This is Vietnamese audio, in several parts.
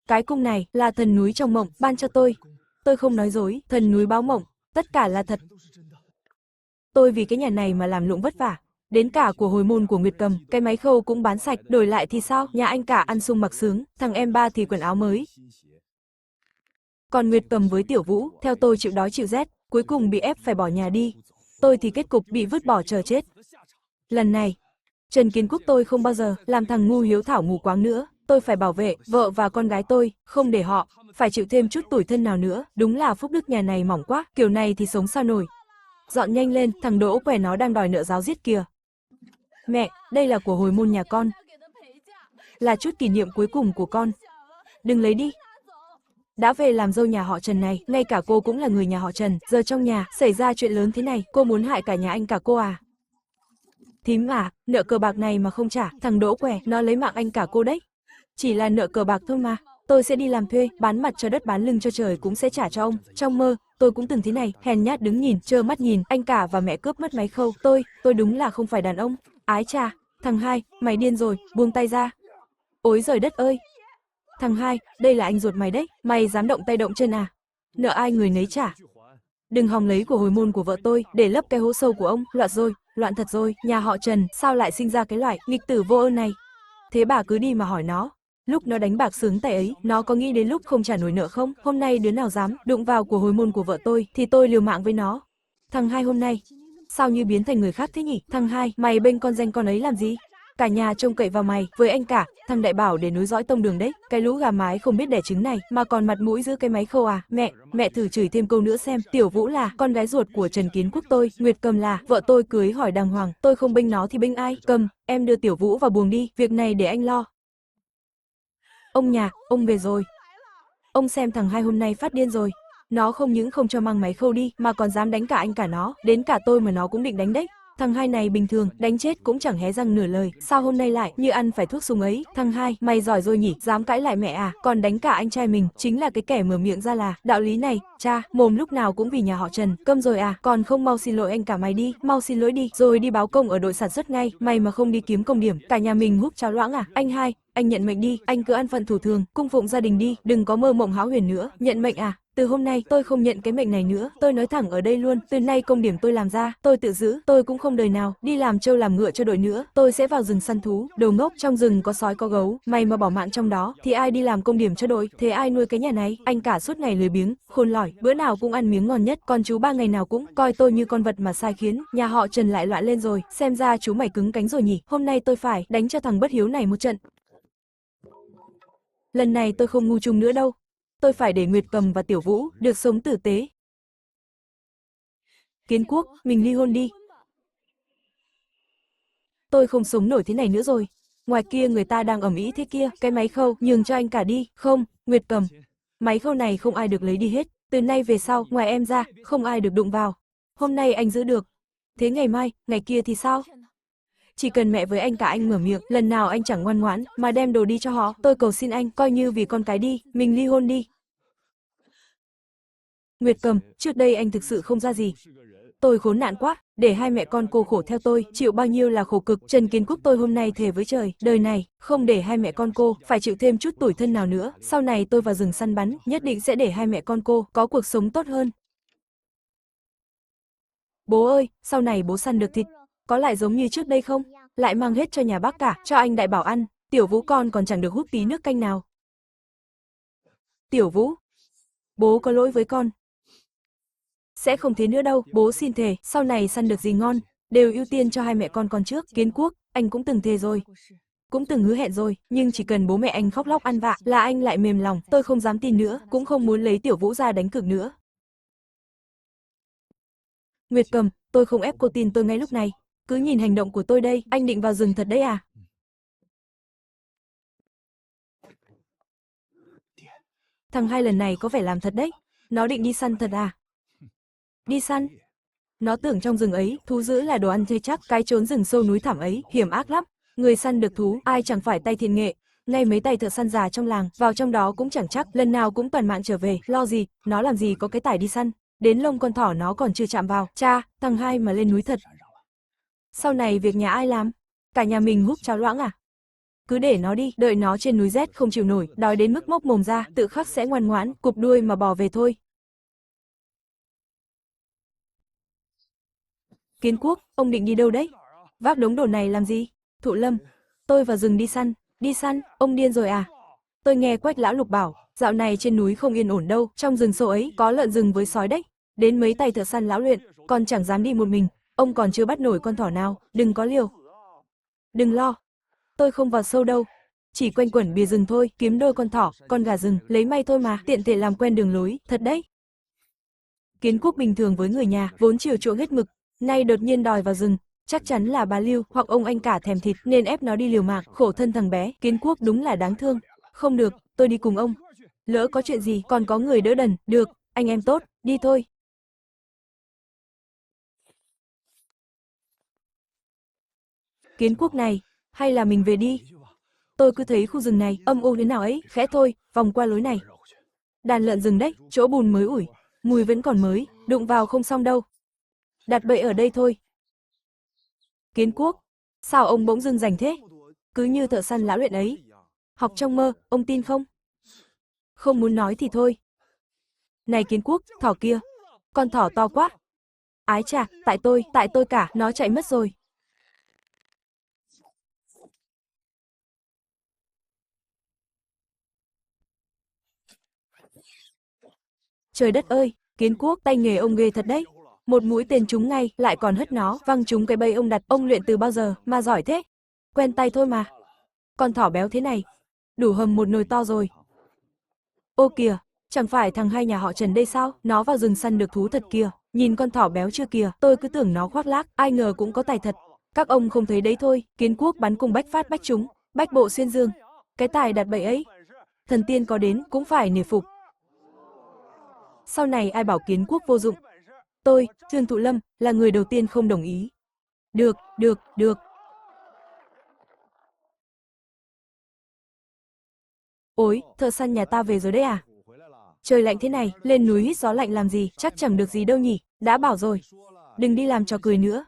Cái cung này là thần núi trong mộng ban cho tôi. Tôi không nói dối, thần núi báo mộng, tất cả là thật. Tôi vì cái nhà này mà làm lụng vất vả. Đến cả của hồi môn của Nguyệt Cầm, cái máy khâu cũng bán sạch, đổi lại thì sao? Nhà anh cả ăn sung mặc sướng, thằng em ba thì quần áo mới. Còn Nguyệt Cầm với Tiểu Vũ, theo tôi chịu đói chịu rét, cuối cùng bị ép phải bỏ nhà đi. Tôi thì kết cục bị vứt bỏ chờ chết. Lần này, Trần Kiến Quốc tôi không bao giờ làm thằng ngu hiếu thảo mù quáng nữa. Tôi phải bảo vệ vợ và con gái tôi, không để họ phải chịu thêm chút tủi thân nào nữa. Đúng là phúc đức nhà này mỏng quá, kiểu này thì sống sao nổi. Dọn nhanh lên, thằng Đỗ Què nó đang đòi nợ giáo giết kìa. Mẹ, đây là của hồi môn nhà con. Là chút kỷ niệm cuối cùng của con. Đừng lấy đi. Đã về làm dâu nhà họ Trần này, ngay cả cô cũng là người nhà họ Trần, giờ trong nhà xảy ra chuyện lớn thế này, cô muốn hại cả nhà anh cả cô à? Thím à, nợ cờ bạc này mà không trả, thằng Đỗ Què nó lấy mạng anh cả cô đấy. Chỉ là nợ cờ bạc thôi mà, tôi sẽ đi làm thuê, bán mặt cho đất bán lưng cho trời cũng sẽ trả cho ông. Trong mơ, tôi cũng từng thế này, hèn nhát đứng nhìn, trơ mắt nhìn anh cả và mẹ cướp mất máy khâu. Tôi đúng là không phải đàn ông. Ái chà, thằng hai, mày điên rồi, buông tay ra. Ôi giời đất ơi. Thằng hai, đây là anh ruột mày đấy, mày dám động tay động chân à? Nợ ai người nấy trả. Đừng hòng lấy của hồi môn của vợ tôi để lấp cái hố sâu của ông. Loạn rồi, loạn thật rồi, nhà họ Trần sao lại sinh ra cái loại nghịch tử vô ơn này? Thế bà cứ đi mà hỏi nó, lúc nó đánh bạc sướng tay ấy, nó có nghĩ đến lúc không trả nổi nợ không? Hôm nay đứa nào dám đụng vào của hồi môn của vợ tôi thì tôi liều mạng với nó. Thằng hai hôm nay sao như biến thành người khác thế nhỉ? Thằng hai, mày bênh con danh con ấy làm gì? Cả nhà trông cậy vào mày, với anh cả, thằng đại bảo để nối dõi tông đường đấy. Cái lũ gà mái không biết đẻ trứng này mà còn mặt mũi giữ cái máy khâu à? Mẹ thử chửi thêm câu nữa xem. Tiểu Vũ là con gái ruột của Trần Kiến Quốc tôi, Nguyệt Cầm là vợ tôi cưới hỏi đàng hoàng, tôi không bênh nó thì bênh ai? Cầm, em đưa Tiểu Vũ vào buồng đi, việc này để anh lo. Ông nhà, ông về rồi. Ông xem thằng hai hôm nay phát điên rồi. Nó không những không cho mang máy khâu đi mà còn dám đánh cả anh cả nó, đến cả tôi mà nó cũng định đánh đấy. Thằng hai này bình thường, đánh chết cũng chẳng hé răng nửa lời, sao hôm nay lại như ăn phải thuốc súng ấy? Thằng hai, mày giỏi rồi nhỉ, dám cãi lại mẹ à, còn đánh cả anh trai mình, chính là cái kẻ mở miệng ra là, đạo lý này, cha, mồm lúc nào cũng vì nhà họ Trần, câm rồi à, còn không mau xin lỗi anh cả mày đi, mau xin lỗi đi, rồi đi báo công ở đội sản xuất ngay, mày mà không đi kiếm công điểm, cả nhà mình húp cháo loãng à, anh hai, anh nhận mệnh đi, anh cứ ăn phận thủ thường, cung phụng gia đình đi, đừng có mơ mộng hão huyền nữa, nhận mệnh à? Từ hôm nay tôi không nhận cái mệnh này nữa, tôi nói thẳng ở đây luôn, từ nay công điểm tôi làm ra, tôi tự giữ, tôi cũng không đời nào đi làm trâu làm ngựa cho đội nữa, tôi sẽ vào rừng săn thú, đồ ngốc, trong rừng có sói có gấu, mày mà bỏ mạng trong đó thì ai đi làm công điểm cho đội, thế ai nuôi cái nhà này? Anh cả suốt ngày lười biếng, khôn lỏi, bữa nào cũng ăn miếng ngon nhất, còn chú ba ngày nào cũng coi tôi như con vật mà sai khiến, nhà họ Trần lại loạn lên rồi, xem ra chú mày cứng cánh rồi nhỉ, hôm nay tôi phải đánh cho thằng bất hiếu này một trận. Lần này tôi không ngu chung nữa đâu. Tôi phải để Nguyệt Cầm và Tiểu Vũ được sống tử tế. Kiến Quốc, mình ly hôn đi. Tôi không sống nổi thế này nữa rồi. Ngoài kia người ta đang ầm ĩ thế kia, cái máy khâu nhường cho anh cả đi. Không, Nguyệt Cầm, máy khâu này không ai được lấy đi hết. Từ nay về sau, ngoài em ra, không ai được đụng vào. Hôm nay anh giữ được. Thế ngày mai, ngày kia thì sao? Chỉ cần mẹ với anh cả anh mở miệng, lần nào anh chẳng ngoan ngoãn mà đem đồ đi cho họ, tôi cầu xin anh, coi như vì con cái đi, mình ly hôn đi. Nguyệt Cầm, trước đây anh thực sự không ra gì. Tôi khốn nạn quá, để hai mẹ con cô khổ theo tôi, chịu bao nhiêu là khổ cực. Trần Kiến Quốc tôi hôm nay thề với trời, đời này, không để hai mẹ con cô phải chịu thêm chút tủi thân nào nữa. Sau này tôi vào rừng săn bắn, nhất định sẽ để hai mẹ con cô có cuộc sống tốt hơn. Bố ơi, sau này bố săn được thịt, có lại giống như trước đây không? Lại mang hết cho nhà bác cả, cho anh đại bảo ăn, Tiểu Vũ con còn chẳng được húp tí nước canh nào. Tiểu Vũ, bố có lỗi với con. Sẽ không thế nữa đâu, bố xin thề, sau này săn được gì ngon, đều ưu tiên cho hai mẹ con trước. Kiến Quốc, anh cũng từng thề rồi, cũng từng hứa hẹn rồi, nhưng chỉ cần bố mẹ anh khóc lóc ăn vạ là anh lại mềm lòng, tôi không dám tin nữa, cũng không muốn lấy Tiểu Vũ ra đánh cược nữa. Nguyệt Cầm, tôi không ép cô tin tôi ngay lúc này, cứ nhìn hành động của tôi đây, anh định vào rừng thật đấy à? Thằng hai lần này có vẻ làm thật đấy, nó định đi săn thật à? Đi săn? Nó tưởng trong rừng ấy, thú dữ là đồ ăn chơi chắc, cái trốn rừng sâu núi thẳm ấy, hiểm ác lắm. Người săn được thú, ai chẳng phải tay thiện nghệ. Ngay mấy tay thợ săn già trong làng, vào trong đó cũng chẳng chắc, lần nào cũng toàn mạng trở về, lo gì, nó làm gì có cái tài đi săn. Đến lông con thỏ nó còn chưa chạm vào, cha, thằng hai mà lên núi thật. Sau này việc nhà ai làm? Cả nhà mình húp cháo loãng à? Cứ để nó đi, đợi nó trên núi rét không chịu nổi, đói đến mức mốc mồm ra, tự khắc sẽ ngoan ngoãn, cụp đuôi mà bò về thôi. Kiến Quốc, ông định đi đâu đấy? Vác đống đồ này làm gì? Thụ Lâm, tôi vào rừng đi săn. Đi săn, ông điên rồi à? Tôi nghe Quách lão lục bảo, dạo này trên núi không yên ổn đâu, trong rừng sâu ấy có lợn rừng với sói đấy. Đến mấy tay thợ săn lão luyện, còn chẳng dám đi một mình, ông còn chưa bắt nổi con thỏ nào, đừng có liều. Đừng lo, tôi không vào sâu đâu, chỉ quanh quẩn bìa rừng thôi, kiếm đôi con thỏ, con gà rừng, lấy may thôi mà, tiện thể làm quen đường lối, thật đấy. Kiến Quốc bình thường với người nhà, vốn chiều chuộng hết mực, nay đột nhiên đòi vào rừng, chắc chắn là bà Lưu hoặc ông anh cả thèm thịt nên ép nó đi liều mạng, khổ thân thằng bé, Kiến Quốc đúng là đáng thương. Không được, tôi đi cùng ông. Lỡ có chuyện gì còn có người đỡ đần, được, anh em tốt, đi thôi. Kiến Quốc này, hay là mình về đi? Tôi cứ thấy khu rừng này âm u thế nào ấy, khẽ thôi, vòng qua lối này. Đàn lợn rừng đấy, chỗ bùn mới ủi, mùi vẫn còn mới, đụng vào không xong đâu. Đặt bậy ở đây thôi. Kiến Quốc, sao ông bỗng dưng rảnh thế? Cứ như thợ săn lão luyện ấy. Học trong mơ, ông tin không? Không muốn nói thì thôi. Này Kiến Quốc, thỏ kia, con thỏ to quá. Ái chà, tại tôi cả, nó chạy mất rồi. Trời đất ơi, Kiến Quốc, tay nghề ông ghê thật đấy. Một mũi tên trúng ngay, lại còn hất nó, văng trúng cái bẫy ông đặt, ông luyện từ bao giờ, mà giỏi thế. Quen tay thôi mà. Con thỏ béo thế này, đủ hầm một nồi to rồi. Ô kìa, chẳng phải thằng hai nhà họ Trần đây sao, nó vào rừng săn được thú thật kìa, nhìn con thỏ béo chưa kìa, tôi cứ tưởng nó khoác lác, ai ngờ cũng có tài thật. Các ông không thấy đấy thôi, Kiến Quốc bắn cùng bách phát bách trúng, bách bộ xuyên dương. Cái tài đặt bẫy ấy, thần tiên có đến cũng phải nể phục. Sau này ai bảo Kiến Quốc vô dụng? Tôi, Trương Thụ Lâm, là người đầu tiên không đồng ý. Được, được, được. Ôi, thợ săn nhà ta về rồi đấy à? Trời lạnh thế này, lên núi hít gió lạnh làm gì, chắc chẳng được gì đâu nhỉ, đã bảo rồi. Đừng đi làm trò cười nữa.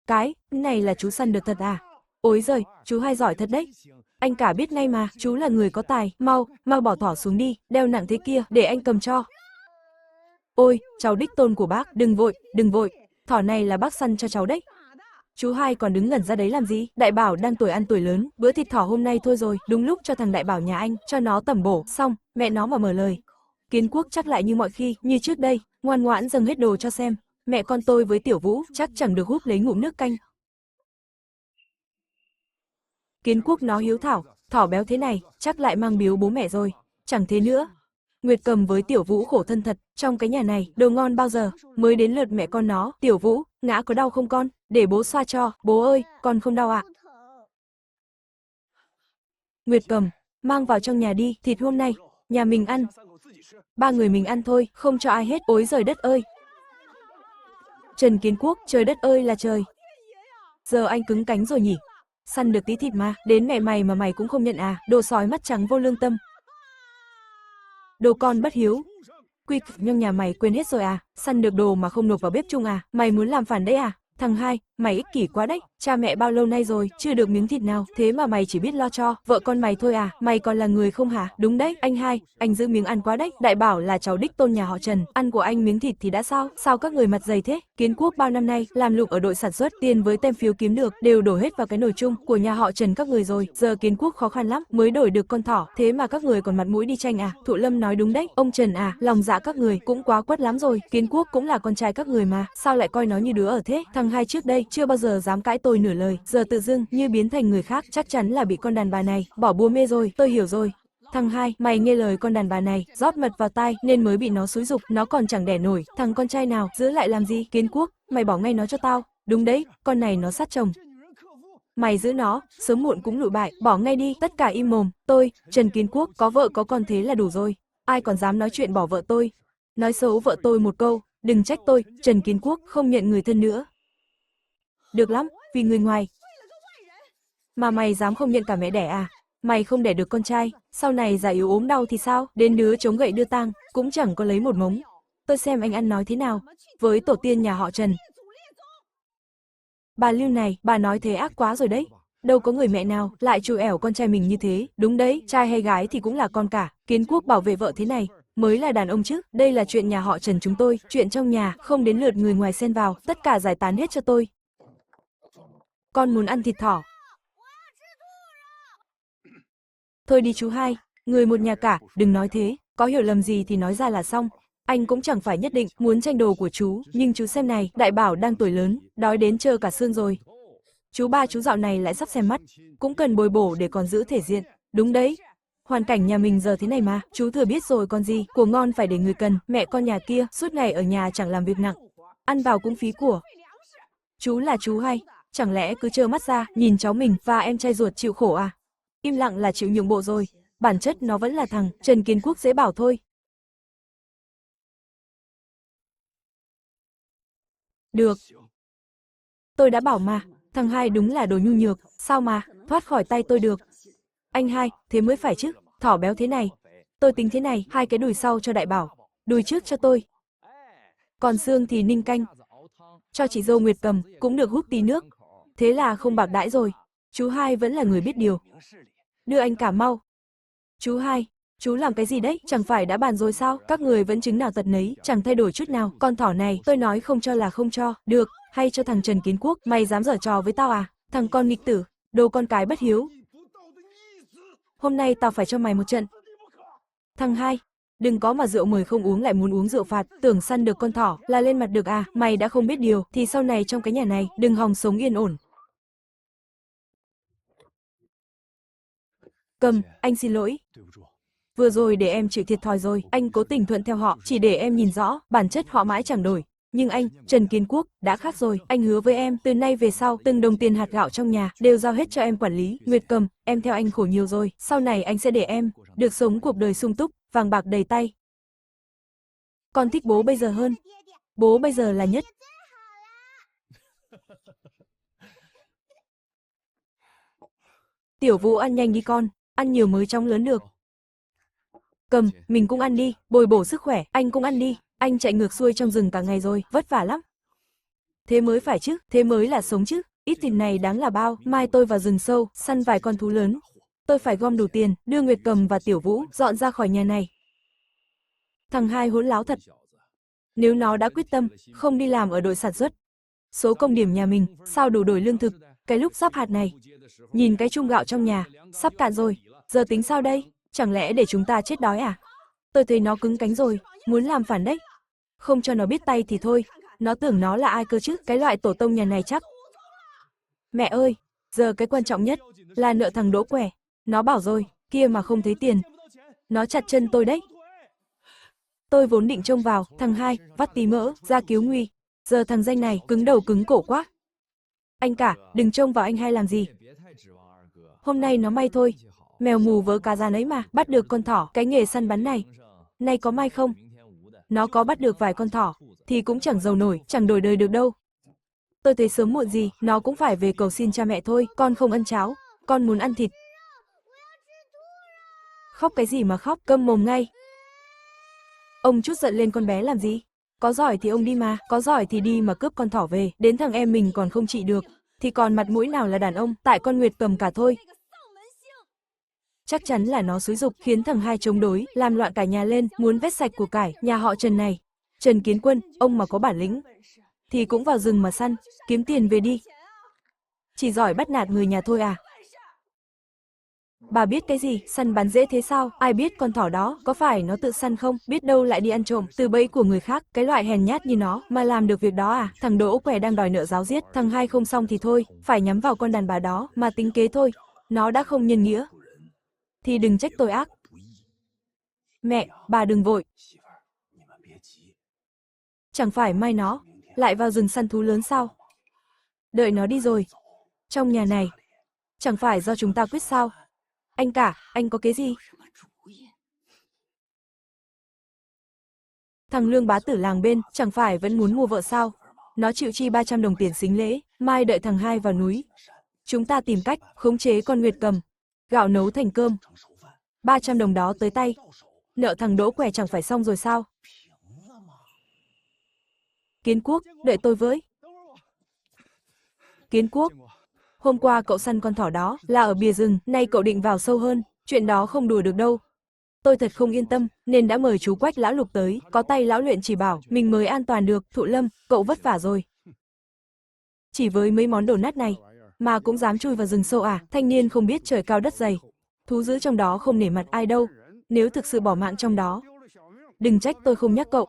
Cái này là chú săn được thật à? Ôi giời, chú hay giỏi thật đấy. Anh cả biết ngay mà, chú là người có tài, mau bỏ thỏ xuống đi, đeo nặng thế kia, để anh cầm cho. Ôi, cháu đích tôn của bác, đừng vội, thỏ này là bác săn cho cháu đấy. Chú hai còn đứng ngẩn ra đấy làm gì? Đại Bảo đang tuổi ăn tuổi lớn, bữa thịt thỏ hôm nay thôi rồi, đúng lúc cho thằng Đại Bảo nhà anh, cho nó tẩm bổ, xong, mẹ nó mà mở lời. Kiến Quốc chắc lại như mọi khi, như trước đây, ngoan ngoãn dâng hết đồ cho xem. Mẹ con tôi với Tiểu Vũ chắc chẳng được húp lấy ngụm nước canh. Kiến Quốc nó hiếu thảo, thỏ béo thế này, chắc lại mang biếu bố mẹ rồi. Chẳng thế nữa. Nguyệt Cầm với Tiểu Vũ khổ thân thật, trong cái nhà này, đồ ngon bao giờ, mới đến lượt mẹ con nó, Tiểu Vũ, ngã có đau không con, để bố xoa cho, bố ơi, con không đau ạ. Nguyệt Cầm, mang vào trong nhà đi, thịt hôm nay, nhà mình ăn. Ba người mình ăn thôi, không cho ai hết, ối giời đất ơi. Trần Kiến Quốc, trời đất ơi là trời. Giờ anh cứng cánh rồi nhỉ? Săn được tí thịt mà, đến mẹ mày mà mày cũng không nhận à, đồ sói mắt trắng vô lương tâm. Đồ con bất hiếu. Quy nhưng nhà mày quên hết rồi à, săn được đồ mà không nộp vào bếp chung à, mày muốn làm phản đấy à? Thằng hai, mày ích kỷ quá đấy, cha mẹ bao lâu nay rồi, chưa được miếng thịt nào, thế mà mày chỉ biết lo cho vợ con mày thôi à, mày còn là người không hả? Đúng đấy, anh hai, anh giữ miếng ăn quá đấy, Đại Bảo là cháu đích tôn nhà họ Trần, ăn của anh miếng thịt thì đã sao, sao các người mặt dày thế? Kiến Quốc bao năm nay, làm lụng ở đội sản xuất, tiền với tem phiếu kiếm được, đều đổ hết vào cái nồi chung của nhà họ Trần các người rồi, giờ Kiến Quốc khó khăn lắm, mới đổi được con thỏ, thế mà các người còn mặt mũi đi tranh à? Thụ Lâm nói đúng đấy, ông Trần à, lòng dạ các người cũng quá quất lắm rồi, Kiến Quốc cũng là con trai các người mà, sao lại coi nó như đứa ở thế? Thằng hai trước đây chưa bao giờ dám cãi tôi nửa lời, giờ tự dưng như biến thành người khác, chắc chắn là bị con đàn bà này bỏ bùa mê rồi, tôi hiểu rồi. Thằng hai, mày nghe lời con đàn bà này, rót mật vào tai nên mới bị nó xúi giục, nó còn chẳng đẻ nổi, thằng con trai nào giữ lại làm gì? Kiến Quốc, mày bỏ ngay nó cho tao. Đúng đấy, con này nó sát chồng. Mày giữ nó, sớm muộn cũng lụi bại, bỏ ngay đi, tất cả im mồm. Tôi, Trần Kiến Quốc, có vợ có con thế là đủ rồi. Ai còn dám nói chuyện bỏ vợ tôi? Nói xấu vợ tôi một câu, đừng trách tôi, Trần Kiến Quốc không nhận người thân nữa. Được lắm, vì người ngoài. Mà mày dám không nhận cả mẹ đẻ à? Mày không đẻ được con trai, sau này già yếu ốm đau thì sao? Đến đứa chống gậy đưa tang, cũng chẳng có lấy một mống. Tôi xem anh ăn nói thế nào, với tổ tiên nhà họ Trần. Bà Lưu này, bà nói thế ác quá rồi đấy. Đâu có người mẹ nào lại trù ẻo con trai mình như thế, đúng đấy, trai hay gái thì cũng là con cả, Kiến Quốc bảo vệ vợ thế này, mới là đàn ông chứ, đây là chuyện nhà họ Trần chúng tôi, chuyện trong nhà, không đến lượt người ngoài xen vào, tất cả giải tán hết cho tôi. Con muốn ăn thịt thỏ. Thôi đi chú hai, người một nhà cả, đừng nói thế, có hiểu lầm gì thì nói ra là xong. Anh cũng chẳng phải nhất định muốn tranh đồ của chú, nhưng chú xem này, Đại Bảo đang tuổi lớn, đói đến trơ cả xương rồi. Chú ba chú dạo này lại sắp xem mắt, cũng cần bồi bổ để còn giữ thể diện. Đúng đấy, hoàn cảnh nhà mình giờ thế này mà, chú thừa biết rồi còn gì, của ngon phải để người cần, mẹ con nhà kia suốt ngày ở nhà chẳng làm việc nặng, ăn vào cũng phí của. Chú là chú hay, chẳng lẽ cứ trơ mắt ra, nhìn cháu mình và em trai ruột chịu khổ à? Im lặng là chịu nhượng bộ rồi, bản chất nó vẫn là thằng Trần Kiến Quốc dễ bảo thôi. Được. Tôi đã bảo mà, thằng hai đúng là đồ nhu nhược, sao mà, thoát khỏi tay tôi được. Anh hai, thế mới phải chứ, thỏ béo thế này. Tôi tính thế này, 2 cái đùi sau cho Đại Bảo, đùi trước cho tôi. Còn xương thì ninh canh. Cho chị dâu Nguyệt Cầm, cũng được húp tí nước. Thế là không bạc đãi rồi. Chú hai vẫn là người biết điều. Đưa anh cả mau. Chú hai, chú làm cái gì đấy, chẳng phải đã bàn rồi sao, các người vẫn chứng nào tật nấy, chẳng thay đổi chút nào, con thỏ này, tôi nói không cho là không cho, được, hay cho thằng Trần Kiến Quốc, mày dám giở trò với tao à, thằng con nghịch tử, đồ con cái bất hiếu. Hôm nay tao phải cho mày một trận. Thằng hai, đừng có mà rượu mời không uống lại muốn uống rượu phạt, tưởng săn được con thỏ là lên mặt được à, mày đã không biết điều, thì sau này trong cái nhà này, đừng hòng sống yên ổn. Cầm, anh xin lỗi. Vừa rồi để em chịu thiệt thòi rồi, anh cố tình thuận theo họ, chỉ để em nhìn rõ, bản chất họ mãi chẳng đổi. Nhưng anh, Trần Kiến Quốc, đã khác rồi, anh hứa với em, từ nay về sau, từng đồng tiền hạt gạo trong nhà, đều giao hết cho em quản lý. Nguyệt Cầm, em theo anh khổ nhiều rồi, sau này anh sẽ để em, được sống cuộc đời sung túc, vàng bạc đầy tay. Con thích bố bây giờ hơn. Bố bây giờ là nhất. Tiểu Vũ ăn nhanh đi con, ăn nhiều mới chóng lớn được. Cầm, mình cũng ăn đi, bồi bổ sức khỏe, anh cũng ăn đi, anh chạy ngược xuôi trong rừng cả ngày rồi, vất vả lắm. Thế mới phải chứ, thế mới là sống chứ, ít thịt này đáng là bao, mai tôi vào rừng sâu, săn vài con thú lớn. Tôi phải gom đủ tiền, đưa Nguyệt Cầm và Tiểu Vũ dọn ra khỏi nhà này. Thằng hai hỗn láo thật. Nếu nó đã quyết tâm, không đi làm ở đội sản xuất, số công điểm nhà mình, sao đủ đổi lương thực, cái lúc sắp hạt này. Nhìn cái chung gạo trong nhà, sắp cạn rồi, giờ tính sao đây, chẳng lẽ để chúng ta chết đói à? Tôi thấy nó cứng cánh rồi, muốn làm phản đấy. Không cho nó biết tay thì thôi, nó tưởng nó là ai cơ chứ, cái loại tổ tông nhà này chắc. Mẹ ơi, giờ cái quan trọng nhất là nợ thằng Đỗ Quẻ. Nó bảo rồi, kia mà không thấy tiền. Nó chặt chân tôi đấy. Tôi vốn định trông vào, thằng hai, vắt tí mỡ, ra cứu nguy. Giờ thằng danh này, cứng đầu cứng cổ quá. Anh cả, đừng trông vào anh hai làm gì. Hôm nay nó may thôi. Mèo mù vớ cá rán ấy mà, bắt được con thỏ, cái nghề săn bắn này. Nay có may không? Nó có bắt được vài con thỏ, thì cũng chẳng giàu nổi, chẳng đổi đời được đâu. Tôi thấy sớm muộn gì, nó cũng phải về cầu xin cha mẹ thôi, con không ăn cháo, con muốn ăn thịt. Khóc cái gì mà khóc, câm mồm ngay. Ông chút giận lên con bé làm gì? Có giỏi thì ông đi mà, có giỏi thì đi mà cướp con thỏ về, đến thằng em mình còn không trị được, thì còn mặt mũi nào là đàn ông, tại con Nguyệt Cầm cả thôi. Chắc chắn là nó xúi giục, khiến thằng hai chống đối, làm loạn cả nhà lên, muốn vét sạch của cải, nhà họ Trần này. Trần Kiến Quân, ông mà có bản lĩnh, thì cũng vào rừng mà săn, kiếm tiền về đi. Chỉ giỏi bắt nạt người nhà thôi à? Bà biết cái gì, săn bắn dễ thế sao, ai biết con thỏ đó, có phải nó tự săn không, biết đâu lại đi ăn trộm, từ bẫy của người khác, cái loại hèn nhát như nó, mà làm được việc đó à, thằng Đỗ Quẻ đang đòi nợ giáo giết, thằng hai không xong thì thôi, phải nhắm vào con đàn bà đó, mà tính kế thôi, nó đã không nhân nghĩa, thì đừng trách tôi ác. Mẹ, bà đừng vội. Chẳng phải mai nó lại vào rừng săn thú lớn sao? Đợi nó đi rồi. Trong nhà này, chẳng phải do chúng ta quyết sao? Anh cả, anh có cái gì? Thằng Lương bá tử làng bên, chẳng phải vẫn muốn mua vợ sao? Nó chịu chi 300 đồng tiền sính lễ, mai đợi thằng hai vào núi. Chúng ta tìm cách khống chế con Nguyệt Cầm, gạo nấu thành cơm. 300 đồng đó tới tay, nợ thằng Đỗ Quẻ chẳng phải xong rồi sao? Kiến Quốc, đợi tôi với. Kiến Quốc, Hôm qua cậu săn con thỏ đó là ở bìa rừng, nay cậu định vào sâu hơn, chuyện đó không đùa được đâu. Tôi thật không yên tâm, nên đã mời chú Quách lão lục tới, có tay lão luyện chỉ bảo, mình mới an toàn được. Thụ Lâm, cậu vất vả rồi. Chỉ với mấy món đồ nát này, mà cũng dám chui vào rừng sâu à? Thanh niên không biết trời cao đất dày. Thú dữ trong đó không nể mặt ai đâu, nếu thực sự bỏ mạng trong đó. Đừng trách tôi không nhắc cậu.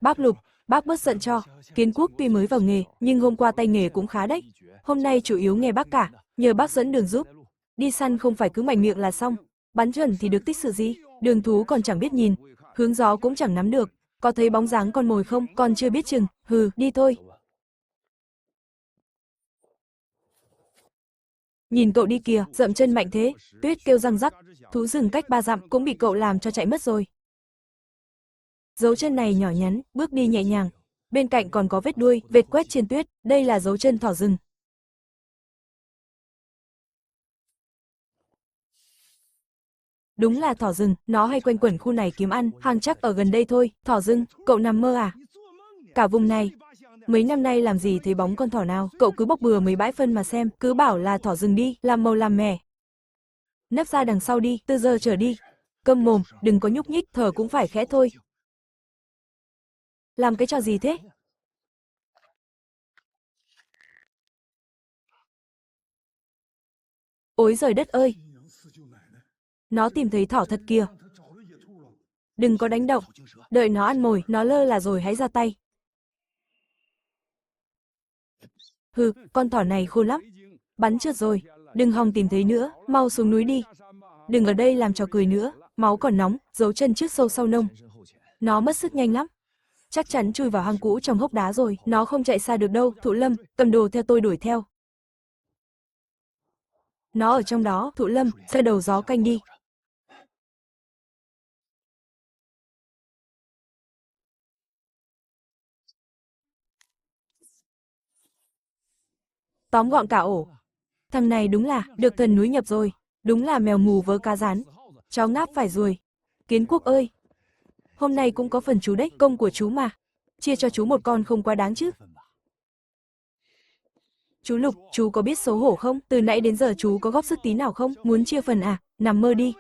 Bác Lục, bác bớt giận cho. Kiến Quốc tuy mới vào nghề, nhưng hôm qua tay nghề cũng khá đấy. Hôm nay chủ yếu nghe bác cả, nhờ bác dẫn đường giúp. Đi săn không phải cứ mạnh miệng là xong. Bắn chuẩn thì được tích sự gì, đường thú còn chẳng biết nhìn, hướng gió cũng chẳng nắm được. Có thấy bóng dáng con mồi không, còn chưa biết chừng, hừ, đi thôi. Nhìn cậu đi kìa, dậm chân mạnh thế, Tuyết kêu răng rắc, thú rừng cách 3 dặm cũng bị cậu làm cho chạy mất rồi. Dấu chân này nhỏ nhắn, bước đi nhẹ nhàng. Bên cạnh còn có vết đuôi, vệt quét trên tuyết, đây là dấu chân thỏ rừng. Đúng là thỏ rừng, nó hay quanh quẩn khu này kiếm ăn, hàng chắc ở gần đây thôi. Thỏ rừng, cậu nằm mơ à? Cả vùng này, mấy năm nay làm gì thấy bóng con thỏ nào, cậu cứ bốc bừa mấy bãi phân mà xem, cứ bảo là thỏ rừng đi, làm màu làm mè. Nấp ra đằng sau đi, từ giờ trở đi. Câm mồm, đừng có nhúc nhích, thở cũng phải khẽ thôi. Làm cái trò gì thế? Ôi giời đất ơi! Nó tìm thấy thỏ thật kìa. Đừng có đánh động, đợi nó ăn mồi, nó lơ là rồi hãy ra tay. Hừ, con thỏ này khôn lắm. Bắn trượt rồi, đừng hòng tìm thấy nữa, mau xuống núi đi. Đừng ở đây làm trò cười nữa, máu còn nóng, dấu chân trước sâu sau nông. Nó mất sức nhanh lắm. Chắc chắn chui vào hang cũ trong hốc đá rồi, nó không chạy xa được đâu. Thụ Lâm, cầm đồ theo tôi đuổi theo. Nó ở trong đó, Thụ Lâm, ra đầu gió canh đi. Tóm gọn cả ổ. Thằng này đúng là, được thần núi nhập rồi. Đúng là mèo mù vớ cá rán. Chó ngáp phải ruồi. Kiến Quốc ơi! Hôm nay cũng có phần chú đấy, công của chú mà. Chia cho chú một con không quá đáng chứ. Chú Lục, chú có biết xấu hổ không? Từ nãy đến giờ chú có góp sức tí nào không? Muốn chia phần à? Nằm mơ đi.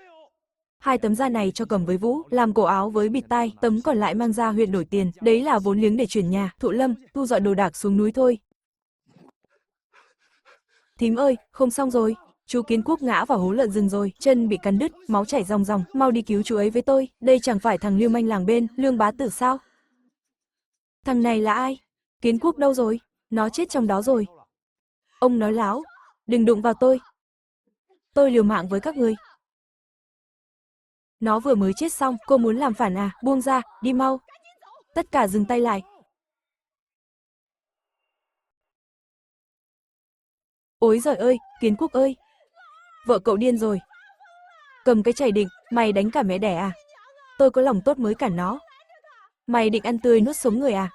2 tấm da này cho Cầm với Vũ, làm cổ áo với bịt tai, tấm còn lại mang ra huyện đổi tiền, đấy là vốn liếng để chuyển nhà. Thụ Lâm, thu dọn đồ đạc xuống núi thôi. Thím ơi, không xong rồi. Chú Kiến Quốc ngã vào hố lợn rừng rồi, chân bị cắn đứt, máu chảy ròng ròng, mau đi cứu chú ấy với tôi. Đây chẳng phải thằng lưu manh làng bên, Lương Bá Tử sao? Thằng này là ai? Kiến Quốc đâu rồi? Nó chết trong đó rồi. Ông nói láo, đừng đụng vào tôi. Tôi liều mạng với các người. Nó vừa mới chết xong, cô muốn làm phản à? Buông ra, đi mau. Tất cả dừng tay lại. Ôi giời ơi, Kiến Quốc ơi. Vợ cậu điên rồi. Cầm cái chày định, mày đánh cả mẹ đẻ à? Tôi có lòng tốt mới cản nó. Mày định ăn tươi nuốt sống người à?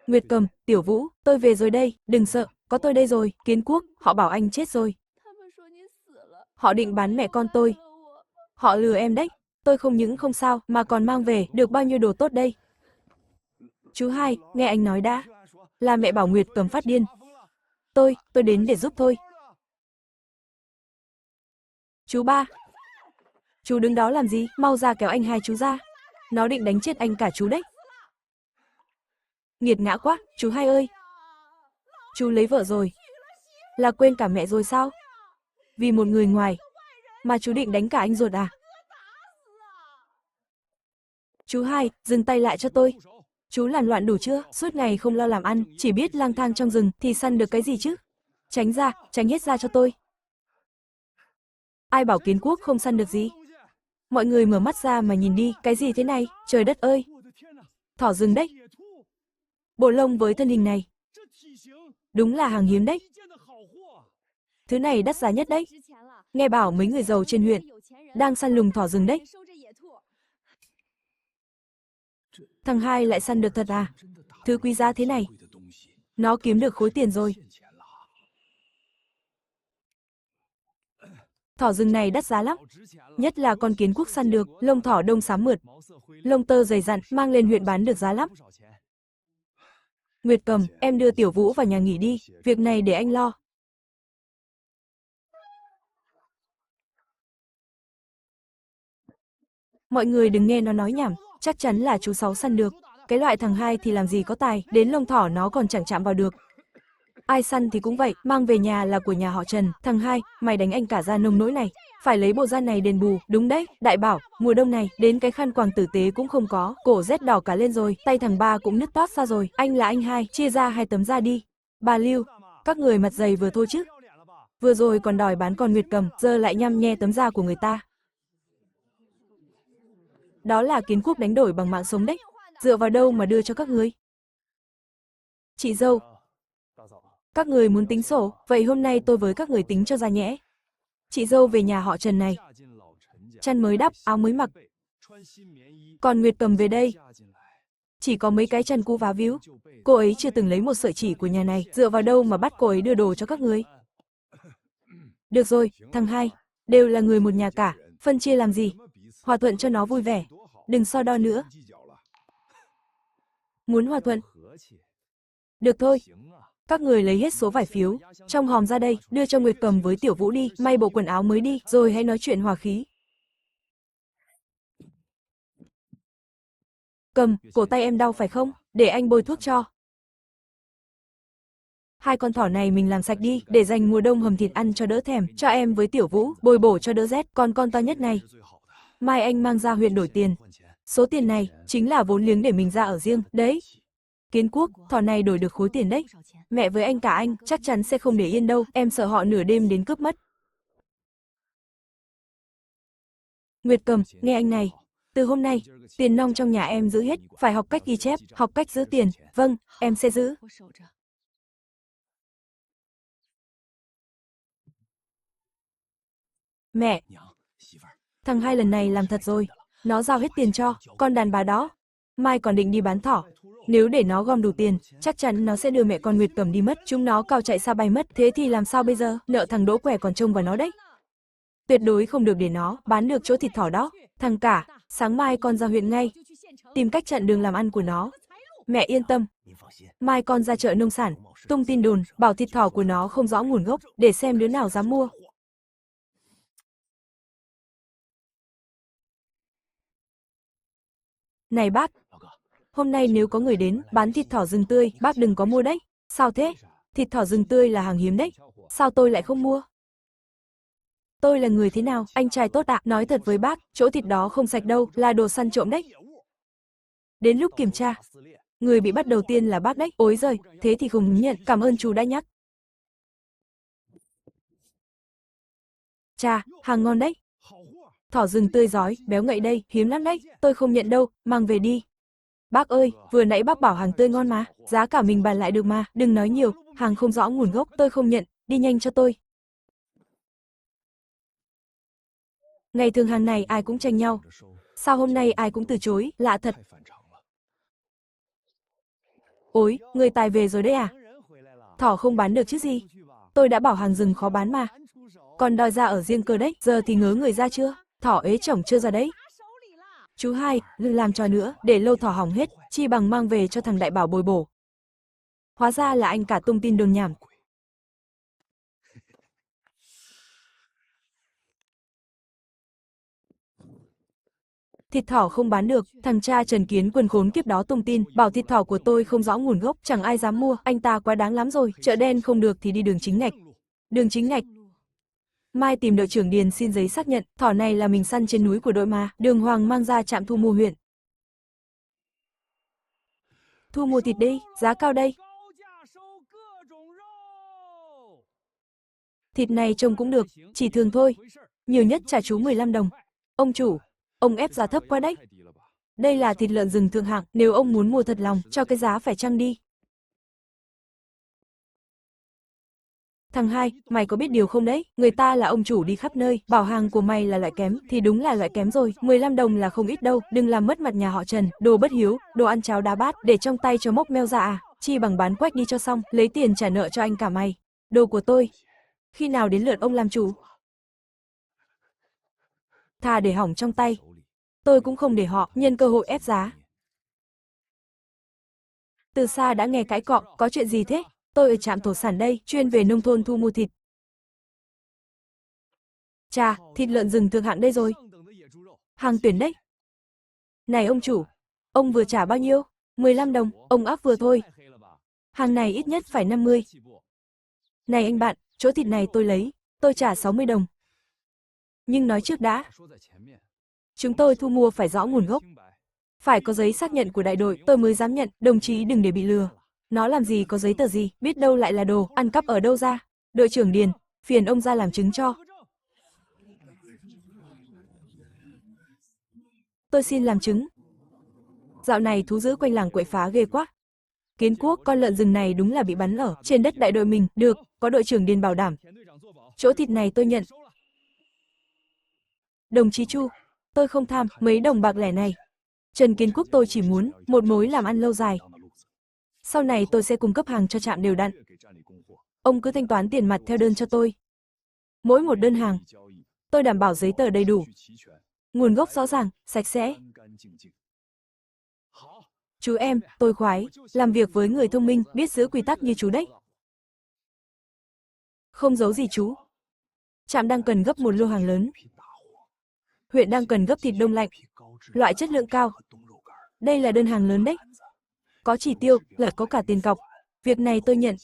Nguyệt Cầm, Tiểu Vũ, tôi về rồi đây, đừng sợ, có tôi đây rồi. Kiến Quốc, họ bảo anh chết rồi. Họ định bán mẹ con tôi. Họ lừa em đấy. Tôi không những không sao, mà còn mang về được bao nhiêu đồ tốt đây. Chú hai, nghe anh nói đã. Là mẹ bảo Nguyệt Cầm phát điên. Tôi đến để giúp thôi. Chú ba. Chú đứng đó làm gì, mau ra kéo anh hai chú ra. Nó định đánh chết anh cả chú đấy. Nghiệt ngã quá, chú hai ơi. Chú lấy vợ rồi. Là quên cả mẹ rồi sao? Vì một người ngoài, mà chú định đánh cả anh ruột à? Chú hai, dừng tay lại cho tôi. Chú làm loạn đủ chưa? Suốt ngày không lo làm ăn, chỉ biết lang thang trong rừng thì săn được cái gì chứ? Tránh ra, tránh hết ra cho tôi. Ai bảo Kiến Quốc không săn được gì? Mọi người mở mắt ra mà nhìn đi, cái gì thế này? Trời đất ơi! Thỏ rừng đấy. Bộ lông với thân hình này. Đúng là hàng hiếm đấy. Thứ này đắt giá nhất đấy. Nghe bảo mấy người giàu trên huyện đang săn lùng thỏ rừng đấy. Thằng hai lại săn được thật à? Thứ quý giá thế này. Nó kiếm được khối tiền rồi. Thỏ rừng này đắt giá lắm. Nhất là con Kiến Quốc săn được, lông thỏ đông xám mượt. Lông tơ dày dặn, mang lên huyện bán được giá lắm. Nguyệt Cầm, em đưa Tiểu Vũ vào nhà nghỉ đi, việc này để anh lo. Mọi người đừng nghe nó nói nhảm, chắc chắn là chú Sáu săn được. Cái loại thằng hai thì làm gì có tài, đến lông thỏ nó còn chẳng chạm vào được. Ai săn thì cũng vậy, mang về nhà là của nhà họ Trần. Thằng hai, mày đánh anh cả da nông nỗi này, phải lấy bộ da này đền bù. Đúng đấy, Đại Bảo, mùa đông này, đến cái khăn quàng tử tế cũng không có, cổ rét đỏ cả lên rồi, tay thằng ba cũng nứt toát ra rồi. Anh là anh hai, chia ra 2 tấm da đi. Bà Lưu, các người mặt dày vừa thôi chứ. Vừa rồi còn đòi bán con Nguyệt Cầm, giờ lại nhăm nhe tấm da của người ta. Đó là kiến quốc đánh đổi bằng mạng sống đấy. Dựa vào đâu mà đưa cho các ngươi? Chị dâu, các người muốn tính sổ, vậy hôm nay tôi với các người tính cho ra nhẽ. Chị dâu về nhà họ Trần này, chăn mới đắp, áo mới mặc. Còn Nguyệt Cầm về đây, chỉ có mấy cái chân cũ vá víu. Cô ấy chưa từng lấy một sợi chỉ của nhà này, dựa vào đâu mà bắt cô ấy đưa đồ cho các người? Được rồi, thằng hai, đều là người một nhà cả, phân chia làm gì? Hòa thuận cho nó vui vẻ, đừng so đo nữa. Muốn hòa thuận? Được thôi. Các người lấy hết số vải phiếu trong hòm ra đây, đưa cho Nguyệt Cầm với Tiểu Vũ đi, may bộ quần áo mới đi, rồi hãy nói chuyện hòa khí. Cầm, cổ tay em đau phải không? Để anh bôi thuốc cho. 2 con thỏ này mình làm sạch đi, để dành mùa đông hầm thịt ăn cho đỡ thèm, cho em với Tiểu Vũ, bồi bổ cho đỡ rét, còn con to nhất này. Mai anh mang ra huyện đổi tiền. Số tiền này, chính là vốn liếng để mình ra ở riêng, đấy. Kiến Quốc, thỏ này đổi được khối tiền đấy. Mẹ với anh cả anh, chắc chắn sẽ không để yên đâu, em sợ họ nửa đêm đến cướp mất. Nguyệt Cầm, nghe anh này. Từ hôm nay, tiền nong trong nhà em giữ hết, phải học cách ghi chép, học cách giữ tiền. Vâng, em sẽ giữ. Mẹ, thằng hai lần này làm thật rồi. Nó giao hết tiền cho, con đàn bà đó. Mai còn định đi bán thỏ. Nếu để nó gom đủ tiền, chắc chắn nó sẽ đưa mẹ con Nguyệt Cầm đi mất. Chúng nó cao chạy xa bay mất, thế thì làm sao bây giờ? Nợ thằng Đỗ Quẻ còn trông vào nó đấy. Tuyệt đối không được để nó bán được chỗ thịt thỏ đó. Thằng cả, sáng mai con ra huyện ngay, tìm cách chặn đường làm ăn của nó. Mẹ yên tâm, mai con ra chợ nông sản, tung tin đồn, bảo thịt thỏ của nó không rõ nguồn gốc, để xem đứa nào dám mua. Này bác, hôm nay nếu có người đến bán thịt thỏ rừng tươi, bác đừng có mua đấy. Sao thế? Thịt thỏ rừng tươi là hàng hiếm đấy. Sao tôi lại không mua? Tôi là người thế nào? Anh trai tốt ạ, nói thật với bác, chỗ thịt đó không sạch đâu, là đồ săn trộm đấy. Đến lúc kiểm tra, người bị bắt đầu tiên là bác đấy. Ối giời, thế thì không nhận, cảm ơn chú đã nhắc. Chà, hàng ngon đấy. Thỏ rừng tươi rói, béo ngậy đây, hiếm lắm đấy, tôi không nhận đâu, mang về đi. Bác ơi, vừa nãy bác bảo hàng tươi ngon mà, giá cả mình bàn lại được mà, đừng nói nhiều, hàng không rõ nguồn gốc, tôi không nhận, đi nhanh cho tôi. Ngày thường hàng này ai cũng tranh nhau, sao hôm nay ai cũng từ chối, lạ thật. Ôi, người tài về rồi đấy à? Thỏ không bán được chứ gì? Tôi đã bảo hàng rừng khó bán mà. Còn đòi ra ở riêng cơ đấy, giờ thì ngớ người ra chưa? Thỏ ế chổng chưa ra đấy. Chú hai, đừng làm trò nữa, để lâu thỏ hỏng hết, chi bằng mang về cho thằng Đại Bảo bồi bổ. Hóa ra là anh cả tung tin đồn nhảm. Thịt thỏ không bán được, thằng cha Trần Kiến Quân khốn kiếp đó tung tin, bảo thịt thỏ của tôi không rõ nguồn gốc, chẳng ai dám mua, anh ta quá đáng lắm rồi, chợ đen không được thì đi đường chính ngạch. Đường chính ngạch. Mai tìm đội trưởng Điền xin giấy xác nhận, thỏ này là mình săn trên núi của đội mà, Đường Hoàng mang ra trạm thu mua huyện. Thu mua thịt đi, giá cao đây. Thịt này trông cũng được, chỉ thường thôi. Nhiều nhất trả chú 15 đồng. Ông chủ, ông ép giá thấp quá đấy. Đây là thịt lợn rừng thượng hạng, nếu ông muốn mua thật lòng, cho cái giá phải chăng đi. Thằng hai, mày có biết điều không đấy, người ta là ông chủ đi khắp nơi, bảo hàng của mày là loại kém, thì đúng là loại kém rồi, 15 đồng là không ít đâu, đừng làm mất mặt nhà họ Trần, đồ bất hiếu, đồ ăn cháo đá bát, để trong tay cho mốc meo ra à, chi bằng bán quách đi cho xong, lấy tiền trả nợ cho anh cả mày. Đồ của tôi, khi nào đến lượt ông làm chủ? Thà để hỏng trong tay, tôi cũng không để họ nhân cơ hội ép giá. Từ xa đã nghe cãi cọ, có chuyện gì thế? Tôi ở trạm thổ sản đây, chuyên về nông thôn thu mua thịt. Chà, thịt lợn rừng thượng hạng đây rồi. Hàng tuyển đấy. Này ông chủ, ông vừa trả bao nhiêu? 15 đồng, ông áp vừa thôi. Hàng này ít nhất phải 50. Này anh bạn, chỗ thịt này tôi lấy, tôi trả 60 đồng. Nhưng nói trước đã. Chúng tôi thu mua phải rõ nguồn gốc. Phải có giấy xác nhận của đại đội, tôi mới dám nhận, đồng chí đừng để bị lừa. Nó làm gì có giấy tờ gì, biết đâu lại là đồ, ăn cắp ở đâu ra. Đội trưởng Điền, phiền ông ra làm chứng cho. Tôi xin làm chứng. Dạo này thú dữ quanh làng quậy phá ghê quá. Kiến Quốc, con lợn rừng này đúng là bị bắn ở trên đất đại đội mình, được, có đội trưởng Điền bảo đảm. Chỗ thịt này tôi nhận. Đồng chí Chu, tôi không tham mấy đồng bạc lẻ này. Trần Kiến Quốc tôi chỉ muốn một mối làm ăn lâu dài. Sau này tôi sẽ cung cấp hàng cho trạm đều đặn. Ông cứ thanh toán tiền mặt theo đơn cho tôi. Mỗi một đơn hàng, tôi đảm bảo giấy tờ đầy đủ. Nguồn gốc rõ ràng, sạch sẽ. Chú em, tôi khoái, làm việc với người thông minh, biết giữ quy tắc như chú đấy. Không giấu gì chú. Trạm đang cần gấp một lô hàng lớn. Huyện đang cần gấp thịt đông lạnh, loại chất lượng cao. Đây là đơn hàng lớn đấy. Có chỉ tiêu, là có cả tiền cọc. Việc này tôi nhận.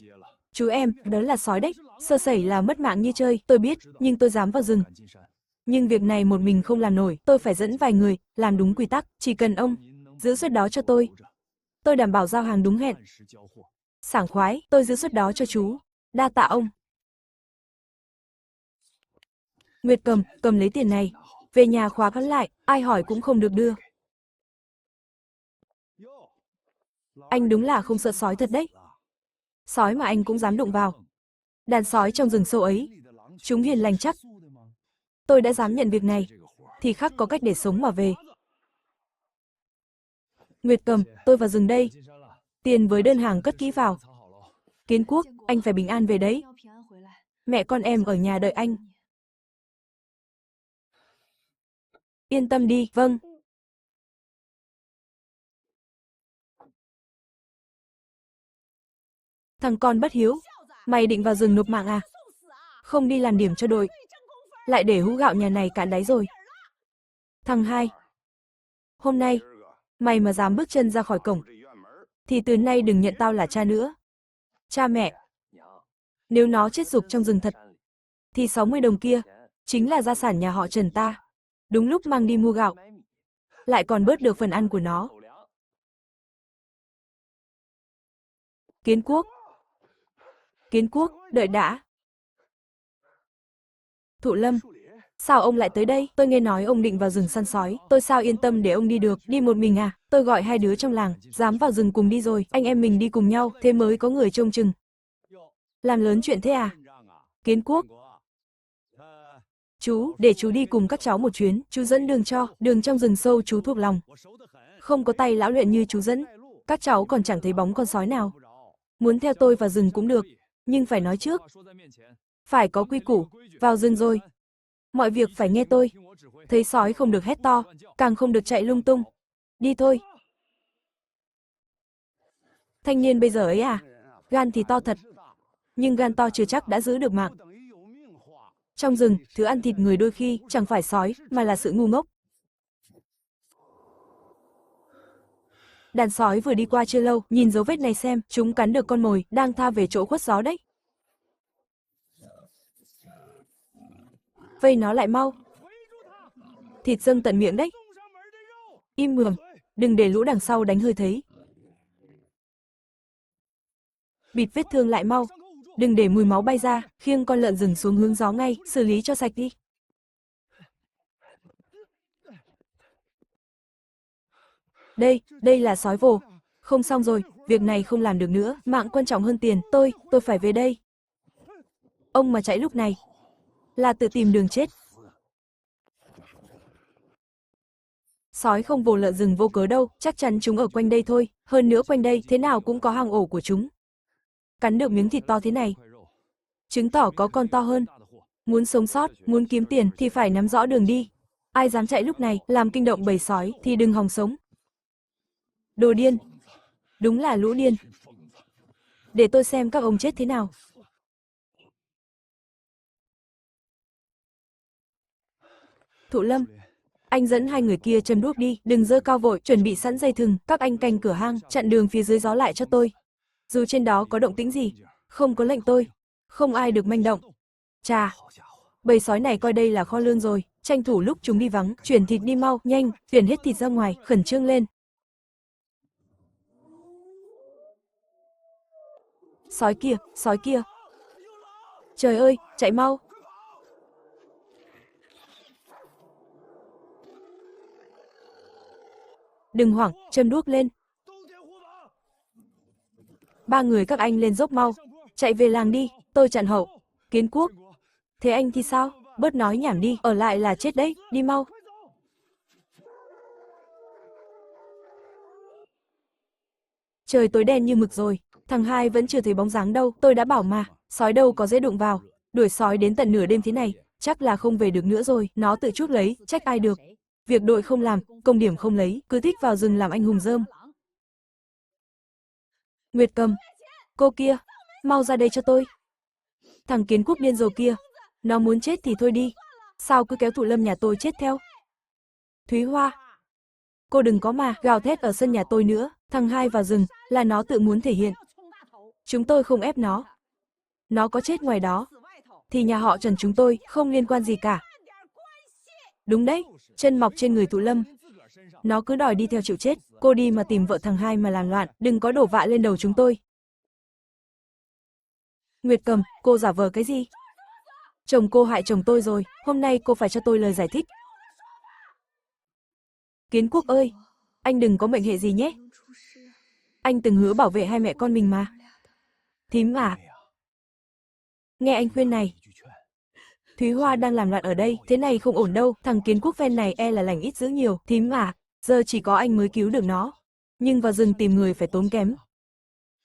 Chú em, đó là sói đấy. Sơ sẩy là mất mạng như chơi, tôi biết, nhưng tôi dám vào rừng. Nhưng việc này một mình không làm nổi, tôi phải dẫn vài người, làm đúng quy tắc, chỉ cần ông giữ suất đó cho tôi. Tôi đảm bảo giao hàng đúng hẹn. Sảng khoái, tôi giữ suất đó cho chú. Đa tạ ông. Nguyệt cầm lấy tiền này. Về nhà khóa khăn lại, ai hỏi cũng không được đưa. Anh đúng là không sợ sói thật đấy. Sói mà anh cũng dám đụng vào. Đàn sói trong rừng sâu ấy, chúng hiền lành chắc. Tôi đã dám nhận việc này, thì khắc có cách để sống mà về. Nguyệt cầm, tôi vào rừng đây. Tiền với đơn hàng cất kỹ vào. Kiến Quốc, anh phải bình an về đấy. Mẹ con em ở nhà đợi anh. Yên tâm đi, vâng. Thằng con bất hiếu, mày định vào rừng nộp mạng à? Không đi làm điểm cho đội, lại để hũ gạo nhà này cạn đáy rồi. Thằng hai, hôm nay, mày mà dám bước chân ra khỏi cổng, thì từ nay đừng nhận tao là cha nữa. Cha mẹ, nếu nó chết rục trong rừng thật, thì 60 đồng kia, chính là gia sản nhà họ Trần ta. Đúng lúc mang đi mua gạo, lại còn bớt được phần ăn của nó. Kiến Quốc, đợi đã. Thụ Lâm, sao ông lại tới đây? Tôi nghe nói ông định vào rừng săn sói, tôi sao yên tâm để ông đi được, đi một mình à? Tôi gọi hai đứa trong làng, dám vào rừng cùng đi rồi, anh em mình đi cùng nhau, thế mới có người trông chừng. Làm lớn chuyện thế à? Kiến Quốc, chú, để chú đi cùng các cháu một chuyến, chú dẫn đường cho, đường trong rừng sâu chú thuộc lòng. Không có tay lão luyện như chú dẫn, các cháu còn chẳng thấy bóng con sói nào. Muốn theo tôi vào rừng cũng được, nhưng phải nói trước. Phải có quy củ, vào rừng rồi. Mọi việc phải nghe tôi. Thấy sói không được hét to, càng không được chạy lung tung. Đi thôi. Thanh niên bây giờ ấy à, gan thì to thật. Nhưng gan to chưa chắc đã giữ được mạng. Trong rừng, thứ ăn thịt người đôi khi chẳng phải sói, mà là sự ngu ngốc. Đàn sói vừa đi qua chưa lâu, nhìn dấu vết này xem, chúng cắn được con mồi, đang tha về chỗ khuất gió đấy. Vây nó lại mau. Thịt dâng tận miệng đấy. Im mồm, đừng để lũ đằng sau đánh hơi thấy. Bịt vết thương lại mau, đừng để mùi máu bay ra, khiêng con lợn rừng xuống hướng gió ngay, xử lý cho sạch đi. Đây là sói vồ. Không xong rồi, việc này không làm được nữa, mạng quan trọng hơn tiền, tôi phải về đây. Ông mà chạy lúc này, là tự tìm đường chết. Sói không vồ lợn rừng vô cớ đâu, chắc chắn chúng ở quanh đây thôi, hơn nữa quanh đây thế nào cũng có hang ổ của chúng. Cắn được miếng thịt to thế này, chứng tỏ có con to hơn. Muốn sống sót, muốn kiếm tiền thì phải nắm rõ đường đi. Ai dám chạy lúc này, làm kinh động bầy sói thì đừng hòng sống. Đồ điên. Đúng là lũ điên. Để tôi xem các ông chết thế nào. Thụ Lâm, anh dẫn hai người kia châm đuốc đi, đừng giơ cao vội, chuẩn bị sẵn dây thừng, các anh canh cửa hang, chặn đường phía dưới gió lại cho tôi. Dù trên đó có động tĩnh gì, không có lệnh tôi, không ai được manh động. Chà, bầy sói này coi đây là kho lương rồi, tranh thủ lúc chúng đi vắng, chuyển thịt đi mau, nhanh, chuyển hết thịt ra ngoài, khẩn trương lên. Sói kia, sói kia. Trời ơi, chạy mau. Đừng hoảng, châm đuốc lên. Ba người các anh lên dốc mau, chạy về làng đi, tôi chặn hậu. Kiến Quốc, thế anh thì sao? Bớt nói nhảm đi, ở lại là chết đấy, đi mau. Trời tối đen như mực rồi, thằng hai vẫn chưa thấy bóng dáng đâu, tôi đã bảo mà, sói đâu có dễ đụng vào, đuổi sói đến tận nửa đêm thế này, chắc là không về được nữa rồi, nó tự chuốc lấy, trách ai được. Việc đội không làm, công điểm không lấy, cứ thích vào rừng làm anh hùng rơm. Nguyệt Cầm, cô kia, mau ra đây cho tôi. Thằng Kiến Quốc điên rồ kia, nó muốn chết thì thôi đi, sao cứ kéo Thụ Lâm nhà tôi chết theo. Thúy Hoa, cô đừng có mà gào thét ở sân nhà tôi nữa, thằng hai vào rừng, là nó tự muốn thể hiện. Chúng tôi không ép nó. Nó có chết ngoài đó, thì nhà họ Trần chúng tôi không liên quan gì cả. Đúng đấy, chân mọc trên người Thụ Lâm. Nó cứ đòi đi theo chịu chết, cô đi mà tìm vợ thằng hai mà làm loạn, đừng có đổ vạ lên đầu chúng tôi. Nguyệt Cầm, cô giả vờ cái gì? Chồng cô hại chồng tôi rồi, hôm nay cô phải cho tôi lời giải thích. Kiến Quốc ơi, anh đừng có mệnh hệ gì nhé. Anh từng hứa bảo vệ hai mẹ con mình mà. Thím à, nghe anh khuyên này. Thúy Hoa đang làm loạn ở đây, thế này không ổn đâu, thằng Kiến Quốc phen này e là lành ít dữ nhiều, thím à, giờ chỉ có anh mới cứu được nó. Nhưng vào rừng tìm người phải tốn kém.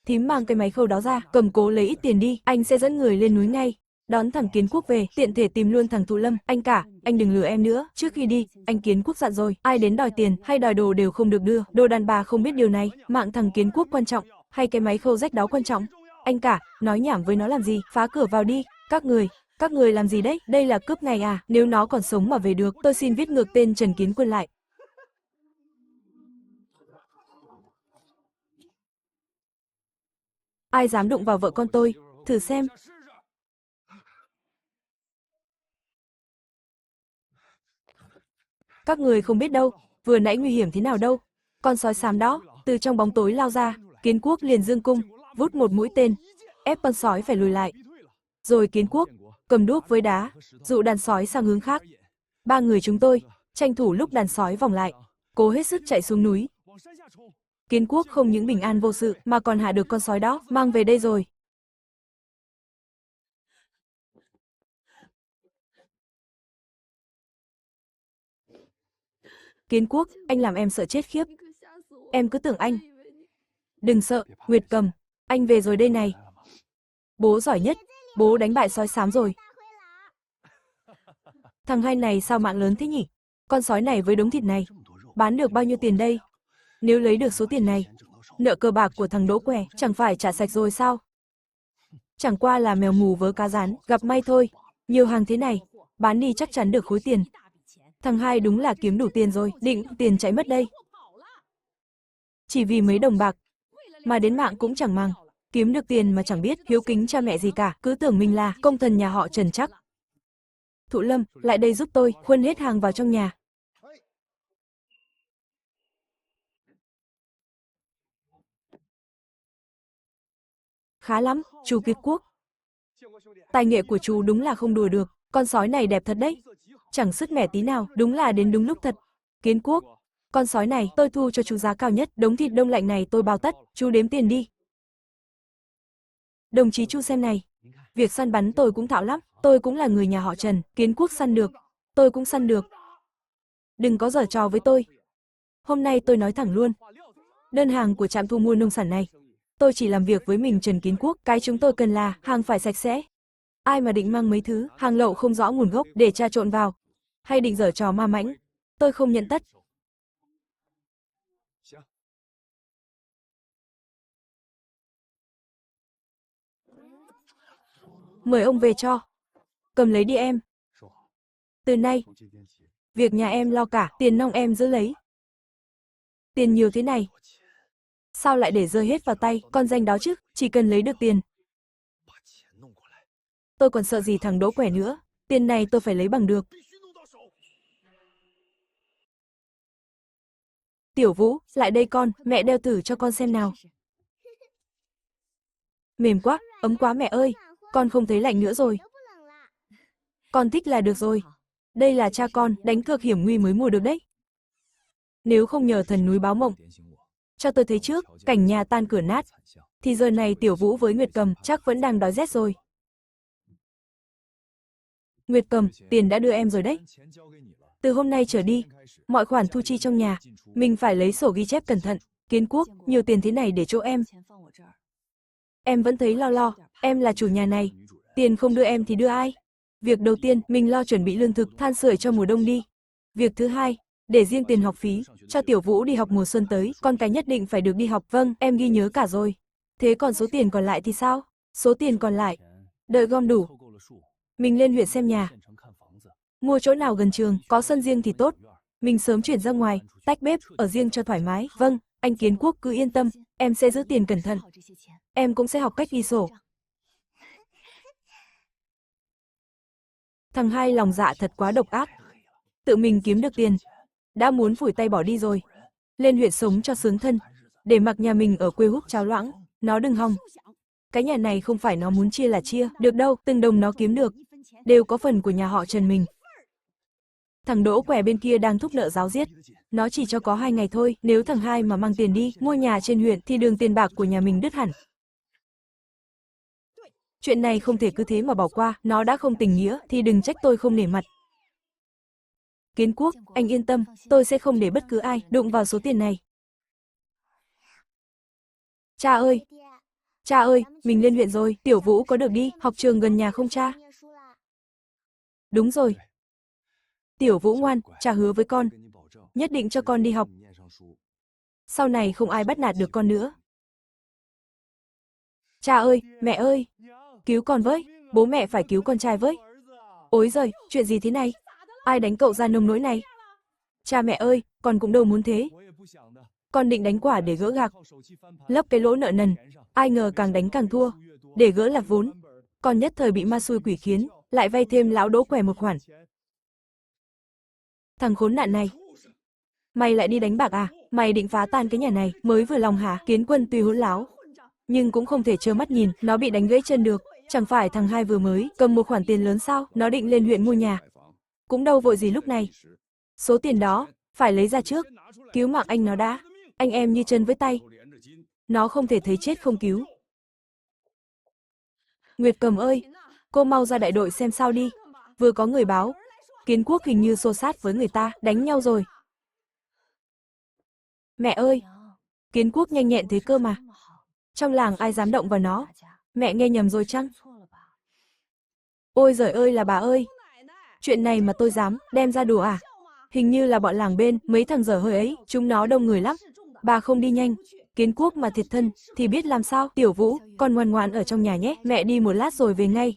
Thím mang cái máy khâu đó ra, cầm cố lấy ít tiền đi, anh sẽ dẫn người lên núi ngay. Đón thằng Kiến Quốc về, tiện thể tìm luôn thằng Thụ Lâm, anh cả, anh đừng lừa em nữa, trước khi đi, anh Kiến Quốc dặn rồi, ai đến đòi tiền hay đòi đồ đều không được đưa, đồ đàn bà không biết điều này, mạng thằng Kiến Quốc quan trọng, hay cái máy khâu rách đó quan trọng. Anh cả, nói nhảm với nó làm gì, phá cửa vào đi, các người làm gì đấy, đây là cướp ngày à, nếu nó còn sống mà về được, tôi xin viết ngược tên Trần Kiến Quân lại. Ai dám đụng vào vợ con tôi, thử xem. Các người không biết đâu, vừa nãy nguy hiểm thế nào đâu. Con sói xám đó, từ trong bóng tối lao ra, Kiến Quốc liền dương cung, vút một mũi tên, ép con sói phải lùi lại. Rồi Kiến Quốc, cầm đuốc với đá, dụ đàn sói sang hướng khác. Ba người chúng tôi, tranh thủ lúc đàn sói vòng lại, cố hết sức chạy xuống núi. Kiến Quốc không những bình an vô sự, mà còn hạ được con sói đó, mang về đây rồi. Kiến Quốc, anh làm em sợ chết khiếp. Em cứ tưởng anh. Đừng sợ, Nguyệt Cầm, anh về rồi đây này. Bố giỏi nhất, bố đánh bại sói xám rồi. Thằng hai này sao mạng lớn thế nhỉ? Con sói này với đống thịt này, bán được bao nhiêu tiền đây? Nếu lấy được số tiền này, nợ cờ bạc của thằng Đỗ Què chẳng phải trả sạch rồi sao? Chẳng qua là mèo mù vớ cá rán, gặp may thôi. Nhiều hàng thế này, bán đi chắc chắn được khối tiền. Thằng hai đúng là kiếm đủ tiền rồi, định tiền chạy mất đây. Chỉ vì mấy đồng bạc, mà đến mạng cũng chẳng màng. Kiếm được tiền mà chẳng biết hiếu kính cha mẹ gì cả, cứ tưởng mình là công thần nhà họ Trần chắc. Thụ Lâm, lại đây giúp tôi, khuân hết hàng vào trong nhà. Khá lắm, chú Kiệt Quốc. Tài nghệ của chú đúng là không đùa được, con sói này đẹp thật đấy. Chẳng sứt mẻ tí nào, đúng là đến đúng lúc thật. Kiến Quốc, con sói này tôi thu cho chú giá cao nhất, đống thịt đông lạnh này tôi bao tất, chú đếm tiền đi. Đồng chí Chu xem này, việc săn bắn tôi cũng thạo lắm, tôi cũng là người nhà họ Trần, Kiến Quốc săn được, tôi cũng săn được. Đừng có giở trò với tôi. Hôm nay tôi nói thẳng luôn, đơn hàng của trạm thu mua nông sản này, tôi chỉ làm việc với mình Trần Kiến Quốc, cái chúng tôi cần là hàng phải sạch sẽ. Ai mà định mang mấy thứ hàng lậu không rõ nguồn gốc để trà trộn vào, hay định giở trò ma mãnh, tôi không nhận tất. Mời ông về cho. Cầm lấy đi em. Từ nay, việc nhà em lo cả, tiền nong em giữ lấy. Tiền nhiều thế này, sao lại để rơi hết vào tay con danh đó chứ, chỉ cần lấy được tiền. Tôi còn sợ gì thằng Đỗ Quẻ nữa, tiền này tôi phải lấy bằng được. Tiểu Vũ, lại đây con, mẹ đeo thử cho con xem nào. Mềm quá, ấm quá mẹ ơi, con không thấy lạnh nữa rồi. Con thích là được rồi. Đây là cha con, đánh cược hiểm nguy mới mua được đấy. Nếu không nhờ thần núi báo mộng, cho tôi thấy trước, cảnh nhà tan cửa nát, thì giờ này Tiểu Vũ với Nguyệt Cầm chắc vẫn đang đói rét rồi. Nguyệt Cầm, tiền đã đưa em rồi đấy. Từ hôm nay trở đi, mọi khoản thu chi trong nhà, mình phải lấy sổ ghi chép cẩn thận. Kiến Quốc, nhiều tiền thế này để chỗ em. Em vẫn thấy lo lo, em là chủ nhà này. Tiền không đưa em thì đưa ai? Việc đầu tiên, mình lo chuẩn bị lương thực, than sưởi cho mùa đông đi. Việc thứ hai, để riêng tiền học phí, cho Tiểu Vũ đi học mùa xuân tới, con cái nhất định phải được đi học. Vâng, em ghi nhớ cả rồi. Thế còn số tiền còn lại thì sao? Số tiền còn lại, đợi gom đủ, mình lên huyện xem nhà. Mua chỗ nào gần trường, có sân riêng thì tốt. Mình sớm chuyển ra ngoài, tách bếp, ở riêng cho thoải mái. Vâng, anh Kiến Quốc cứ yên tâm, em sẽ giữ tiền cẩn thận. Em cũng sẽ học cách ghi sổ. Thằng hai lòng dạ thật quá độc ác. Tự mình kiếm được tiền, đã muốn phủi tay bỏ đi rồi. Lên huyện sống cho sướng thân, để mặc nhà mình ở quê hút cháo loãng, nó đừng hòng. Cái nhà này không phải nó muốn chia là chia, được đâu, từng đồng nó kiếm được, đều có phần của nhà họ Trần mình. Thằng Đỗ Quẻ bên kia đang thúc nợ ráo riết. Nó chỉ cho có 2 ngày thôi, nếu thằng hai mà mang tiền đi, mua nhà trên huyện thì đường tiền bạc của nhà mình đứt hẳn. Chuyện này không thể cứ thế mà bỏ qua, nó đã không tình nghĩa thì đừng trách tôi không nể mặt. Kiến Quốc, anh yên tâm, tôi sẽ không để bất cứ ai đụng vào số tiền này. Cha ơi, mình lên huyện rồi, Tiểu Vũ có được đi học trường gần nhà không cha? Đúng rồi. Tiểu Vũ ngoan, cha hứa với con, nhất định cho con đi học. Sau này không ai bắt nạt được con nữa. Cha ơi, mẹ ơi, cứu con với, bố mẹ phải cứu con trai với. Ối giời, chuyện gì thế này? Ai đánh cậu ra nông nỗi này? Cha mẹ ơi, con cũng đâu muốn thế. Con định đánh quả để gỡ gạc, lấp cái lỗ nợ nần, ai ngờ càng đánh càng thua. Để gỡ lạc vốn, con nhất thời bị ma xui quỷ khiến, lại vay thêm lão Đỗ Quẻ một khoản. Thằng khốn nạn này, mày lại đi đánh bạc à? Mày định phá tan cái nhà này, mới vừa lòng hả? Kiến Quân tuy hỗn láo, nhưng cũng không thể trơ mắt nhìn nó bị đánh gãy chân được. Chẳng phải thằng hai vừa mới cầm một khoản tiền lớn sao? Nó định lên huyện mua nhà, cũng đâu vội gì lúc này. Số tiền đó phải lấy ra trước, cứu mạng anh nó đã. Anh em như chân với tay, nó không thể thấy chết không cứu. Nguyệt Cầm ơi, cô mau ra đại đội xem sao đi. Vừa có người báo, Kiến Quốc hình như xô xát với người ta, đánh nhau rồi. Mẹ ơi, Kiến Quốc nhanh nhẹn thế cơ mà. Trong làng ai dám động vào nó? Mẹ nghe nhầm rồi chăng? Ôi giời ơi là bà ơi, chuyện này mà tôi dám đem ra đùa à? Hình như là bọn làng bên, mấy thằng dở hơi ấy, chúng nó đông người lắm. Bà không đi nhanh, Kiến Quốc mà thiệt thân, thì biết làm sao. Tiểu Vũ, con ngoan ngoãn ở trong nhà nhé, mẹ đi một lát rồi về ngay.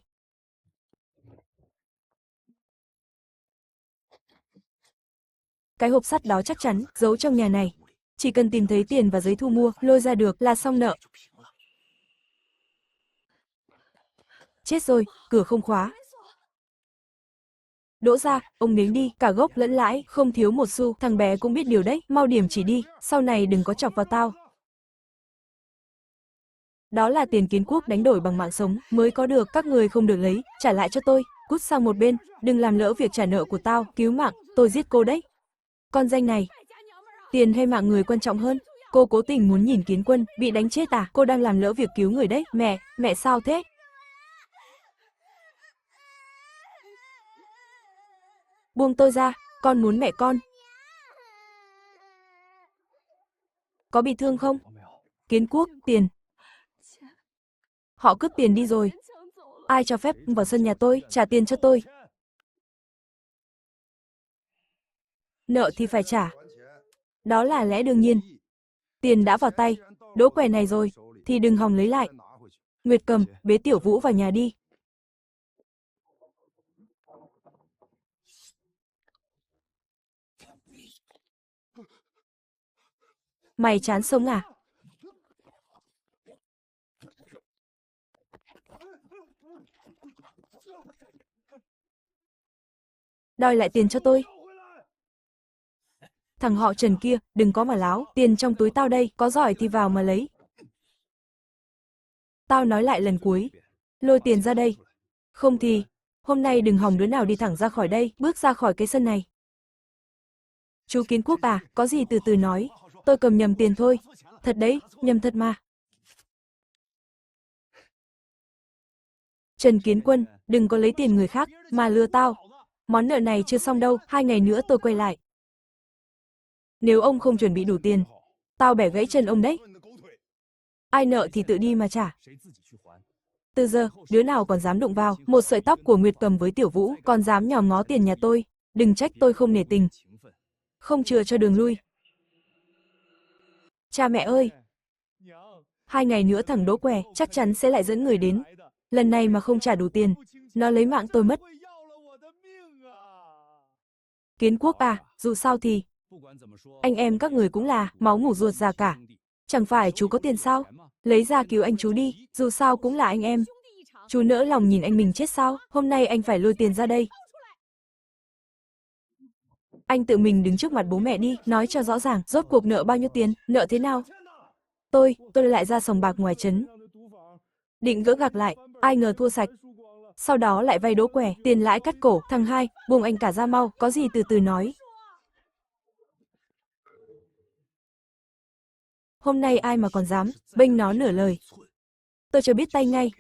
Cái hộp sắt đó chắc chắn giấu trong nhà này. Chỉ cần tìm thấy tiền và giấy thu mua, lôi ra được là xong nợ. Chết rồi, cửa không khóa. Đỗ gia, ông nếm đi, cả gốc lẫn lãi, không thiếu một xu, thằng bé cũng biết điều đấy, mau điểm chỉ đi, sau này đừng có chọc vào tao. Đó là tiền Kiến Quốc đánh đổi bằng mạng sống, mới có được, các người không được lấy, trả lại cho tôi, cút sang một bên, đừng làm lỡ việc trả nợ của tao, cứu mạng, tôi giết cô đấy. Con danh này, tiền hay mạng người quan trọng hơn? Cô cố tình muốn nhìn Kiến Quân bị đánh chết à? Cô đang làm lỡ việc cứu người đấy. Mẹ sao thế? Buông tôi ra, con muốn mẹ con. Có bị thương không? Kiến Quốc, tiền. Họ cướp tiền đi rồi. Ai cho phép vào sân nhà tôi, trả tiền cho tôi. Nợ thì phải trả. Đó là lẽ đương nhiên. Tiền đã vào tay, Đỗ Quẻ này rồi, thì đừng hòng lấy lại. Nguyệt Cầm, bế Tiểu Vũ vào nhà đi. Mày chán sống à? Đòi lại tiền cho tôi. Thằng họ Trần kia, đừng có mà láo, tiền trong túi tao đây, có giỏi thì vào mà lấy. Tao nói lại lần cuối, lôi tiền ra đây. Không thì, hôm nay đừng hòng đứa nào đi thẳng ra khỏi đây, bước ra khỏi cái sân này. Chú Kiến Quốc à, có gì từ từ nói, tôi cầm nhầm tiền thôi. Thật đấy, nhầm thật mà. Trần Kiến Quân, đừng có lấy tiền người khác, mà lừa tao. Món nợ này chưa xong đâu, 2 ngày nữa tôi quay lại. Nếu ông không chuẩn bị đủ tiền, tao bẻ gãy chân ông đấy. Ai nợ thì tự đi mà trả. Từ giờ, đứa nào còn dám đụng vào, một sợi tóc của Nguyệt Cầm với Tiểu Vũ, còn dám nhòm ngó tiền nhà tôi, đừng trách tôi không nể tình. Không chừa cho đường lui. Cha mẹ ơi! 2 ngày nữa thằng Đỗ Què chắc chắn sẽ lại dẫn người đến. Lần này mà không trả đủ tiền, nó lấy mạng tôi mất. Kiến Quốc à, dù sao thì anh em các người cũng là máu mủ ruột già cả. Chẳng phải chú có tiền sao? Lấy ra cứu anh chú đi, dù sao cũng là anh em. Chú nỡ lòng nhìn anh mình chết sao? Hôm nay anh phải lôi tiền ra đây. Anh tự mình đứng trước mặt bố mẹ đi, nói cho rõ ràng, rốt cuộc nợ bao nhiêu tiền, nợ thế nào? Tôi lại ra sòng bạc ngoài trấn. Định gỡ gạc lại, ai ngờ thua sạch. Sau đó lại vay Đỗ Què, tiền lãi cắt cổ, thằng hai, buông anh cả ra mau, có gì từ từ nói. Hôm nay ai mà còn dám, bênh nó nửa lời. Tôi cho biết tay ngay.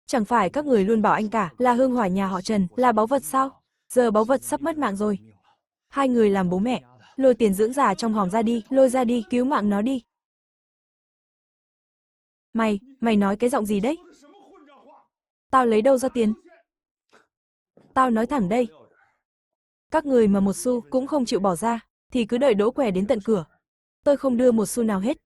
Chẳng phải các người luôn bảo anh cả là hương hỏa nhà họ Trần, là báu vật sao? Giờ báu vật sắp mất mạng rồi. 2 người làm bố mẹ, lôi tiền dưỡng già trong hòm ra đi, lôi ra đi, cứu mạng nó đi. Mày nói cái giọng gì đấy? Tao lấy đâu ra tiền? Tao nói thẳng đây. Các người mà một xu cũng không chịu bỏ ra, thì cứ đợi Đỗ Què đến tận cửa. Tôi không đưa một xu nào hết.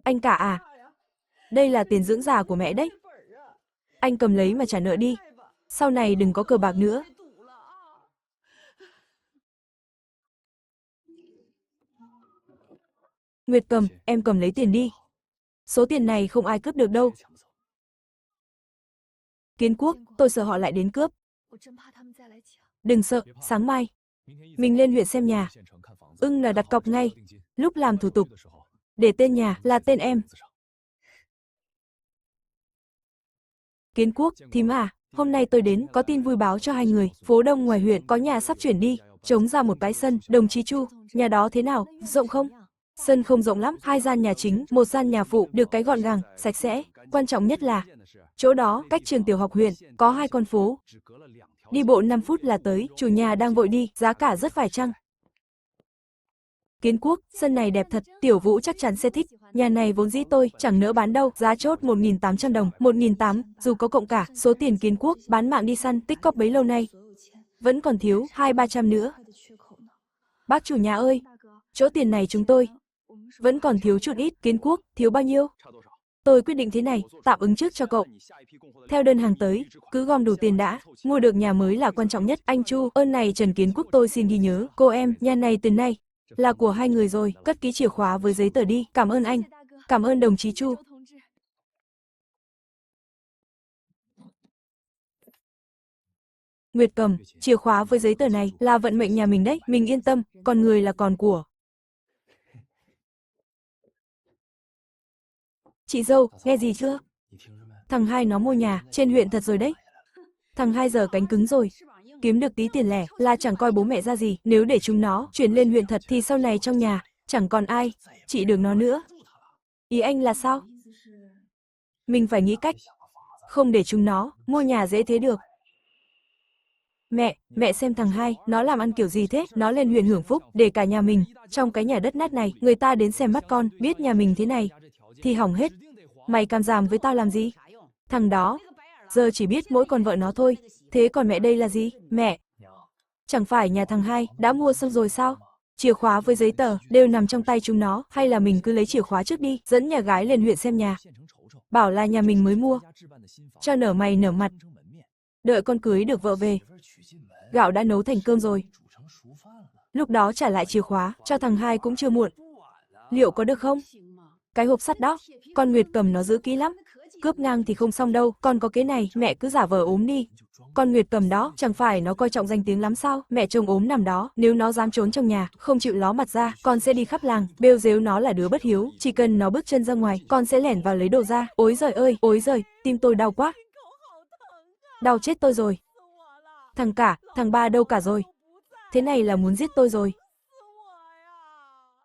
Anh cả à? Đây là tiền dưỡng già của mẹ đấy. Anh cầm lấy mà trả nợ đi. Sau này đừng có cờ bạc nữa. Nguyệt Cầm, em cầm lấy tiền đi. Số tiền này không ai cướp được đâu. Kiến Quốc, tôi sợ họ lại đến cướp. Đừng sợ, sáng mai mình lên huyện xem nhà. Là đặt cọc ngay. Lúc làm thủ tục, để tên nhà là tên em. Kiến Quốc, thím à, hôm nay tôi đến có tin vui báo cho hai người. Phố Đông ngoài huyện có nhà sắp chuyển đi, trống ra một cái sân. Đồng chí Chu, nhà đó thế nào, rộng không? Sân không rộng lắm, 2 gian nhà chính, 1 gian nhà phụ, được cái gọn gàng, sạch sẽ. Quan trọng nhất là chỗ đó cách trường tiểu học huyện có 2 con phố. Đi bộ 5 phút là tới, chủ nhà đang vội đi, giá cả rất phải chăng. Kiến Quốc, sân này đẹp thật, Tiểu Vũ chắc chắn sẽ thích. Nhà này vốn dĩ tôi chẳng nỡ bán đâu, giá chốt 1.800 đồng, 1.800, dù có cộng cả số tiền Kiến Quốc bán mạng đi săn tích cóp bấy lâu nay. Vẫn còn thiếu 200-300 nữa. Bác chủ nhà ơi, chỗ tiền này chúng tôi vẫn còn thiếu chút ít. Kiến Quốc, thiếu bao nhiêu? Tôi quyết định thế này, tạm ứng trước cho cậu. Theo đơn hàng tới, cứ gom đủ tiền đã, mua được nhà mới là quan trọng nhất. Anh Chu, ơn này Trần Kiến Quốc tôi xin ghi nhớ. Cô em, nhà này từ nay là của hai người rồi, cất ký chìa khóa với giấy tờ đi. Cảm ơn anh. Cảm ơn đồng chí Chu. Nguyệt Cầm, chìa khóa với giấy tờ này là vận mệnh nhà mình đấy, mình yên tâm, còn người là còn của. Chị dâu, nghe gì chưa? Thằng hai nó mua nhà trên huyện thật rồi đấy. Thằng hai giờ cánh cứng rồi. Kiếm được tí tiền lẻ là chẳng coi bố mẹ ra gì. Nếu để chúng nó chuyển lên huyện thật thì sau này trong nhà chẳng còn ai trị được nó nữa. Ý anh là sao? Mình phải nghĩ cách không để chúng nó mua nhà dễ thế được. Mẹ xem thằng hai, nó làm ăn kiểu gì thế? Nó lên huyện hưởng phúc để cả nhà mình trong cái nhà đất nát này, người ta đến xem mắt con, biết nhà mình thế này thì hỏng hết. Mày càm ràm với tao làm gì? Thằng đó giờ chỉ biết mỗi con vợ nó thôi. Thế còn mẹ đây là gì? Mẹ, chẳng phải nhà thằng hai đã mua xong rồi sao? Chìa khóa với giấy tờ đều nằm trong tay chúng nó, hay là mình cứ lấy chìa khóa trước đi, dẫn nhà gái lên huyện xem nhà. Bảo là nhà mình mới mua, cho nở mày nở mặt. Đợi con cưới được vợ về, gạo đã nấu thành cơm rồi. Lúc đó trả lại chìa khóa, cho thằng hai cũng chưa muộn. Liệu có được không? Cái hộp sắt đó, con Nguyệt Cầm nó giữ kỹ lắm. Cướp ngang thì không xong đâu, con có kế này, mẹ cứ giả vờ ốm đi. Con Nguyệt Cầm đó, chẳng phải nó coi trọng danh tiếng lắm sao? Mẹ chồng ốm nằm đó, nếu nó dám trốn trong nhà, không chịu ló mặt ra, con sẽ đi khắp làng, bêu rếu nó là đứa bất hiếu. Chỉ cần nó bước chân ra ngoài, con sẽ lẻn vào lấy đồ ra. Ôi giời ơi, ôi giời, tim tôi đau quá. Đau chết tôi rồi. Thằng cả, thằng ba đâu cả rồi? Thế này là muốn giết tôi rồi.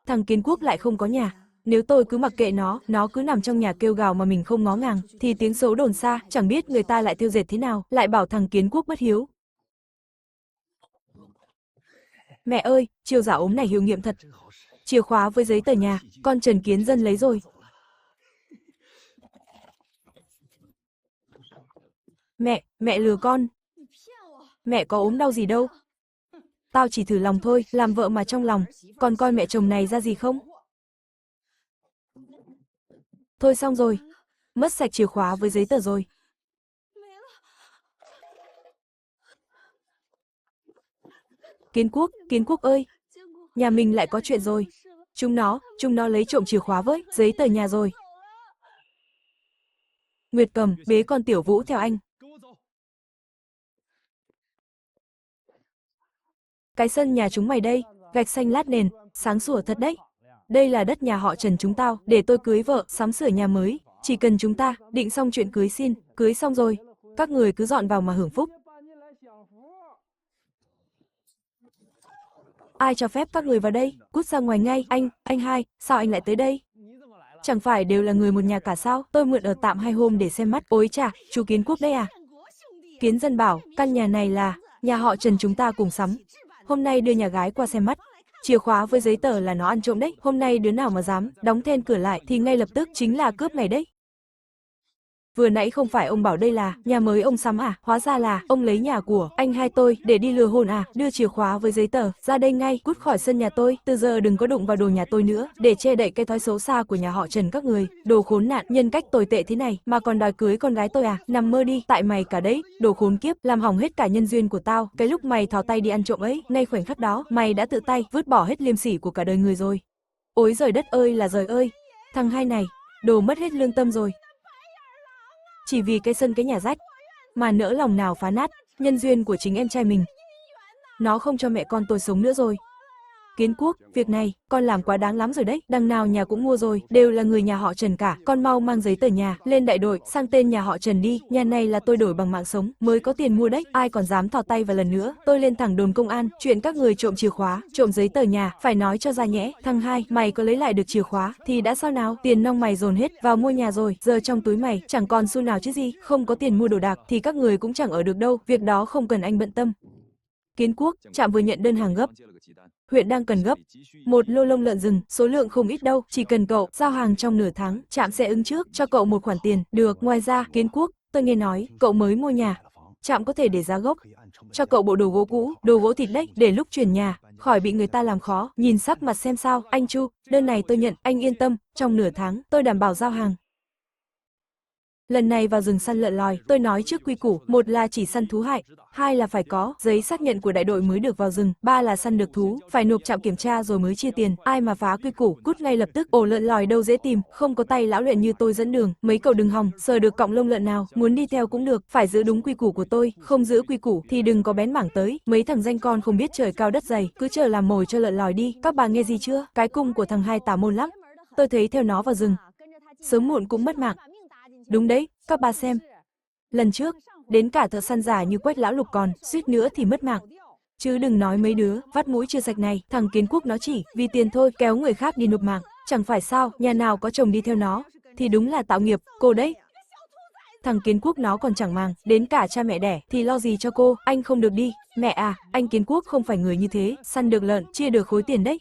Thằng Kiến Quốc lại không có nhà. Nếu tôi cứ mặc kệ nó cứ nằm trong nhà kêu gào mà mình không ngó ngàng, thì tiếng xấu đồn xa, chẳng biết người ta lại tiêu dệt thế nào, lại bảo thằng Kiến Quốc bất hiếu. Mẹ ơi, chiêu giả ốm này hiệu nghiệm thật. Chìa khóa với giấy tờ nhà, con Trần Kiến Dân lấy rồi. Mẹ lừa con. Mẹ có ốm đau gì đâu. Tao chỉ thử lòng thôi, làm vợ mà trong lòng, còn coi mẹ chồng này ra gì không? Thôi xong rồi, mất sạch chìa khóa với giấy tờ rồi. Kiến Quốc ơi, nhà mình lại có chuyện rồi. Chúng nó lấy trộm chìa khóa với giấy tờ nhà rồi. Nguyệt Cầm, bế con Tiểu Vũ theo anh. Cái sân nhà chúng mày đây, gạch xanh lát nền, sáng sủa thật đấy. Đây là đất nhà họ Trần chúng tao, để tôi cưới vợ, sắm sửa nhà mới. Chỉ cần chúng ta định xong chuyện cưới xin, cưới xong rồi, các người cứ dọn vào mà hưởng phúc. Ai cho phép các người vào đây? Cút ra ngoài ngay, anh hai, sao anh lại tới đây? Chẳng phải đều là người một nhà cả sao? Tôi mượn ở tạm 2 hôm để xem mắt. Ôi chà, chú Kiến Quốc đây à? Kiến Dân bảo, căn nhà này là nhà họ Trần chúng ta cùng sắm. Hôm nay đưa nhà gái qua xem mắt. Chìa khóa với giấy tờ là nó ăn trộm đấy. Hôm nay đứa nào mà dám đóng then cửa lại thì ngay lập tức chính là cướp ngày đấy. Vừa nãy không phải ông bảo đây là nhà mới ông sắm à? Hóa ra là ông lấy nhà của anh hai tôi để đi lừa hồn à? Đưa chìa khóa với giấy tờ ra đây ngay, cút khỏi sân nhà tôi. Từ giờ đừng có đụng vào đồ nhà tôi nữa, để che đậy cái thói xấu xa của nhà họ Trần các người. Đồ khốn nạn, nhân cách tồi tệ thế này mà còn đòi cưới con gái tôi à? Nằm mơ đi, tại mày cả đấy, đồ khốn kiếp, làm hỏng hết cả nhân duyên của tao. Cái lúc mày thò tay đi ăn trộm ấy, ngay khoảnh khắc đó, mày đã tự tay vứt bỏ hết liêm sỉ của cả đời người rồi. Ôi giời đất ơi là giời ơi, thằng hai này, đồ mất hết lương tâm rồi. Chỉ vì cái sân cái nhà rách mà nỡ lòng nào phá nát nhân duyên của chính em trai mình. Nó không cho mẹ con tôi sống nữa rồi. Kiến Quốc, việc này con làm quá đáng lắm rồi đấy. Đằng nào nhà cũng mua rồi, đều là người nhà họ Trần cả. Con mau mang giấy tờ nhà lên đại đội sang tên nhà họ Trần đi. Nhà này là tôi đổi bằng mạng sống mới có tiền mua đấy. Ai còn dám thò tay vào lần nữa, tôi lên thẳng đồn công an. Chuyện các người trộm chìa khóa, trộm giấy tờ nhà, phải nói cho ra nhẽ. Thằng hai, mày có lấy lại được chìa khóa thì đã sao nào? Tiền nong mày dồn hết vào mua nhà rồi, giờ trong túi mày chẳng còn xu nào chứ gì. Không có tiền mua đồ đạc thì các người cũng chẳng ở được đâu. Việc đó không cần anh bận tâm. Kiến Quốc, trạm vừa nhận đơn hàng gấp. Huyện đang cần gấp 1 lô lông lợn rừng, số lượng không ít đâu, chỉ cần cậu giao hàng trong nửa tháng, trạm sẽ ứng trước cho cậu một khoản tiền. Được, ngoài ra, Kiến Quốc, tôi nghe nói cậu mới mua nhà, trạm có thể để giá gốc cho cậu bộ đồ gỗ cũ, đồ gỗ thịt đấy, để lúc chuyển nhà khỏi bị người ta làm khó. Nhìn sắc mặt xem sao. Anh Chu, đơn này tôi nhận, anh yên tâm, trong nửa tháng tôi đảm bảo giao hàng. Lần này vào rừng săn lợn lòi, tôi nói trước quy củ, một là chỉ săn thú hại, hai là phải có giấy xác nhận của đại đội mới được vào rừng, ba là săn được thú, phải nộp trạm kiểm tra rồi mới chia tiền. Ai mà phá quy củ, cút ngay lập tức. Ổ lợn lòi đâu dễ tìm, không có tay lão luyện như tôi dẫn đường. Mấy cậu đừng hòng sờ được cọng lông lợn nào, muốn đi theo cũng được, phải giữ đúng quy củ của tôi, không giữ quy củ thì đừng có bén mảng tới. Mấy thằng danh con không biết trời cao đất dày, cứ chờ làm mồi cho lợn lòi đi. Các bà nghe gì chưa? Cái cung của thằng hai tà môn lắm. Tôi thấy theo nó vào rừng, sớm muộn cũng mất mạng. Đúng đấy, các bà xem. Lần trước, đến cả thợ săn giả như Quách lão lục còn, suýt nữa thì mất mạng. Chứ đừng nói mấy đứa vắt mũi chưa sạch này, thằng Kiến Quốc nó chỉ vì tiền thôi kéo người khác đi nộp mạng. Chẳng phải sao, nhà nào có chồng đi theo nó, thì đúng là tạo nghiệp, cô đấy. Thằng Kiến Quốc nó còn chẳng màng, đến cả cha mẹ đẻ thì lo gì cho cô, anh không được đi. Mẹ à, anh Kiến Quốc không phải người như thế, săn được lợn, chia được khối tiền đấy.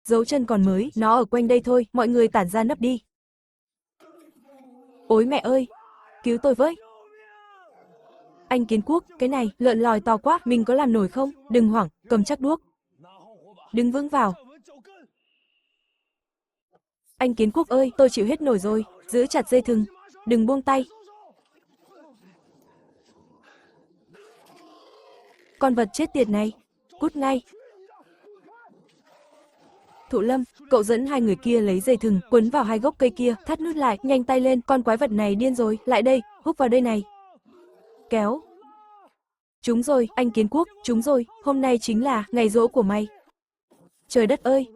Dấu chân còn mới, nó ở quanh đây thôi, mọi người tản ra nấp đi. Ôi mẹ ơi, cứu tôi với. Anh Kiến Quốc, cái này, lợn lòi to quá, mình có làm nổi không? Đừng hoảng, cầm chắc đuốc. Đứng vững vào. Anh Kiến Quốc ơi, tôi chịu hết nổi rồi, giữ chặt dây thừng, đừng buông tay. con vật chết tiệt này, cút ngay. Thụ Lâm, cậu dẫn hai người kia lấy dây thừng, quấn vào hai gốc cây kia, thắt nút lại, nhanh tay lên, con quái vật này điên rồi, lại đây, húc vào đây này. Kéo. Chúng rồi, anh Kiến Quốc, chúng rồi, hôm nay chính là ngày giỗ của mày. Trời đất ơi,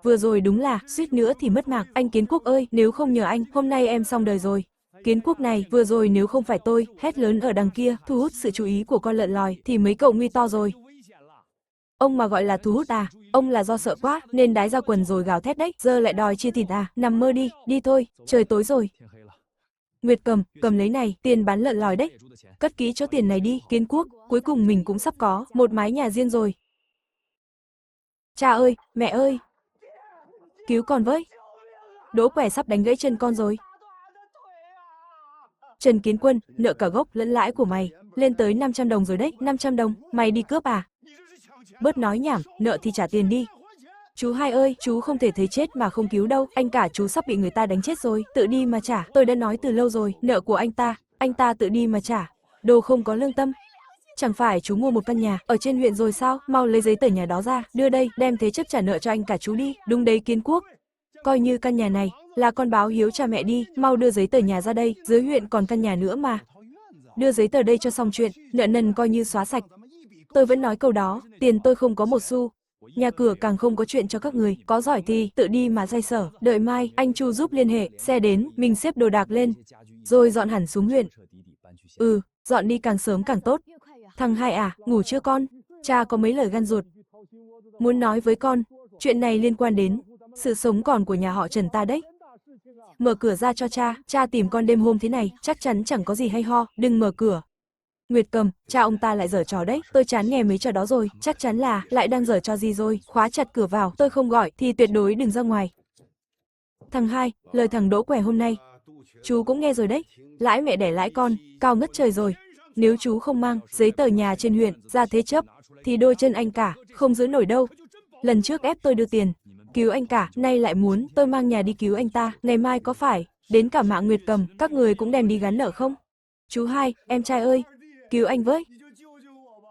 vừa rồi đúng là, suýt nữa thì mất mạng, anh Kiến Quốc ơi, nếu không nhờ anh, hôm nay em xong đời rồi. Kiến Quốc này, vừa rồi nếu không phải tôi, hét lớn ở đằng kia, thu hút sự chú ý của con lợn lòi, thì mấy cậu nguy to rồi. Ông mà gọi là thu hút à, ông là do sợ quá, nên đái ra quần rồi gào thét đấy, giờ lại đòi chia thịt à, nằm mơ đi, đi thôi, trời tối rồi. Nguyệt Cầm, cầm lấy này, tiền bán lợn lòi đấy. Cất kỹ chỗ tiền này đi, Kiến Quốc, cuối cùng mình cũng sắp có một mái nhà riêng rồi. Cha ơi, mẹ ơi, cứu con với. Đỗ Quẻ sắp đánh gãy chân con rồi. Trần Kiến Quân, nợ cả gốc lẫn lãi của mày, lên tới 500 đồng rồi đấy, 500 đồng, mày đi cướp à? Bớt nói nhảm, nợ thì trả tiền đi. Chú hai ơi, chú không thể thấy chết mà không cứu đâu, anh cả chú sắp bị người ta đánh chết rồi, tự đi mà trả, tôi đã nói từ lâu rồi, nợ của anh ta tự đi mà trả, đồ không có lương tâm. Chẳng phải chú mua một căn nhà ở trên huyện rồi sao, mau lấy giấy tờ nhà đó ra, đưa đây, đem thế chấp trả nợ cho anh cả chú đi, đúng đấy Kiến Quốc. Coi như căn nhà này là con báo hiếu cha mẹ đi, mau đưa giấy tờ nhà ra đây, dưới huyện còn căn nhà nữa mà. Đưa giấy tờ đây cho xong chuyện, nợ nần coi như xóa sạch. Tôi vẫn nói câu đó, tiền tôi không có một xu. Nhà cửa càng không có chuyện cho các người, có giỏi thì tự đi mà xoay sở, đợi mai anh Chu giúp liên hệ, xe đến, mình xếp đồ đạc lên, rồi dọn hẳn xuống huyện. Dọn đi càng sớm càng tốt. Thằng Hai à, ngủ chưa con? Cha có mấy lời gan ruột muốn nói với con, chuyện này liên quan đến sự sống còn của nhà họ Trần ta đấy. Mở cửa ra cho cha tìm con đêm hôm thế này, chắc chắn chẳng có gì hay ho, đừng mở cửa. Nguyệt Cầm, cha ông ta lại giở trò đấy, tôi chán nghe mấy trò đó rồi, chắc chắn là lại đang giở trò gì rồi, khóa chặt cửa vào, tôi không gọi thì tuyệt đối đừng ra ngoài. Thằng Hai, lời thằng Đỗ Quẻ hôm nay, chú cũng nghe rồi đấy, lãi mẹ đẻ lãi con, cao ngất trời rồi. Nếu chú không mang giấy tờ nhà trên huyện ra thế chấp, thì đôi chân anh cả không giữ nổi đâu. Lần trước ép tôi đưa tiền cứu anh cả, nay lại muốn tôi mang nhà đi cứu anh ta, ngày mai có phải đến cả mạng Nguyệt Cầm các người cũng đem đi gắn nợ không? Chú Hai, em trai ơi, cứu anh với.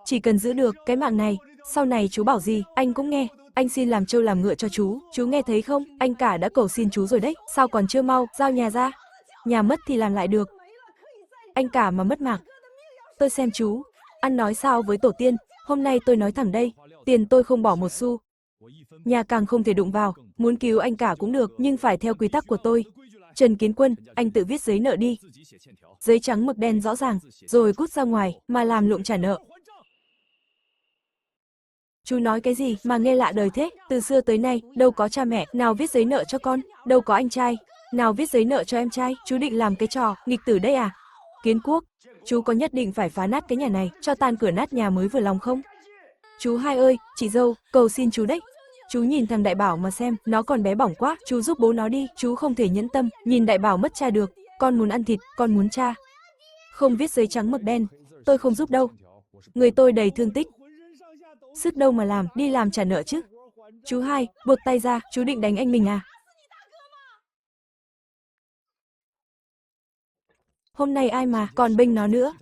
Chỉ cần giữ được cái mạng này, sau này chú bảo gì anh cũng nghe. Anh xin làm trâu làm ngựa cho chú nghe thấy không? Anh cả đã cầu xin chú rồi đấy, sao còn chưa mau giao nhà ra? Nhà mất thì làm lại được. Anh cả mà mất mạng, tôi xem chú ăn nói sao với tổ tiên. Hôm nay tôi nói thẳng đây, tiền tôi không bỏ một xu, nhà càng không thể đụng vào, muốn cứu anh cả cũng được, nhưng phải theo quy tắc của tôi. Trần Kiến Quân, anh tự viết giấy nợ đi. Giấy trắng mực đen rõ ràng, rồi cút ra ngoài, mà làm lụng trả nợ. Chú nói cái gì mà nghe lạ đời thế, từ xưa tới nay, đâu có cha mẹ nào viết giấy nợ cho con, đâu có anh trai nào viết giấy nợ cho em trai, chú định làm cái trò nghịch tử đấy à? Kiến Quốc, chú có nhất định phải phá nát cái nhà này, cho tan cửa nát nhà mới vừa lòng không? Chú Hai ơi, chị dâu, cầu xin chú đấy. Chú nhìn thằng Đại Bảo mà xem, nó còn bé bỏng quá, chú giúp bố nó đi, chú không thể nhẫn tâm, nhìn Đại Bảo mất cha được, con muốn ăn thịt, con muốn cha. Không viết giấy trắng mực đen, tôi không giúp đâu. Người tôi đầy thương tích, sức đâu mà làm, đi làm trả nợ chứ. Chú Hai, buộc tay ra, chú định đánh anh mình à? Hôm nay ai mà còn bênh nó nữa,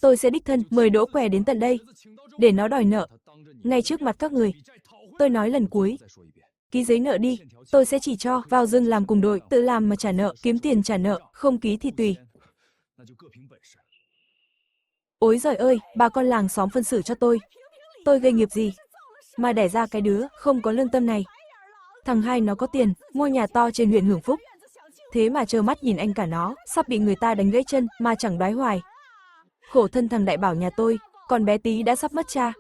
tôi sẽ đích thân mời Đỗ Quẻ đến tận đây, để nó đòi nợ, ngay trước mặt các người. Tôi nói lần cuối, ký giấy nợ đi, tôi sẽ chỉ cho vào rừng làm cùng đội, tự làm mà trả nợ, kiếm tiền trả nợ, không ký thì tùy. Ối giời ơi, bà con làng xóm phân xử cho tôi gây nghiệp gì mà đẻ ra cái đứa không có lương tâm này. Thằng Hai nó có tiền, mua nhà to trên huyện Hưởng Phúc, thế mà trơ mắt nhìn anh cả nó sắp bị người ta đánh gãy chân mà chẳng đoái hoài. Khổ thân thằng Đại Bảo nhà tôi, còn bé tí đã sắp mất cha.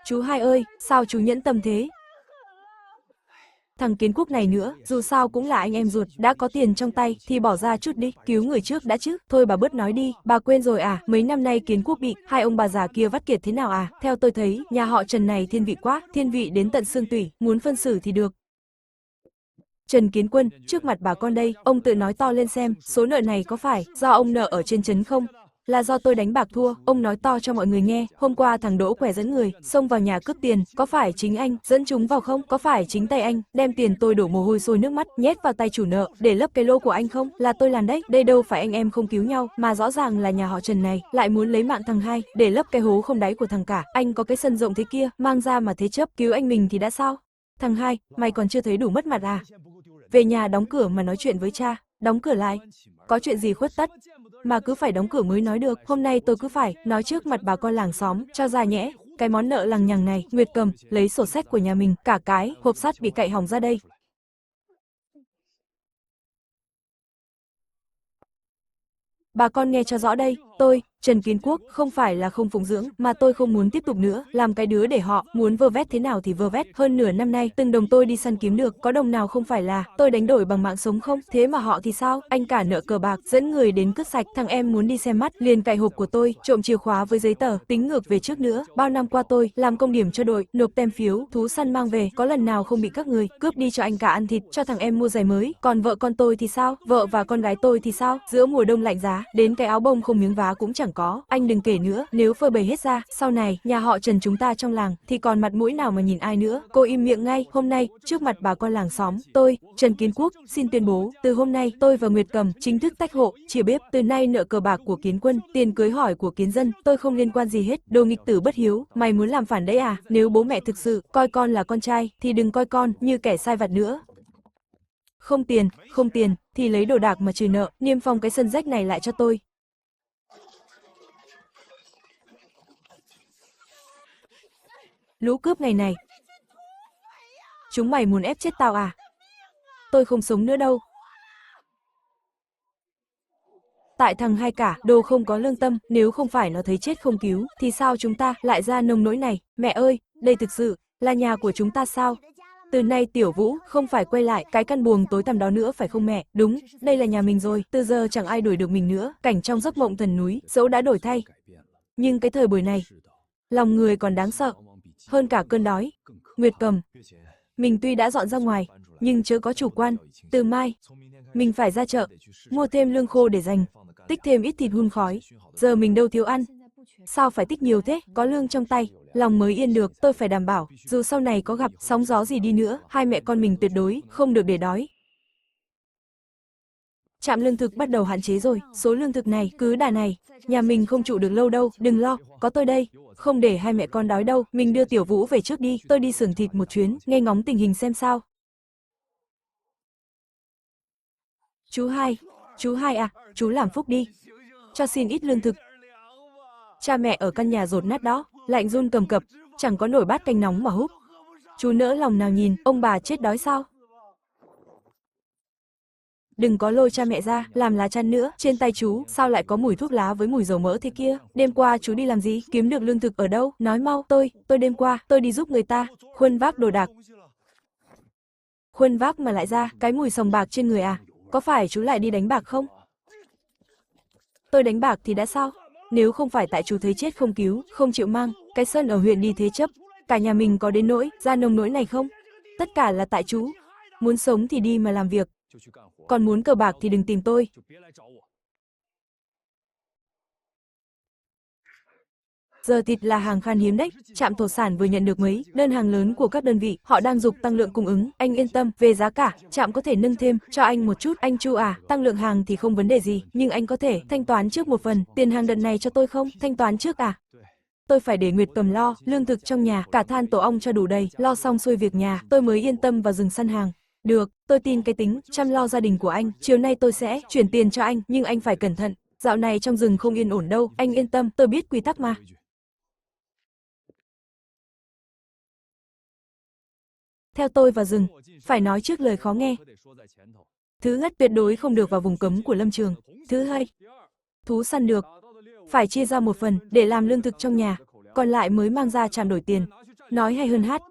Chú Hai ơi, sao chú nhẫn tâm thế? Thằng Kiến Quốc này nữa, dù sao cũng là anh em ruột, đã có tiền trong tay thì bỏ ra chút đi, cứu người trước đã chứ. Thôi bà bớt nói đi, bà quên rồi à, mấy năm nay Kiến Quốc bị hai ông bà già kia vắt kiệt thế nào à? Theo tôi thấy, nhà họ Trần này thiên vị quá, thiên vị đến tận xương tủy, muốn phân xử thì được. Trần Kiến Quân, trước mặt bà con đây, ông tự nói to lên xem, số nợ này có phải do ông nợ ở trên trấn không? Là do tôi đánh bạc thua, ông nói to cho mọi người nghe, hôm qua thằng Đỗ Què dẫn người, xông vào nhà cướp tiền, có phải chính anh dẫn chúng vào không? Có phải chính tay anh, đem tiền tôi đổ mồ hôi sôi nước mắt, nhét vào tay chủ nợ, để lấp cái lô của anh không? Là tôi làm đấy, đây đâu phải anh em không cứu nhau, mà rõ ràng là nhà họ Trần này, lại muốn lấy mạng thằng hai, để lấp cái hố không đáy của thằng cả. Anh có cái sân rộng thế kia, mang ra mà thế chấp, cứu anh mình thì đã sao? Thằng hai, mày còn chưa thấy đủ mất mặt à? Về nhà đóng cửa mà nói chuyện với cha, đóng cửa lại. Có chuyện gì khuất tất mà cứ phải đóng cửa mới nói được, hôm nay tôi cứ phải nói trước mặt bà con làng xóm cho ra nhẽ. Cái món nợ lằng nhằng này, Nguyệt cầm lấy sổ sách của nhà mình, cả cái hộp sắt bị cạy hỏng ra đây. Bà con nghe cho rõ đây, tôi, Trần Kiến Quốc, không phải là không phụng dưỡng, mà tôi không muốn tiếp tục nữa, làm cái đứa để họ muốn vơ vét thế nào thì vơ vét. Hơn nửa năm nay, từng đồng tôi đi săn kiếm được, có đồng nào không phải là tôi đánh đổi bằng mạng sống không? Thế mà họ thì sao? Anh cả nợ cờ bạc, dẫn người đến cướp sạch, thằng em muốn đi xem mắt, liền cạy hộp của tôi, trộm chìa khóa với giấy tờ, tính ngược về trước nữa. Bao năm qua tôi làm công điểm cho đội, nộp tem phiếu, thú săn mang về, có lần nào không bị các người cướp đi cho anh cả ăn thịt, cho thằng em mua giày mới. Còn vợ con tôi thì sao? Vợ và con gái tôi thì sao? Giữa mùa đông lạnh giá, đến cái áo bông không miếng vá cũng chẳng có. Anh đừng kể nữa, nếu phơi bày hết ra, sau này nhà họ Trần chúng ta trong làng thì còn mặt mũi nào mà nhìn ai nữa. Cô im miệng ngay. Hôm nay, trước mặt bà con làng xóm, tôi, Trần Kiến Quốc, xin tuyên bố, từ hôm nay tôi và Nguyệt Cầm chính thức tách hộ, chia bếp. Từ nay nợ cờ bạc của Kiến Quân, tiền cưới hỏi của Kiến Dân, tôi không liên quan gì hết. Đồ nghịch tử bất hiếu, mày muốn làm phản đấy à? Nếu bố mẹ thực sự coi con là con trai thì đừng coi con như kẻ sai vặt nữa. Không tiền thì lấy đồ đạc mà trừ nợ, niêm phong cái sân rách này lại cho tôi. Lũ cướp ngày này, chúng mày muốn ép chết tao à? Tôi không sống nữa đâu. Tại thằng hai cả, đồ không có lương tâm, nếu không phải nó thấy chết không cứu, thì sao chúng ta lại ra nông nỗi này? Mẹ ơi, đây thực sự là nhà của chúng ta sao? Từ nay Tiểu Vũ không phải quay lại cái căn buồng tối tăm đó nữa phải không mẹ? Đúng, đây là nhà mình rồi, từ giờ chẳng ai đuổi được mình nữa. Cảnh trong giấc mộng thần núi, dẫu đã đổi thay, nhưng cái thời buổi này, lòng người còn đáng sợ hơn cả cơn đói. Nguyệt Cầm, mình tuy đã dọn ra ngoài, nhưng chớ có chủ quan. Từ mai, mình phải ra chợ, mua thêm lương khô để dành, tích thêm ít thịt hun khói. Giờ mình đâu thiếu ăn. Sao phải tích nhiều thế? Có lương trong tay, lòng mới yên được. Tôi phải đảm bảo, dù sau này có gặp sóng gió gì đi nữa, hai mẹ con mình tuyệt đối không được để đói. Trạm lương thực bắt đầu hạn chế rồi, số lương thực này, cứ đà này, nhà mình không trụ được lâu đâu, đừng lo, có tôi đây. Không để hai mẹ con đói đâu, mình đưa Tiểu Vũ về trước đi, tôi đi xưởng thịt một chuyến, nghe ngóng tình hình xem sao. Chú hai à, chú làm phúc đi, cho xin ít lương thực. Cha mẹ ở căn nhà dột nát đó, lạnh run cầm cập, chẳng có nổi bát canh nóng mà húp. Chú nỡ lòng nào nhìn, ông bà chết đói sao? Đừng có lôi cha mẹ ra, làm lá chắn nữa, trên tay chú, sao lại có mùi thuốc lá với mùi dầu mỡ thế kia? Đêm qua chú đi làm gì, kiếm được lương thực ở đâu? Nói mau, tôi đêm qua, tôi đi giúp người ta, khuân vác đồ đạc. Khuân vác mà lại ra, cái mùi sòng bạc trên người à? Có phải chú lại đi đánh bạc không? Tôi đánh bạc thì đã sao? Nếu không phải tại chú thấy chết không cứu, không chịu mang cái sân ở huyện đi thế chấp, cả nhà mình có đến nỗi ra nông nỗi này không? Tất cả là tại chú. Muốn sống thì đi mà làm việc, còn muốn cờ bạc thì đừng tìm tôi. Giờ thịt là hàng khan hiếm đấy, trạm thổ sản vừa nhận được mấy đơn hàng lớn của các đơn vị, họ đang giục tăng lượng cung ứng, anh yên tâm, về giá cả, trạm có thể nâng thêm cho anh một chút, anh Chu à, tăng lượng hàng thì không vấn đề gì, nhưng anh có thể thanh toán trước một phần, tiền hàng đợt này cho tôi không, thanh toán trước à? Tôi phải để Nguyệt Cầm lo, lương thực trong nhà, cả than tổ ong cho đủ đầy, lo xong xuôi việc nhà, tôi mới yên tâm và dừng săn hàng. Được, tôi tin cái tính, chăm lo gia đình của anh, chiều nay tôi sẽ chuyển tiền cho anh, nhưng anh phải cẩn thận, dạo này trong rừng không yên ổn đâu, anh yên tâm, tôi biết quy tắc mà. Theo tôi vào rừng, phải nói trước lời khó nghe. Thứ nhất, tuyệt đối không được vào vùng cấm của lâm trường. Thứ hai, thú săn được, phải chia ra một phần để làm lương thực trong nhà, còn lại mới mang ra trạm đổi tiền. Nói hay hơn hát.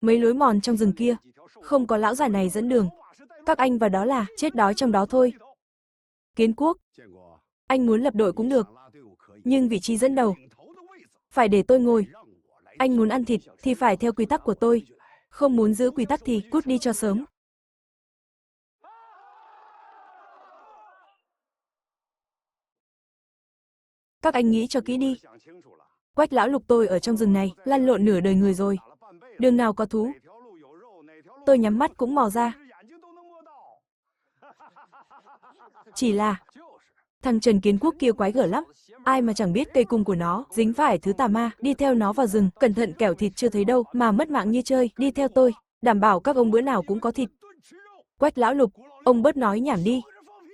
Mấy lối mòn trong rừng kia, không có lão già này dẫn đường. Các anh vào đó là chết đói trong đó thôi. Kiến Quốc, anh muốn lập đội cũng được, nhưng vị trí dẫn đầu phải để tôi ngồi. Anh muốn ăn thịt thì phải theo quy tắc của tôi, không muốn giữ quy tắc thì cút đi cho sớm. Các anh nghĩ cho kỹ đi. Quách lão lục, tôi ở trong rừng này, lăn lộn nửa đời người rồi. Đường nào có thú, tôi nhắm mắt cũng mò ra. Chỉ là, thằng Trần Kiến Quốc kia quái gở lắm. Ai mà chẳng biết cây cung của nó dính phải thứ tà ma, đi theo nó vào rừng, cẩn thận kẻo thịt chưa thấy đâu, mà mất mạng như chơi, đi theo tôi, đảm bảo các ông bữa nào cũng có thịt. Quách lão lục, ông bớt nói nhảm đi.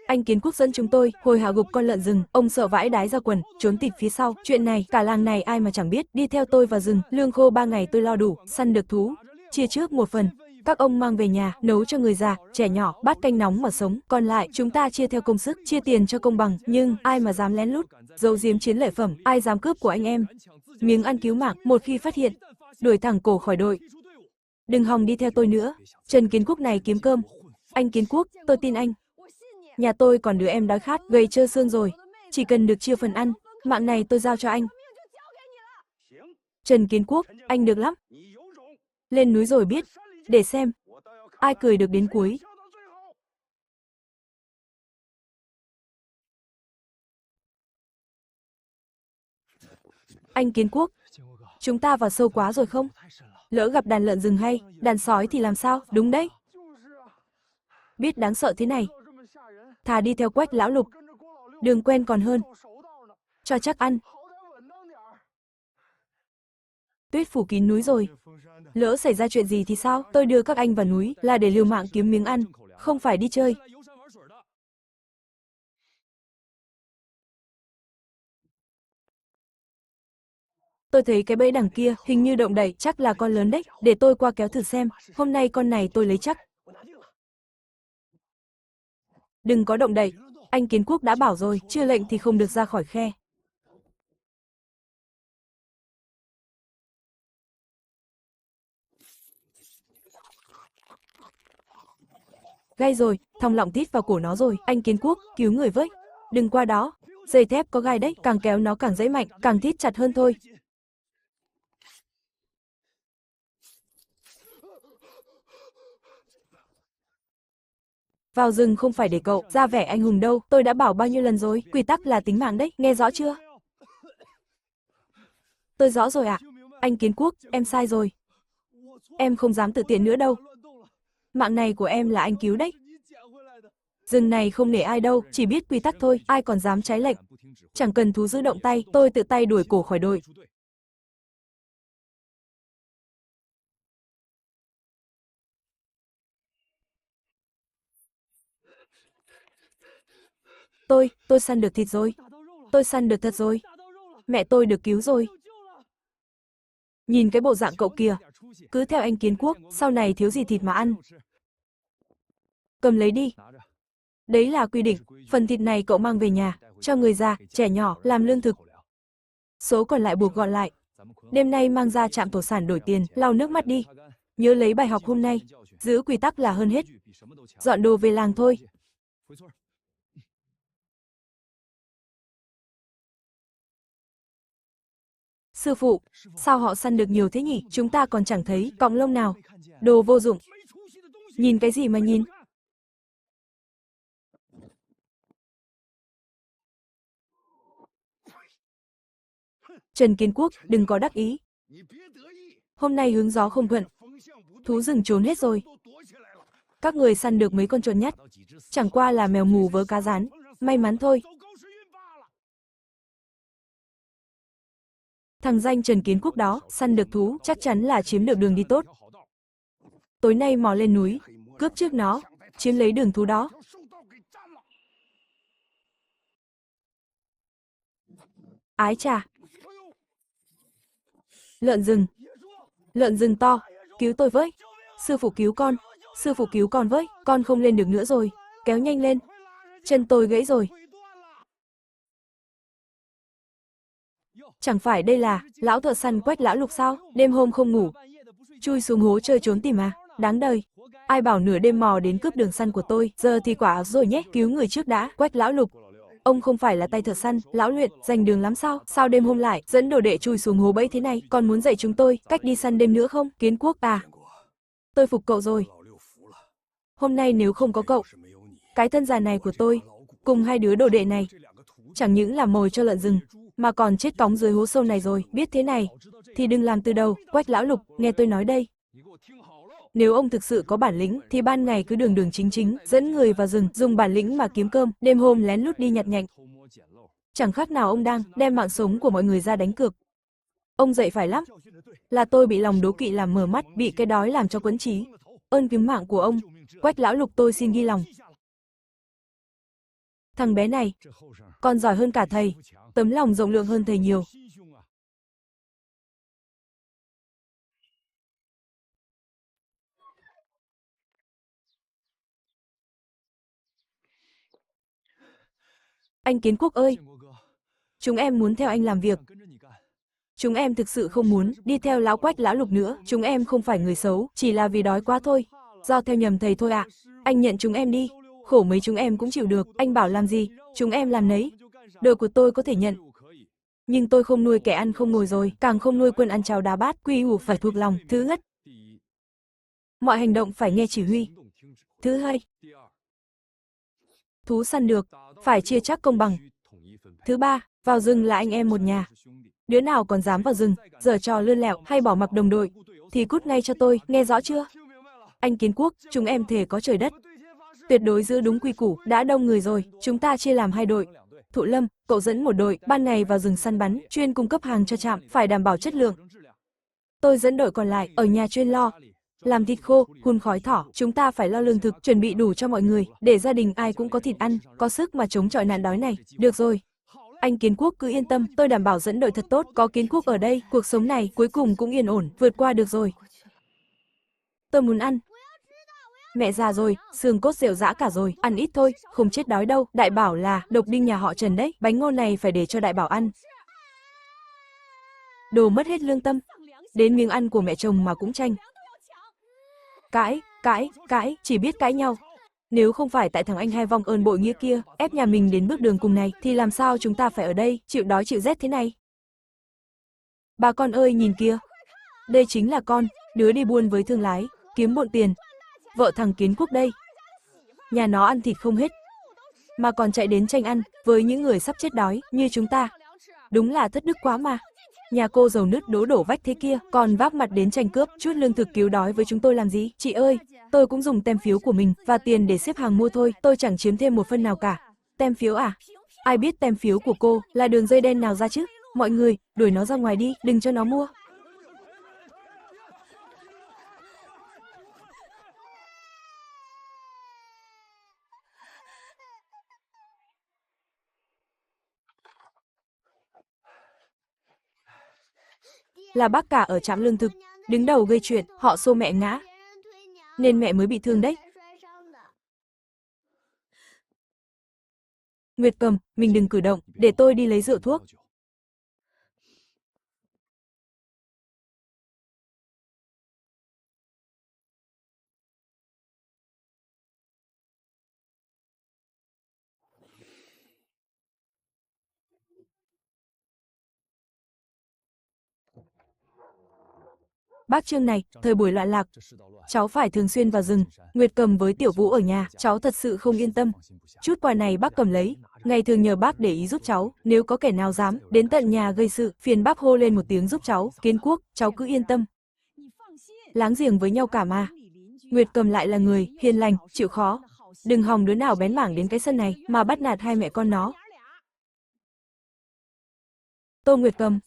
Anh Kiến Quốc dẫn chúng tôi hồi hạ gục con lợn rừng, ông sợ vãi đái ra quần, trốn tịt phía sau. Chuyện này cả làng này ai mà chẳng biết, đi theo tôi vào rừng, lương khô 3 ngày tôi lo đủ, săn được thú, chia trước một phần. Các ông mang về nhà, nấu cho người già, trẻ nhỏ, bát canh nóng mà sống, còn lại chúng ta chia theo công sức, chia tiền cho công bằng, nhưng ai mà dám lén lút, giấu giếm chiến lợi phẩm, ai dám cướp của anh em. Miếng ăn cứu mạng, một khi phát hiện, đuổi thẳng cổ khỏi đội. Đừng hòng đi theo tôi nữa, Trần Kiến Quốc này kiếm cơm. Anh Kiến Quốc, tôi tin anh. Nhà tôi còn đứa em đói khát, gầy trơ xương rồi, chỉ cần được chia phần ăn, mạng này tôi giao cho anh. Trần Kiến Quốc, anh được lắm. Lên núi rồi biết, để xem ai cười được đến cuối. Anh Kiến Quốc, chúng ta vào sâu quá rồi không? Lỡ gặp đàn lợn rừng hay đàn sói thì làm sao? Đúng đấy. Biết đáng sợ thế này, thà đi theo Quách lão lục, đường quen còn hơn. Cho chắc ăn. Tuyết phủ kín núi rồi. Lỡ xảy ra chuyện gì thì sao? Tôi đưa các anh vào núi là để liều mạng kiếm miếng ăn, không phải đi chơi. Tôi thấy cái bẫy đằng kia hình như động đậy, chắc là con lớn đấy, để tôi qua kéo thử xem, hôm nay con này tôi lấy chắc. Đừng có động đậy, anh Kiến Quốc đã bảo rồi, chưa lệnh thì không được ra khỏi khe. Gai rồi, thòng lọng tít vào cổ nó rồi, anh Kiến Quốc, cứu người với. Đừng qua đó, dây thép có gai đấy, càng kéo nó càng dãy mạnh, càng thít chặt hơn thôi. Vào rừng không phải để cậu ra vẻ anh hùng đâu, tôi đã bảo bao nhiêu lần rồi, quy tắc là tính mạng đấy, nghe rõ chưa? Tôi rõ rồi ạ. Anh Kiến Quốc, em sai rồi. Em không dám tự tiện nữa đâu. Mạng này của em là anh cứu đấy. Rừng này không nể ai đâu, chỉ biết quy tắc thôi, ai còn dám trái lệnh. Chẳng cần thú dữ động tay, tôi tự tay đuổi cổ khỏi đội. Tôi săn được thịt rồi. Tôi săn được thật rồi. Mẹ tôi được cứu rồi. Nhìn cái bộ dạng cậu kìa, cứ theo anh Kiến Quốc, sau này thiếu gì thịt mà ăn. Cầm lấy đi. Đấy là quy định, phần thịt này cậu mang về nhà, cho người già, trẻ nhỏ, làm lương thực. Số còn lại buộc gọn lại. Đêm nay mang ra trạm tổ sản đổi tiền, lau nước mắt đi. Nhớ lấy bài học hôm nay, giữ quy tắc là hơn hết. Dọn đồ về làng thôi. Sư phụ, sao họ săn được nhiều thế nhỉ? Chúng ta còn chẳng thấy cọng lông nào. Đồ vô dụng. Nhìn cái gì mà nhìn? Trần Kiến Quốc, đừng có đắc ý. Hôm nay hướng gió không thuận. Thú rừng trốn hết rồi. Các người săn được mấy con trộn nhất. Chẳng qua là mèo mù vớ cá rán. May mắn thôi. Thằng danh Trần Kiến Quốc đó, săn được thú, chắc chắn là chiếm được đường đi tốt. Tối nay mò lên núi, cướp trước nó, chiếm lấy đường thú đó. Ái chà. Lợn rừng. Lợn rừng to, cứu tôi với. Sư phụ cứu con. Sư phụ cứu con với, con không lên được nữa rồi. Kéo nhanh lên. Chân tôi gãy rồi. Chẳng phải đây là lão thợ săn Quách lão lục sao? Đêm hôm không ngủ, chui xuống hố chơi trốn tìm à? Đáng đời. Ai bảo nửa đêm mò đến cướp đường săn của tôi, giờ thì quả rồi nhé, cứu người trước đã. Quách lão lục, ông không phải là tay thợ săn, lão luyện, rành đường lắm sao? Sao đêm hôm lại dẫn đồ đệ chui xuống hố bẫy thế này? Còn muốn dạy chúng tôi cách đi săn đêm nữa không? Kiến Quốc à? Tôi phục cậu rồi. Hôm nay nếu không có cậu, cái thân già này của tôi, cùng hai đứa đồ đệ này, chẳng những là mồi cho lợn rừng, mà còn chết cóng dưới hố sâu này rồi, biết thế này thì đừng làm từ đầu. Quách lão lục, nghe tôi nói đây. Nếu ông thực sự có bản lĩnh thì ban ngày cứ đường đường chính chính dẫn người vào rừng, dùng bản lĩnh mà kiếm cơm, đêm hôm lén lút đi nhặt nhạnh. Chẳng khác nào ông đang đem mạng sống của mọi người ra đánh cược. Ông dạy phải lắm. Là tôi bị lòng đố kỵ làm mờ mắt, bị cái đói làm cho quẫn trí. Ơn cứu mạng của ông, Quách lão lục tôi xin ghi lòng. Thằng bé này còn giỏi hơn cả thầy, tấm lòng rộng lượng hơn thầy nhiều. Anh Kiến Quốc ơi, chúng em muốn theo anh làm việc. Chúng em thực sự không muốn đi theo lão Quách lão lục nữa, chúng em không phải người xấu, chỉ là vì đói quá thôi. Do theo nhầm thầy thôi ạ. Anh nhận chúng em đi, khổ mấy chúng em cũng chịu được, anh bảo làm gì, chúng em làm nấy. Đồ của tôi có thể nhận. Nhưng tôi không nuôi kẻ ăn không ngồi rồi, càng không nuôi quân ăn cháo đá bát, quy củ phải thuộc lòng. Thứ nhất, mọi hành động phải nghe chỉ huy. Thứ hai, thú săn được, phải chia chắc công bằng. Thứ ba, vào rừng là anh em một nhà. Đứa nào còn dám vào rừng, giở trò lươn lẹo hay bỏ mặc đồng đội, thì cút ngay cho tôi, nghe rõ chưa? Anh Kiến Quốc, chúng em thề có trời đất. Tuyệt đối giữ đúng quy củ, đã đông người rồi, chúng ta chia làm 2 đội. Thụ Lâm, cậu dẫn một đội, ban ngày vào rừng săn bắn, chuyên cung cấp hàng cho trạm, phải đảm bảo chất lượng. Tôi dẫn đội còn lại, ở nhà chuyên lo. Làm thịt khô, hun khói thỏ, chúng ta phải lo lương thực, chuẩn bị đủ cho mọi người, để gia đình ai cũng có thịt ăn, có sức mà chống chọi nạn đói này. Được rồi. Anh Kiến Quốc cứ yên tâm, tôi đảm bảo dẫn đội thật tốt, có Kiến Quốc ở đây, cuộc sống này cuối cùng cũng yên ổn, vượt qua được rồi. Tôi muốn ăn. Mẹ già rồi, xương cốt rệu rã cả rồi, ăn ít thôi, không chết đói đâu. Đại bảo là độc đinh nhà họ Trần đấy, bánh ngô này phải để cho đại bảo ăn. Đồ mất hết lương tâm, đến miếng ăn của mẹ chồng mà cũng tranh. Cãi, chỉ biết cãi nhau. Nếu không phải tại thằng anh hai vong ơn bội nghĩa kia, ép nhà mình đến bước đường cùng này, thì làm sao chúng ta phải ở đây, chịu đói chịu rét thế này? Bà con ơi nhìn kìa, đây chính là con, đứa đi buôn với thương lái, kiếm bộn tiền. Vợ thằng Kiến Quốc đây. Nhà nó ăn thịt không hết, mà còn chạy đến tranh ăn với những người sắp chết đói như chúng ta. Đúng là thất đức quá mà. Nhà cô giàu nứt đổ vách thế kia, còn vác mặt đến tranh cướp, chút lương thực cứu đói với chúng tôi làm gì? Chị ơi, tôi cũng dùng tem phiếu của mình và tiền để xếp hàng mua thôi, tôi chẳng chiếm thêm một phân nào cả. Tem phiếu à? Ai biết tem phiếu của cô là đường dây đen nào ra chứ? Mọi người, đuổi nó ra ngoài đi, đừng cho nó mua. Là bác cả ở trạm lương thực, đứng đầu gây chuyện, họ xô mẹ ngã, nên mẹ mới bị thương đấy. Nguyệt Cầm, mình đừng cử động, để tôi đi lấy rượu thuốc. Bác Trương này, thời buổi loạn lạc, cháu phải thường xuyên vào rừng. Nguyệt Cầm với Tiểu Vũ ở nhà, cháu thật sự không yên tâm. Chút quà này bác cầm lấy, ngày thường nhờ bác để ý giúp cháu, nếu có kẻ nào dám đến tận nhà gây sự, phiền bác hô lên một tiếng giúp cháu. Kiến Quốc, cháu cứ yên tâm. Láng giềng với nhau cả mà. Nguyệt Cầm lại là người hiền lành, chịu khó. Đừng hòng đứa nào bén mảng đến cái sân này mà bắt nạt hai mẹ con nó. Tô Nguyệt Cầm,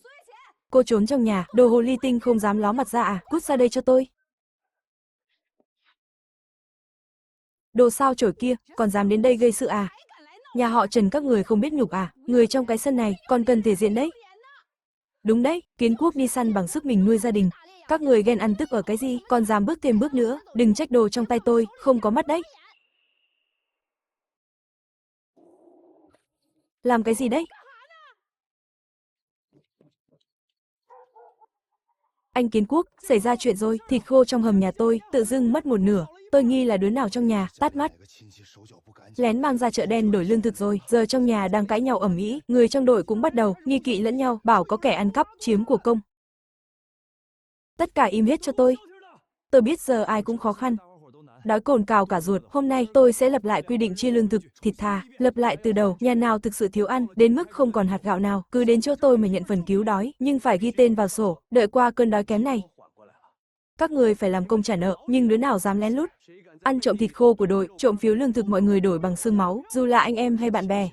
cô trốn trong nhà, đồ hồ ly tinh không dám ló mặt ra à, cút ra đây cho tôi. Đồ sao chổi kia, còn dám đến đây gây sự à? Nhà họ Trần các người không biết nhục à? Người trong cái sân này còn cần thể diện đấy. Đúng đấy, Kiến Quốc đi săn bằng sức mình nuôi gia đình. Các người ghen ăn tức ở cái gì, còn dám bước thêm bước nữa, đừng trách đồ trong tay tôi, không có mắt đấy. Làm cái gì đấy? Anh Kiến Quốc, xảy ra chuyện rồi, thịt khô trong hầm nhà tôi, tự dưng mất một nửa, tôi nghi là đứa nào trong nhà, tát mắt. Lén mang ra chợ đen đổi lương thực rồi, giờ trong nhà đang cãi nhau ầm ĩ, người trong đội cũng bắt đầu nghi kỵ lẫn nhau, bảo có kẻ ăn cắp, chiếm của công. Tất cả im hết cho tôi biết giờ ai cũng khó khăn. đói cồn cào cả ruột. Hôm nay tôi sẽ lập lại quy định chia lương thực, thịt thà, lập lại từ đầu. Nhà nào thực sự thiếu ăn, đến mức không còn hạt gạo nào, cứ đến chỗ tôi mà nhận phần cứu đói, nhưng phải ghi tên vào sổ, đợi qua cơn đói kém này. Các người phải làm công trả nợ, nhưng đứa nào dám lén lút ăn trộm thịt khô của đội, trộm phiếu lương thực mọi người đổi bằng xương máu, dù là anh em hay bạn bè.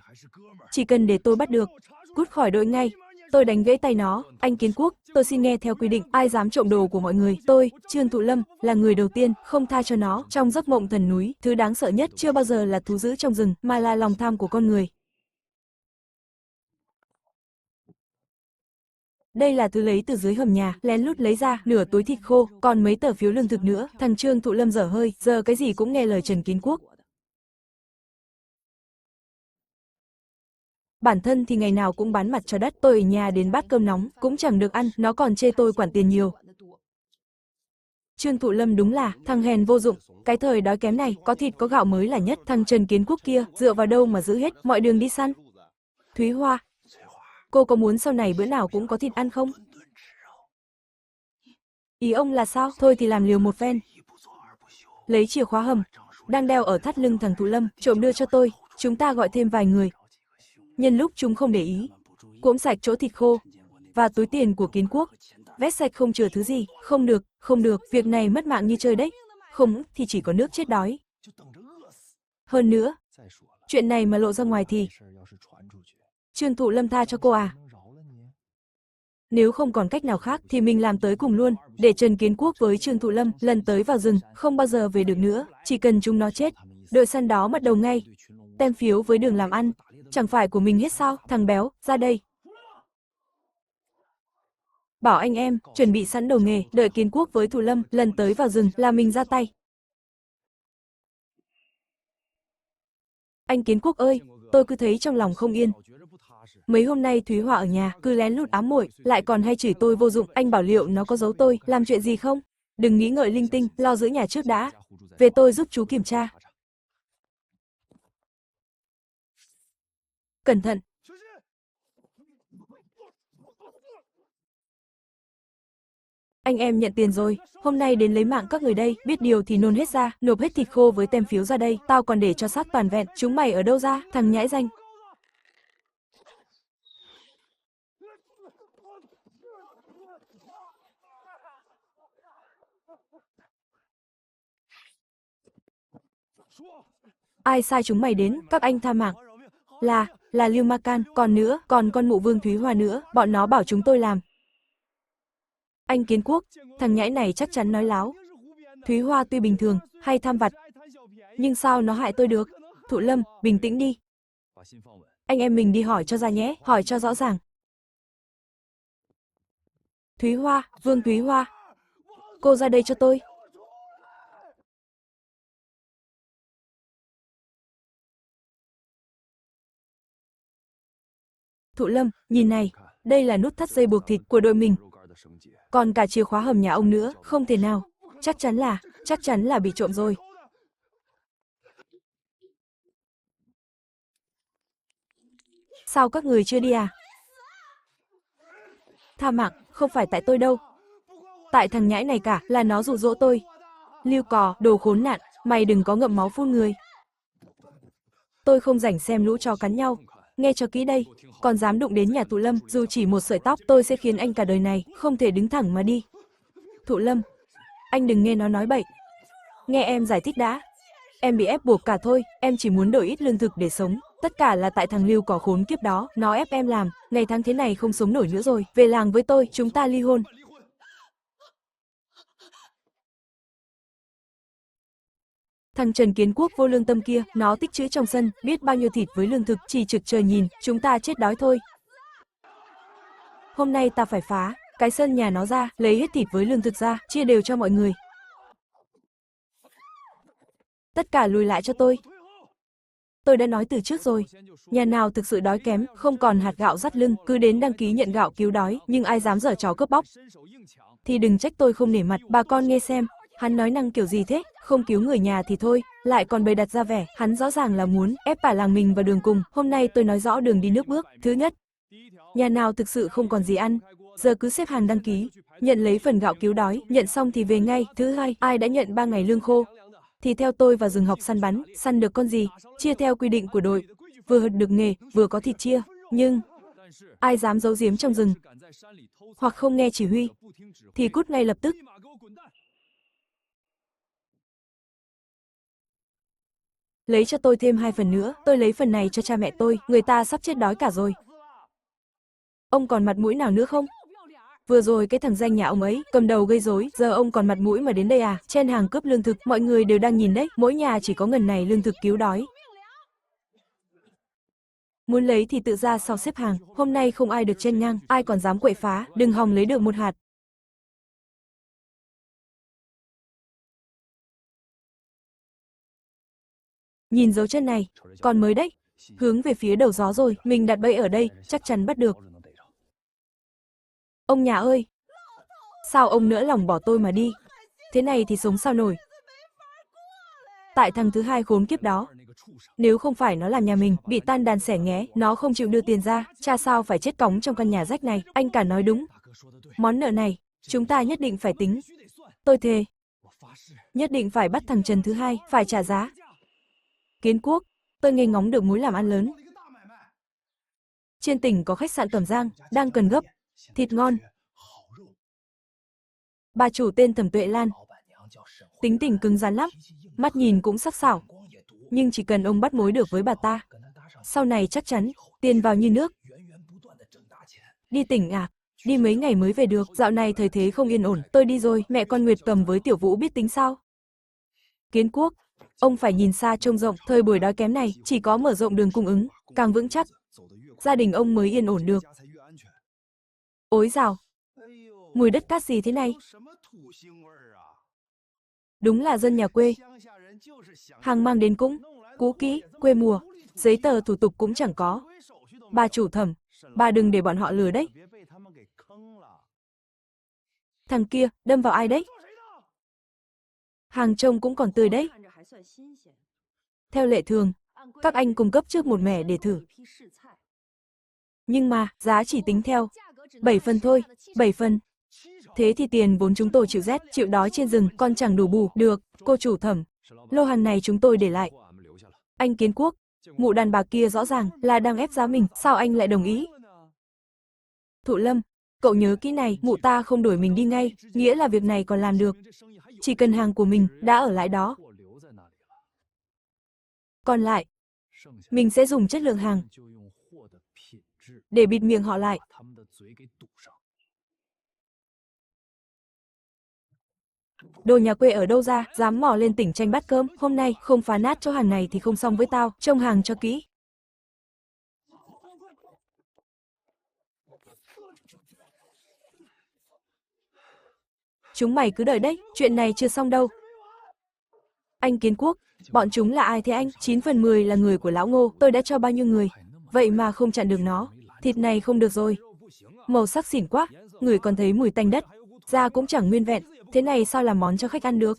Chỉ cần để tôi bắt được, cút khỏi đội ngay. Tôi đánh gãy tay nó. Anh Kiến Quốc, tôi xin nghe theo quy định, ai dám trộm đồ của mọi người, tôi, Trương Thụ Lâm, là người đầu tiên, không tha cho nó. Trong giấc mộng thần núi, thứ đáng sợ nhất chưa bao giờ là thú dữ trong rừng, mà là lòng tham của con người. Đây là thứ lấy từ dưới hầm nhà, lén lút lấy ra, nửa túi thịt khô, còn mấy tờ phiếu lương thực nữa. Thằng Trương Thụ Lâm dở hơi, giờ cái gì cũng nghe lời Trần Kiến Quốc. Bản thân thì ngày nào cũng bán mặt cho đất, tôi ở nhà đến bát cơm nóng, cũng chẳng được ăn, nó còn chê tôi quản tiền nhiều. Trương Thụ Lâm đúng là thằng hèn vô dụng, cái thời đói kém này, có thịt có gạo mới là nhất. Thằng Trần Kiến Quốc kia, dựa vào đâu mà giữ hết, mọi đường đi săn. Thúy Hoa, cô có muốn sau này bữa nào cũng có thịt ăn không? Ý ông là sao? Thôi thì làm liều một phen. Lấy chìa khóa hầm, đang đeo ở thắt lưng thằng Thụ Lâm, trộm đưa cho tôi, chúng ta gọi thêm vài người. Nhân lúc chúng không để ý, cỗm sạch chỗ thịt khô và túi tiền của Kiến Quốc, vét sạch không chừa thứ gì. Không được, việc này mất mạng như chơi đấy. Không thì chỉ có nước chết đói. Hơn nữa, chuyện này mà lộ ra ngoài thì Trương Thụ Lâm tha cho cô à? Nếu không còn cách nào khác thì mình làm tới cùng luôn, để Trần Kiến Quốc với Trương Thụ Lâm lần tới vào rừng, không bao giờ về được nữa, chỉ cần chúng nó chết, đội săn đó bắt đầu ngay. Tem phiếu với đường làm ăn, chẳng phải của mình hết sao? Thằng béo, ra đây. Bảo anh em, chuẩn bị sẵn đồ nghề, đợi Kiến Quốc với Thụ Lâm lần tới vào rừng là mình ra tay. Anh Kiến Quốc ơi, tôi cứ thấy trong lòng không yên. Mấy hôm nay Thúy Họa ở nhà, cứ lén lút ám muội, lại còn hay chửi tôi vô dụng, anh bảo liệu nó có giấu tôi, làm chuyện gì không? Đừng nghĩ ngợi linh tinh, lo giữ nhà trước đã. Về tôi giúp chú kiểm tra. Cẩn thận. Anh em nhận tiền rồi, hôm nay đến lấy mạng các người đây, biết điều thì nôn hết ra, nộp hết thịt khô với tem phiếu ra đây, tao còn để cho xác toàn vẹn, chúng mày ở đâu ra, thằng nhãi danh. Ai sai chúng mày đến, các anh tha mạng. Là Lưu Ma Can, còn nữa, còn con mụ Vương Thúy Hoa nữa, bọn nó bảo chúng tôi làm. Anh Kiến Quốc, thằng nhãi này chắc chắn nói láo. Thúy Hoa tuy bình thường, hay tham vặt, nhưng sao nó hại tôi được? Thụ Lâm, bình tĩnh đi. Anh em mình đi hỏi cho ra nhé, hỏi cho rõ ràng. Thúy Hoa, Vương Thúy Hoa, cô ra đây cho tôi. Thụ Lâm, nhìn này, đây là nút thắt dây buộc thịt của đội mình. Còn cả chìa khóa hầm nhà ông nữa, không thể nào. Chắc chắn là bị trộm rồi. Sao các người chưa đi à? Tha mạng, không phải tại tôi đâu. Tại thằng nhãi này cả, là nó dụ dỗ tôi. Lưu Cò, đồ khốn nạn, mày đừng có ngậm máu phun người. Tôi không rảnh xem lũ chó cắn nhau. Nghe cho kỹ đây, còn dám đụng đến nhà Thụ Lâm, dù chỉ một sợi tóc, tôi sẽ khiến anh cả đời này không thể đứng thẳng mà đi. Thụ Lâm, anh đừng nghe nó nói bậy. Nghe em giải thích đã. Em bị ép buộc cả thôi, em chỉ muốn đổi ít lương thực để sống. Tất cả là tại thằng Lưu Cỏ khốn kiếp đó, nó ép em làm, ngày tháng thế này không sống nổi nữa rồi. Về làng với tôi, chúng ta ly hôn. Thằng Trần Kiến Quốc vô lương tâm kia, nó tích trữ trong sân, biết bao nhiêu thịt với lương thực, chỉ trực chờ nhìn, chúng ta chết đói thôi. Hôm nay ta phải phá cái sân nhà nó ra, lấy hết thịt với lương thực ra, chia đều cho mọi người. Tất cả lùi lại cho tôi. Tôi đã nói từ trước rồi, nhà nào thực sự đói kém, không còn hạt gạo dắt lưng, cứ đến đăng ký nhận gạo cứu đói, nhưng ai dám giở trò cướp bóc thì đừng trách tôi không nể mặt. Bà con nghe xem, hắn nói năng kiểu gì thế, không cứu người nhà thì thôi, lại còn bày đặt ra vẻ, hắn rõ ràng là muốn ép cả làng mình vào đường cùng. Hôm nay tôi nói rõ đường đi nước bước. Thứ nhất, nhà nào thực sự không còn gì ăn, giờ cứ xếp hàng đăng ký, nhận lấy phần gạo cứu đói, nhận xong thì về ngay. Thứ hai, ai đã nhận 3 ngày lương khô, thì theo tôi vào rừng học săn bắn, săn được con gì, chia theo quy định của đội, vừa được nghề, vừa có thịt chia, nhưng ai dám giấu giếm trong rừng, hoặc không nghe chỉ huy, thì cút ngay lập tức. Lấy cho tôi thêm 2 phần nữa, tôi lấy phần này cho cha mẹ tôi, người ta sắp chết đói cả rồi. Ông còn mặt mũi nào nữa không? Vừa rồi cái thằng danh nhà ông ấy, cầm đầu gây rối, giờ ông còn mặt mũi mà đến đây à? Chen hàng cướp lương thực, mọi người đều đang nhìn đấy, mỗi nhà chỉ có ngần này lương thực cứu đói. Muốn lấy thì tự ra sau xếp hàng, hôm nay không ai được chen ngang, ai còn dám quậy phá, đừng hòng lấy được một hạt. Nhìn dấu chân này, còn mới đấy, hướng về phía đầu gió rồi, mình đặt bẫy ở đây, chắc chắn bắt được. Ông nhà ơi! Sao ông nỡ lòng bỏ tôi mà đi? Thế này thì sống sao nổi? Tại thằng thứ hai khốn kiếp đó. Nếu không phải nó làm nhà mình, bị tan đàn xẻ nghé, nó không chịu đưa tiền ra, cha sao phải chết cóng trong căn nhà rách này, anh cả nói đúng. Món nợ này, chúng ta nhất định phải tính. Tôi thề. Nhất định phải bắt thằng Trần thứ hai, phải trả giá. Kiến Quốc, tôi nghe ngóng được mối làm ăn lớn. Trên tỉnh có khách sạn Cẩm Giang, đang cần gấp, thịt ngon. Bà chủ tên Thẩm Tuệ Lan. Tính tình cứng rắn lắm, mắt nhìn cũng sắc sảo. Nhưng chỉ cần ông bắt mối được với bà ta, sau này chắc chắn, tiền vào như nước. Đi tỉnh à? Đi mấy ngày mới về được, dạo này thời thế không yên ổn, tôi đi rồi, mẹ con Nguyệt Cầm với Tiểu Vũ biết tính sao? Kiến Quốc, ông phải nhìn xa trông rộng, thời buổi đói kém này, chỉ có mở rộng đường cung ứng, càng vững chắc, gia đình ông mới yên ổn được. Ối dào, mùi đất cát gì thế này? Đúng là dân nhà quê. Hàng mang đến cũng cũ kỹ, quê mùa, giấy tờ thủ tục cũng chẳng có. Bà chủ Thẩm, bà đừng để bọn họ lừa đấy. Thằng kia, đâm vào ai đấy? Hàng trông cũng còn tươi đấy. Theo lệ thường, các anh cung cấp trước một mẻ để thử. Nhưng mà, giá chỉ tính theo 7 phần thôi, 7 phần. Thế thì tiền vốn chúng tôi chịu rét, chịu đói trên rừng, còn chẳng đủ bù, được, cô chủ Thẩm. Lô hàng này chúng tôi để lại. Anh Kiến Quốc, mụ đàn bà kia rõ ràng là đang ép giá mình, sao anh lại đồng ý? Thụ Lâm, cậu nhớ kỹ này, mụ ta không đuổi mình đi ngay, nghĩa là việc này còn làm được. Chỉ cần hàng của mình đã ở lại đó. Còn lại, mình sẽ dùng chất lượng hàng để bịt miệng họ lại. Đồ nhà quê ở đâu ra, dám mò lên tỉnh tranh bát cơm, hôm nay không phá nát chỗ hàng này thì không xong với tao, trông hàng cho kỹ. Chúng mày cứ đợi đấy, chuyện này chưa xong đâu. Anh Kiến Quốc, bọn chúng là ai thế anh? 9 phần 10 là người của lão Ngô, tôi đã cho bao nhiêu người, vậy mà không chặn được nó. Thịt này không được rồi. Màu sắc xỉn quá, người còn thấy mùi tanh đất, da cũng chẳng nguyên vẹn, thế này sao làm món cho khách ăn được?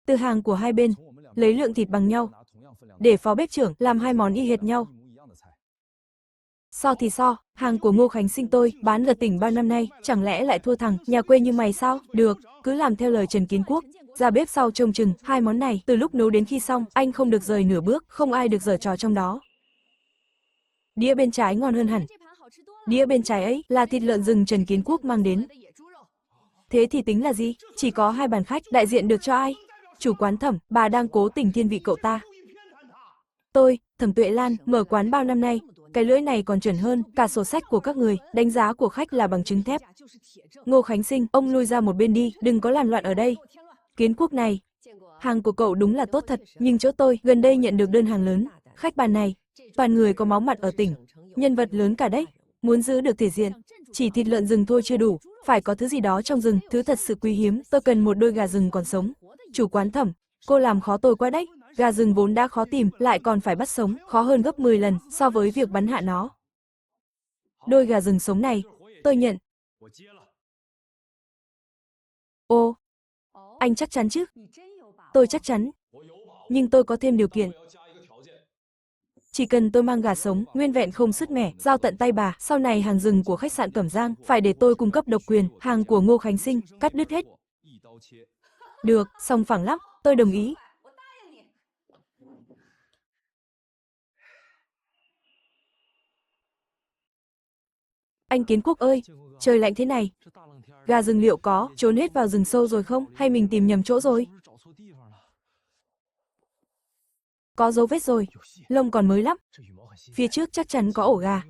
Từ hàng của hai bên, lấy lượng thịt bằng nhau, để phó bếp trưởng làm hai món y hệt nhau. So thì so, hàng của Ngô Khánh Sinh tôi bán ở tỉnh bao năm nay, chẳng lẽ lại thua thằng nhà quê như mày sao? Được, cứ làm theo lời Trần Kiến Quốc, ra bếp sau trông chừng, hai món này, từ lúc nấu đến khi xong, anh không được rời nửa bước, không ai được giở trò trong đó. Đĩa bên trái ngon hơn hẳn. Đĩa bên trái ấy là thịt lợn rừng Trần Kiến Quốc mang đến. Thế thì tính là gì? Chỉ có 2 bàn khách, đại diện được cho ai? Chủ quán Thẩm, bà đang cố tình thiên vị cậu ta. Tôi, Thẩm Tuệ Lan, mở quán bao năm nay, cái lưỡi này còn chuẩn hơn cả sổ sách của các người, đánh giá của khách là bằng chứng thép. Ngô Khánh Sinh, ông lui ra một bên đi, đừng có làm loạn ở đây. Kiến Quốc này, hàng của cậu đúng là tốt thật, nhưng chỗ tôi gần đây nhận được đơn hàng lớn, khách bàn này, toàn người có máu mặt ở tỉnh, nhân vật lớn cả đấy, muốn giữ được thể diện, chỉ thịt lợn rừng thôi chưa đủ, phải có thứ gì đó trong rừng, thứ thật sự quý hiếm, tôi cần một đôi gà rừng còn sống. Chủ quán Thẩm, cô làm khó tôi quá đấy, gà rừng vốn đã khó tìm, lại còn phải bắt sống, khó hơn gấp 10 lần so với việc bắn hạ nó. Đôi gà rừng sống này, tôi nhận. Ô, anh chắc chắn chứ? Tôi chắc chắn. Nhưng tôi có thêm điều kiện. Chỉ cần tôi mang gà sống, nguyên vẹn không sứt mẻ, giao tận tay bà, sau này hàng rừng của khách sạn Cẩm Giang, phải để tôi cung cấp độc quyền, hàng của Ngô Khánh Sinh, cắt đứt hết. Được, song phẳng lắm, tôi đồng ý. Anh Kiến Quốc ơi, trời lạnh thế này, gà rừng liệu có trốn hết vào rừng sâu rồi không? Hay mình tìm nhầm chỗ rồi? Có dấu vết rồi, lông còn mới lắm. Phía trước chắc chắn có ổ gà.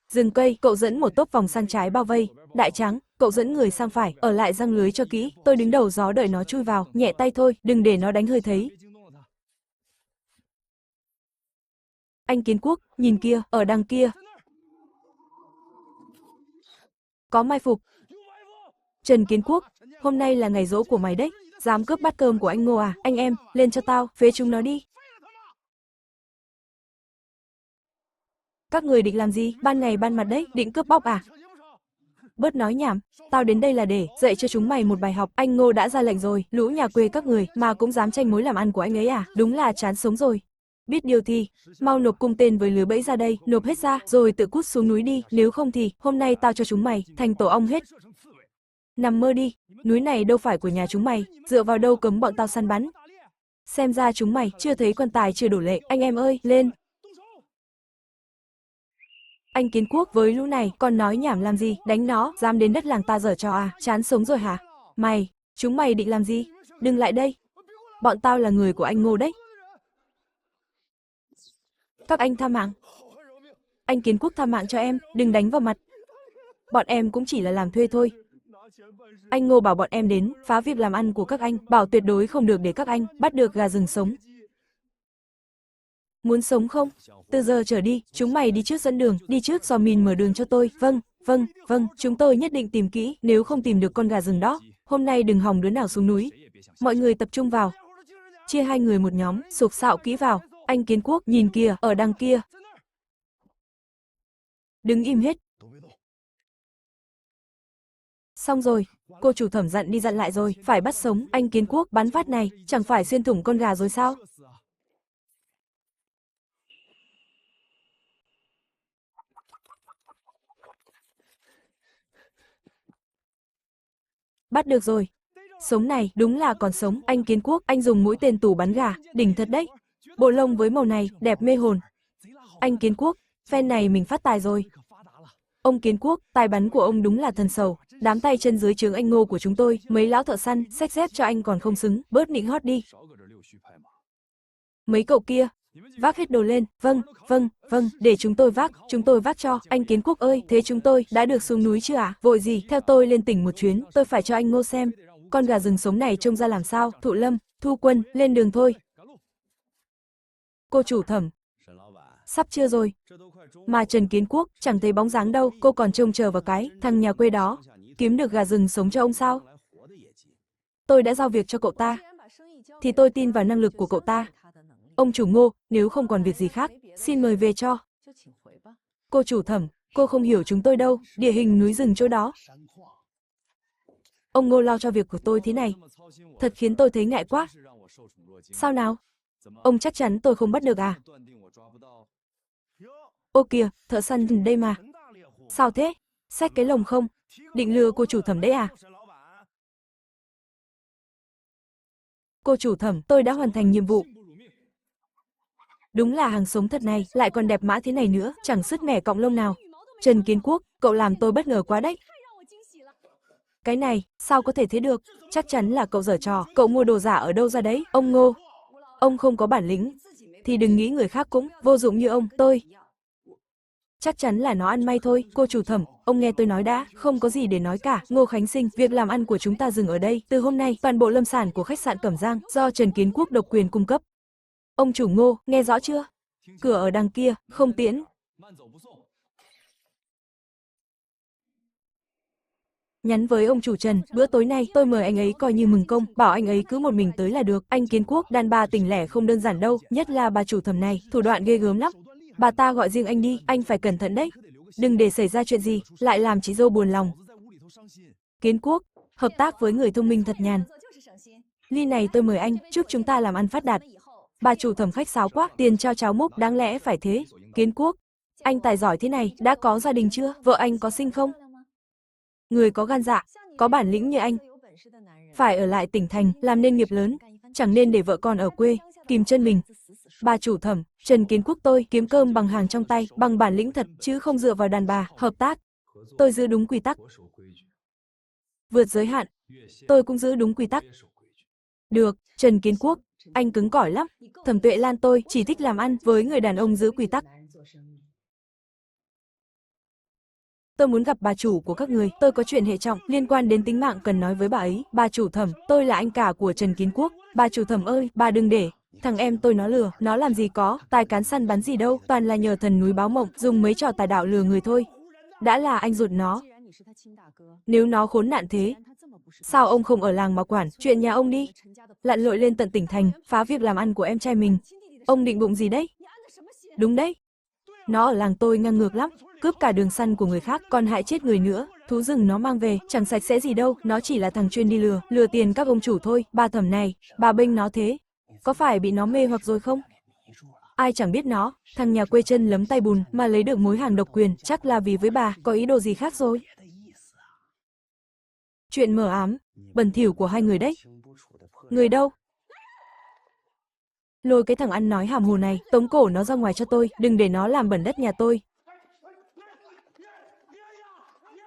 Rừng cây, cậu dẫn một tốp vòng sang trái bao vây. Đại trắng, cậu dẫn người sang phải, ở lại giăng lưới cho kỹ. Tôi đứng đầu gió đợi nó chui vào, nhẹ tay thôi, đừng để nó đánh hơi thấy. Anh Kiến Quốc, nhìn kia, ở đằng kia. Có mai phục. Trần Kiến Quốc, hôm nay là ngày giỗ của mày đấy. Dám cướp bát cơm của anh Ngô à? Anh em, lên cho tao, phế chúng nó đi. Các người định làm gì? Ban ngày ban mặt đấy, định cướp bóc à? Bớt nói nhảm, tao đến đây là để dạy cho chúng mày một bài học. Anh Ngô đã ra lệnh rồi, lũ nhà quê các người mà cũng dám tranh mối làm ăn của anh ấy à? Đúng là chán sống rồi. Biết điều thì, mau nộp cung tên với lưới bẫy ra đây, nộp hết ra, rồi tự cút xuống núi đi, nếu không thì, hôm nay tao cho chúng mày, thành tổ ong hết. Nằm mơ đi, núi này đâu phải của nhà chúng mày, dựa vào đâu cấm bọn tao săn bắn. Xem ra chúng mày chưa thấy quan tài chưa đổ lệ, anh em ơi, lên. Anh Kiến Quốc với lũ này, còn nói nhảm làm gì, đánh nó, dám đến đất làng ta giở trò à, chán sống rồi hả? Mày, chúng mày định làm gì? Đừng lại đây. Bọn tao là người của anh Ngô đấy. Các anh tha mạng. Anh Kiến Quốc tha mạng cho em, đừng đánh vào mặt. Bọn em cũng chỉ là làm thuê thôi. Anh Ngô bảo bọn em đến, phá việc làm ăn của các anh, bảo tuyệt đối không được để các anh bắt được gà rừng sống. Muốn sống không? Từ giờ trở đi, chúng mày đi trước dẫn đường, đi trước dò mìn mở đường cho tôi. Vâng, vâng, vâng, chúng tôi nhất định tìm kỹ, nếu không tìm được con gà rừng đó, hôm nay đừng hòng đứa nào xuống núi. Mọi người tập trung vào. Chia hai người một nhóm, sục sạo kỹ vào. Anh Kiến Quốc, nhìn kìa, ở đằng kia. Đứng im hết. Xong rồi, cô chủ Thẩm dặn đi dặn lại rồi, phải bắt sống. Anh Kiến Quốc, bắn phát này, chẳng phải xuyên thủng con gà rồi sao? Bắt được rồi. Sống này, đúng là còn sống. Anh Kiến Quốc, anh dùng mũi tên tủ bắn gà, đỉnh thật đấy. Bộ lông với màu này, đẹp mê hồn. Anh Kiến Quốc, phen này mình phát tài rồi. Ông Kiến Quốc, tài bắn của ông đúng là thần sầu. Đám tay chân dưới trướng anh Ngô của chúng tôi, mấy lão thợ săn, xách dép cho anh còn không xứng, bớt nịnh hót đi. Mấy cậu kia, vác hết đồ lên. Vâng, vâng, vâng, để chúng tôi vác cho. Anh Kiến Quốc ơi, thế chúng tôi đã được xuống núi chưa ạ? Vội gì, theo tôi lên tỉnh một chuyến, tôi phải cho anh Ngô xem. Con gà rừng sống này trông ra làm sao? Thụ Lâm, Thu Quân, lên đường thôi. Cô chủ Thẩm, sắp chưa rồi. Mà Trần Kiến Quốc, chẳng thấy bóng dáng đâu, cô còn trông chờ vào cái thằng nhà quê đó, kiếm được gà rừng sống cho ông sao? Tôi đã giao việc cho cậu ta, thì tôi tin vào năng lực của cậu ta. Ông chủ Ngô, nếu không còn việc gì khác, xin mời về cho. Cô chủ Thẩm, cô không hiểu chúng tôi đâu, địa hình núi rừng chỗ đó. Ông Ngô lo cho việc của tôi thế này, thật khiến tôi thấy ngại quá. Sao nào? Ông chắc chắn tôi không bắt được à? Ô kìa, thợ săn đây mà. Sao thế? Xách cái lồng không? Định lừa cô chủ Thẩm đấy à? Cô chủ Thẩm, tôi đã hoàn thành nhiệm vụ. Đúng là hàng sống thật này, lại còn đẹp mã thế này nữa, chẳng sứt mẻ cọng lông nào. Trần Kiến Quốc, cậu làm tôi bất ngờ quá đấy. Cái này, sao có thể thế được? Chắc chắn là cậu giở trò, cậu mua đồ giả ở đâu ra đấy? Ông Ngô, ông không có bản lĩnh, thì đừng nghĩ người khác cũng vô dụng như ông, tôi. Chắc chắn là nó ăn may thôi, cô chủ Thẩm, ông nghe tôi nói đã, không có gì để nói cả. Ngô Khánh Sinh, việc làm ăn của chúng ta dừng ở đây, từ hôm nay, toàn bộ lâm sản của khách sạn Cẩm Giang do Trần Kiến Quốc độc quyền cung cấp. Ông chủ Ngô, nghe rõ chưa? Cửa ở đằng kia, không tiễn. Nhắn với ông chủ Trần, bữa tối nay tôi mời anh ấy coi như mừng công, bảo anh ấy cứ một mình tới là được. Anh Kiến Quốc, đàn bà tỉnh lẻ không đơn giản đâu, nhất là bà chủ Thẩm này, thủ đoạn ghê gớm lắm. Bà ta gọi riêng anh đi, anh phải cẩn thận đấy. Đừng để xảy ra chuyện gì, lại làm chị dâu buồn lòng. Kiến Quốc, hợp tác với người thông minh thật nhàn. Ly này tôi mời anh, chúc chúng ta làm ăn phát đạt. Bà chủ Thẩm khách sáo quá, tiền cho cháu múc, đáng lẽ phải thế. Kiến Quốc, anh tài giỏi thế này, đã có gia đình chưa? Vợ anh có sinh không? Người có gan dạ, có bản lĩnh như anh, phải ở lại tỉnh thành, làm nên nghiệp lớn, chẳng nên để vợ con ở quê, kìm chân mình. Bà chủ Thẩm, Trần Kiến Quốc tôi kiếm cơm bằng hàng trong tay, bằng bản lĩnh thật, chứ không dựa vào đàn bà, hợp tác. Tôi giữ đúng quy tắc. Vượt giới hạn, tôi cũng giữ đúng quy tắc. Được, Trần Kiến Quốc, anh cứng cỏi lắm. Thẩm Tuệ Lan tôi chỉ thích làm ăn với người đàn ông giữ quy tắc. Tôi muốn gặp bà chủ của các người, tôi có chuyện hệ trọng, liên quan đến tính mạng cần nói với bà ấy. Bà chủ Thẩm, tôi là anh cả của Trần Kiến Quốc. Bà chủ Thẩm ơi, bà đừng để thằng em tôi nó lừa, nó làm gì có, tài cán săn bắn gì đâu, toàn là nhờ thần núi báo mộng, dùng mấy trò tà đạo lừa người thôi. Đã là anh ruột nó. Nếu nó khốn nạn thế, sao ông không ở làng mà quản chuyện nhà ông đi? Lặn lội lên tận tỉnh thành, phá việc làm ăn của em trai mình. Ông định bụng gì đấy? Đúng đấy. Nó ở làng tôi ngang ngược lắm, cướp cả đường săn của người khác, còn hại chết người nữa. Thú rừng nó mang về, chẳng sạch sẽ gì đâu, nó chỉ là thằng chuyên đi lừa tiền các ông chủ thôi. Bà Thẩm này, bà bênh nó thế, có phải bị nó mê hoặc rồi không? Ai chẳng biết nó, thằng nhà quê chân lấm tay bùn mà lấy được mối hàng độc quyền, chắc là vì với bà có ý đồ gì khác rồi. Chuyện mờ ám, bẩn thỉu của hai người đấy. Người đâu? Lôi cái thằng ăn nói hàm hồ này, tống cổ nó ra ngoài cho tôi, đừng để nó làm bẩn đất nhà tôi.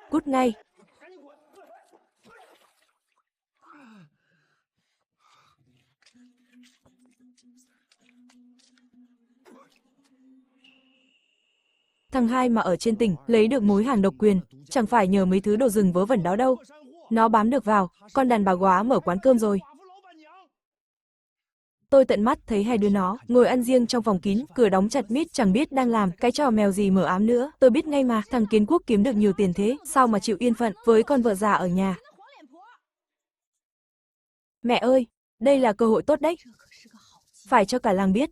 Cút ngay. Thằng hai mà ở trên tỉnh, lấy được mối hàng độc quyền, chẳng phải nhờ mấy thứ đồ rừng vớ vẩn đó đâu. Nó bám được vào, con đàn bà góa mở quán cơm rồi. Tôi tận mắt thấy hai đứa nó ngồi ăn riêng trong phòng kín, cửa đóng chặt mít, chẳng biết đang làm cái trò mèo gì mờ ám nữa. Tôi biết ngay mà, thằng Kiến Quốc kiếm được nhiều tiền thế, sao mà chịu yên phận với con vợ già ở nhà. Mẹ ơi, đây là cơ hội tốt đấy. Phải cho cả làng biết.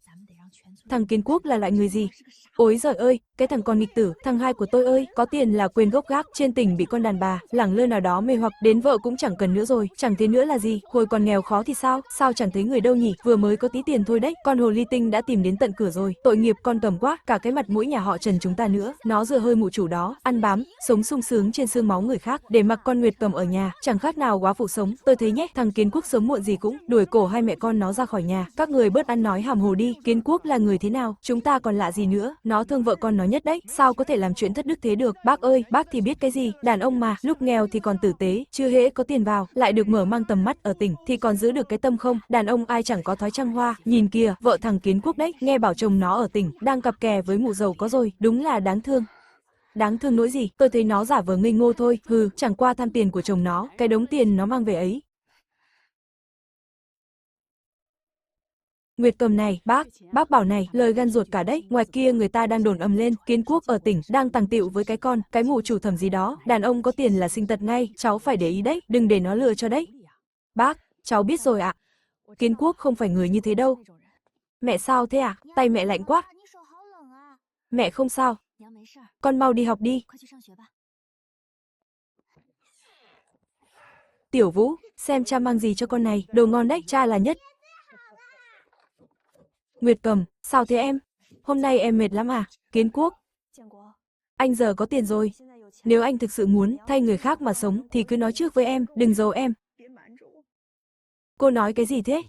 Thằng Kiến Quốc là loại người gì? Ôi giời ơi, cái thằng con nghịch tử, thằng hai của tôi ơi, có tiền là quên gốc gác, trên tỉnh bị con đàn bà, lẳng lơ nào đó mê hoặc, đến vợ cũng chẳng cần nữa rồi, chẳng thế nữa là gì, hồi còn nghèo khó thì sao chẳng thấy người đâu nhỉ, vừa mới có tí tiền thôi đấy, con hồ ly tinh đã tìm đến tận cửa rồi, tội nghiệp con cầm quá, cả cái mặt mũi nhà họ Trần chúng ta nữa, nó dựa hơi mụ chủ đó, ăn bám, sống sung sướng trên xương máu người khác, để mặc con Nguyệt Cầm ở nhà, chẳng khác nào góa phụ sống, tôi thấy nhé, thằng Kiến Quốc sớm muộn gì cũng đuổi cổ hai mẹ con nó ra khỏi nhà, các người bớt ăn nói hàm hồ đi, Kiến Quốc là người thế nào, chúng ta còn lạ gì nữa, nó thương vợ con nó nhất đấy, sao có thể làm chuyện thất đức thế được, bác ơi, bác thì biết cái gì, đàn ông mà, lúc nghèo thì còn tử tế, chưa hễ có tiền vào, lại được mở mang tầm mắt ở tỉnh, thì còn giữ được cái tâm không, đàn ông ai chẳng có thói trăng hoa, nhìn kìa, vợ thằng Kiến Quốc đấy, nghe bảo chồng nó ở tỉnh, đang cặp kè với mụ giàu có rồi, đúng là đáng thương. Đáng thương nỗi gì, tôi thấy nó giả vờ ngây ngô thôi, hừ, chẳng qua tham tiền của chồng nó, cái đống tiền nó mang về ấy. Nguyệt Cầm này, bác bảo này, lời gan ruột cả đấy, ngoài kia người ta đang đồn ầm lên, Kiến Quốc ở tỉnh, đang tàng tịu với cái mụ chủ Thẩm gì đó, đàn ông có tiền là sinh tật ngay, cháu phải để ý đấy, đừng để nó lừa cho đấy. Bác, cháu biết rồi ạ. Kiến Quốc không phải người như thế đâu. Mẹ sao thế à, tay mẹ lạnh quá. Mẹ không sao. Con mau đi học đi. Tiểu Vũ, xem cha mang gì cho con này, đồ ngon đấy, cha là nhất. Nguyệt Cầm, sao thế em? Hôm nay em mệt lắm à? Kiến Quốc, anh giờ có tiền rồi. Nếu anh thực sự muốn thay người khác mà sống thì cứ nói trước với em, đừng giấu em. Cô nói cái gì thế?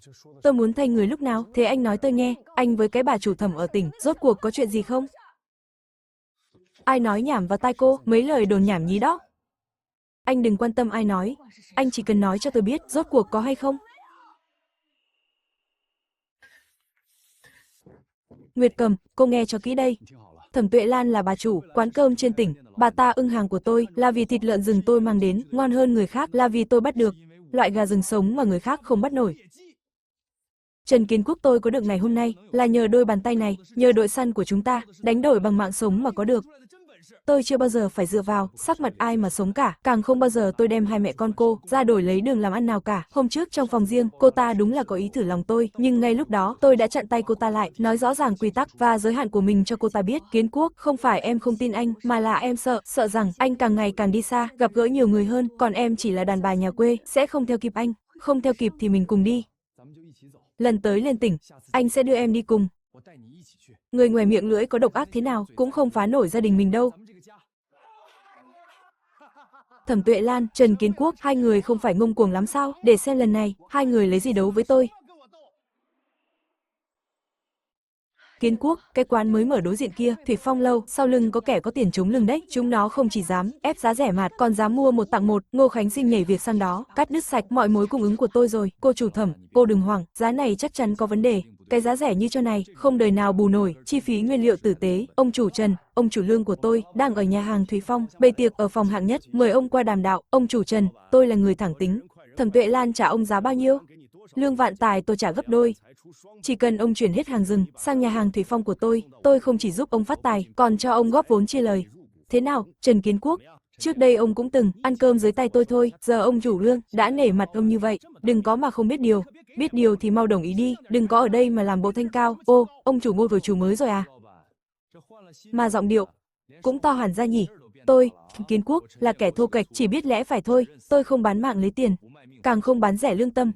Tôi muốn thay người lúc nào? Thế anh nói tôi nghe, anh với cái bà chủ Thẩm ở tỉnh, rốt cuộc có chuyện gì không? Ai nói nhảm vào tai cô, mấy lời đồn nhảm nhí đó. Anh đừng quan tâm ai nói, anh chỉ cần nói cho tôi biết, rốt cuộc có hay không? Nguyệt Cầm, cô nghe cho kỹ đây. Thẩm Tuệ Lan là bà chủ, quán cơm trên tỉnh, bà ta ưng hàng của tôi là vì thịt lợn rừng tôi mang đến, ngon hơn người khác là vì tôi bắt được, loại gà rừng sống mà người khác không bắt nổi. Trần Kiến Quốc tôi có được ngày hôm nay là nhờ đôi bàn tay này, nhờ đội săn của chúng ta, đánh đổi bằng mạng sống mà có được. Tôi chưa bao giờ phải dựa vào sắc mặt ai mà sống cả, càng không bao giờ tôi đem hai mẹ con cô ra đổi lấy đường làm ăn nào cả. Hôm trước trong phòng riêng, cô ta đúng là có ý thử lòng tôi, nhưng ngay lúc đó tôi đã chặn tay cô ta lại, nói rõ ràng quy tắc và giới hạn của mình cho cô ta biết. Kiến Quốc, không phải em không tin anh, mà là em sợ rằng anh càng ngày càng đi xa, gặp gỡ nhiều người hơn, còn em chỉ là đàn bà nhà quê, sẽ không theo kịp anh. Không theo kịp thì mình cùng đi. Lần tới lên tỉnh, anh sẽ đưa em đi cùng. Người ngoài miệng lưỡi có độc ác thế nào cũng không phá nổi gia đình mình đâu. Thẩm Tuệ Lan, Trần Kiến Quốc, hai người không phải ngông cuồng lắm sao? Để xem lần này, hai người lấy gì đấu với tôi. Kiến Quốc, cái quán mới mở đối diện kia, Thủy Phong lâu, sau lưng có kẻ có tiền chống lưng đấy, chúng nó không chỉ dám ép giá rẻ mạt, còn dám mua một tặng một. Ngô Khánh Sinh nhảy việc sang đó, cắt đứt sạch mọi mối cung ứng của tôi rồi. Cô chủ Thẩm, cô đừng hoảng, giá này chắc chắn có vấn đề. Cái giá rẻ như cho này, không đời nào bù nổi, chi phí nguyên liệu tử tế. Ông chủ Trần, ông chủ Lương của tôi, đang ở nhà hàng Thủy Phong, bày tiệc ở phòng hạng nhất, mời ông qua đàm đạo. Ông chủ Trần, tôi là người thẳng tính. Thẩm Tuệ Lan trả ông giá bao nhiêu? Lương Vạn Tài tôi trả gấp đôi. Chỉ cần ông chuyển hết hàng rừng sang nhà hàng Thủy Phong của tôi không chỉ giúp ông phát tài, còn cho ông góp vốn chia lời. Thế nào, Trần Kiến Quốc? Trước đây ông cũng từng ăn cơm dưới tay tôi thôi, giờ ông chủ Lương đã nể mặt ông như vậy, đừng có mà không biết điều. Biết điều thì mau đồng ý đi, đừng có ở đây mà làm bộ thanh cao. Ô, ông chủ mua vừa chủ mới rồi à? Mà giọng điệu cũng to hẳn ra nhỉ. Tôi, Kiến Quốc, là kẻ thô kệch, chỉ biết lẽ phải thôi, tôi không bán mạng lấy tiền, càng không bán rẻ lương tâm.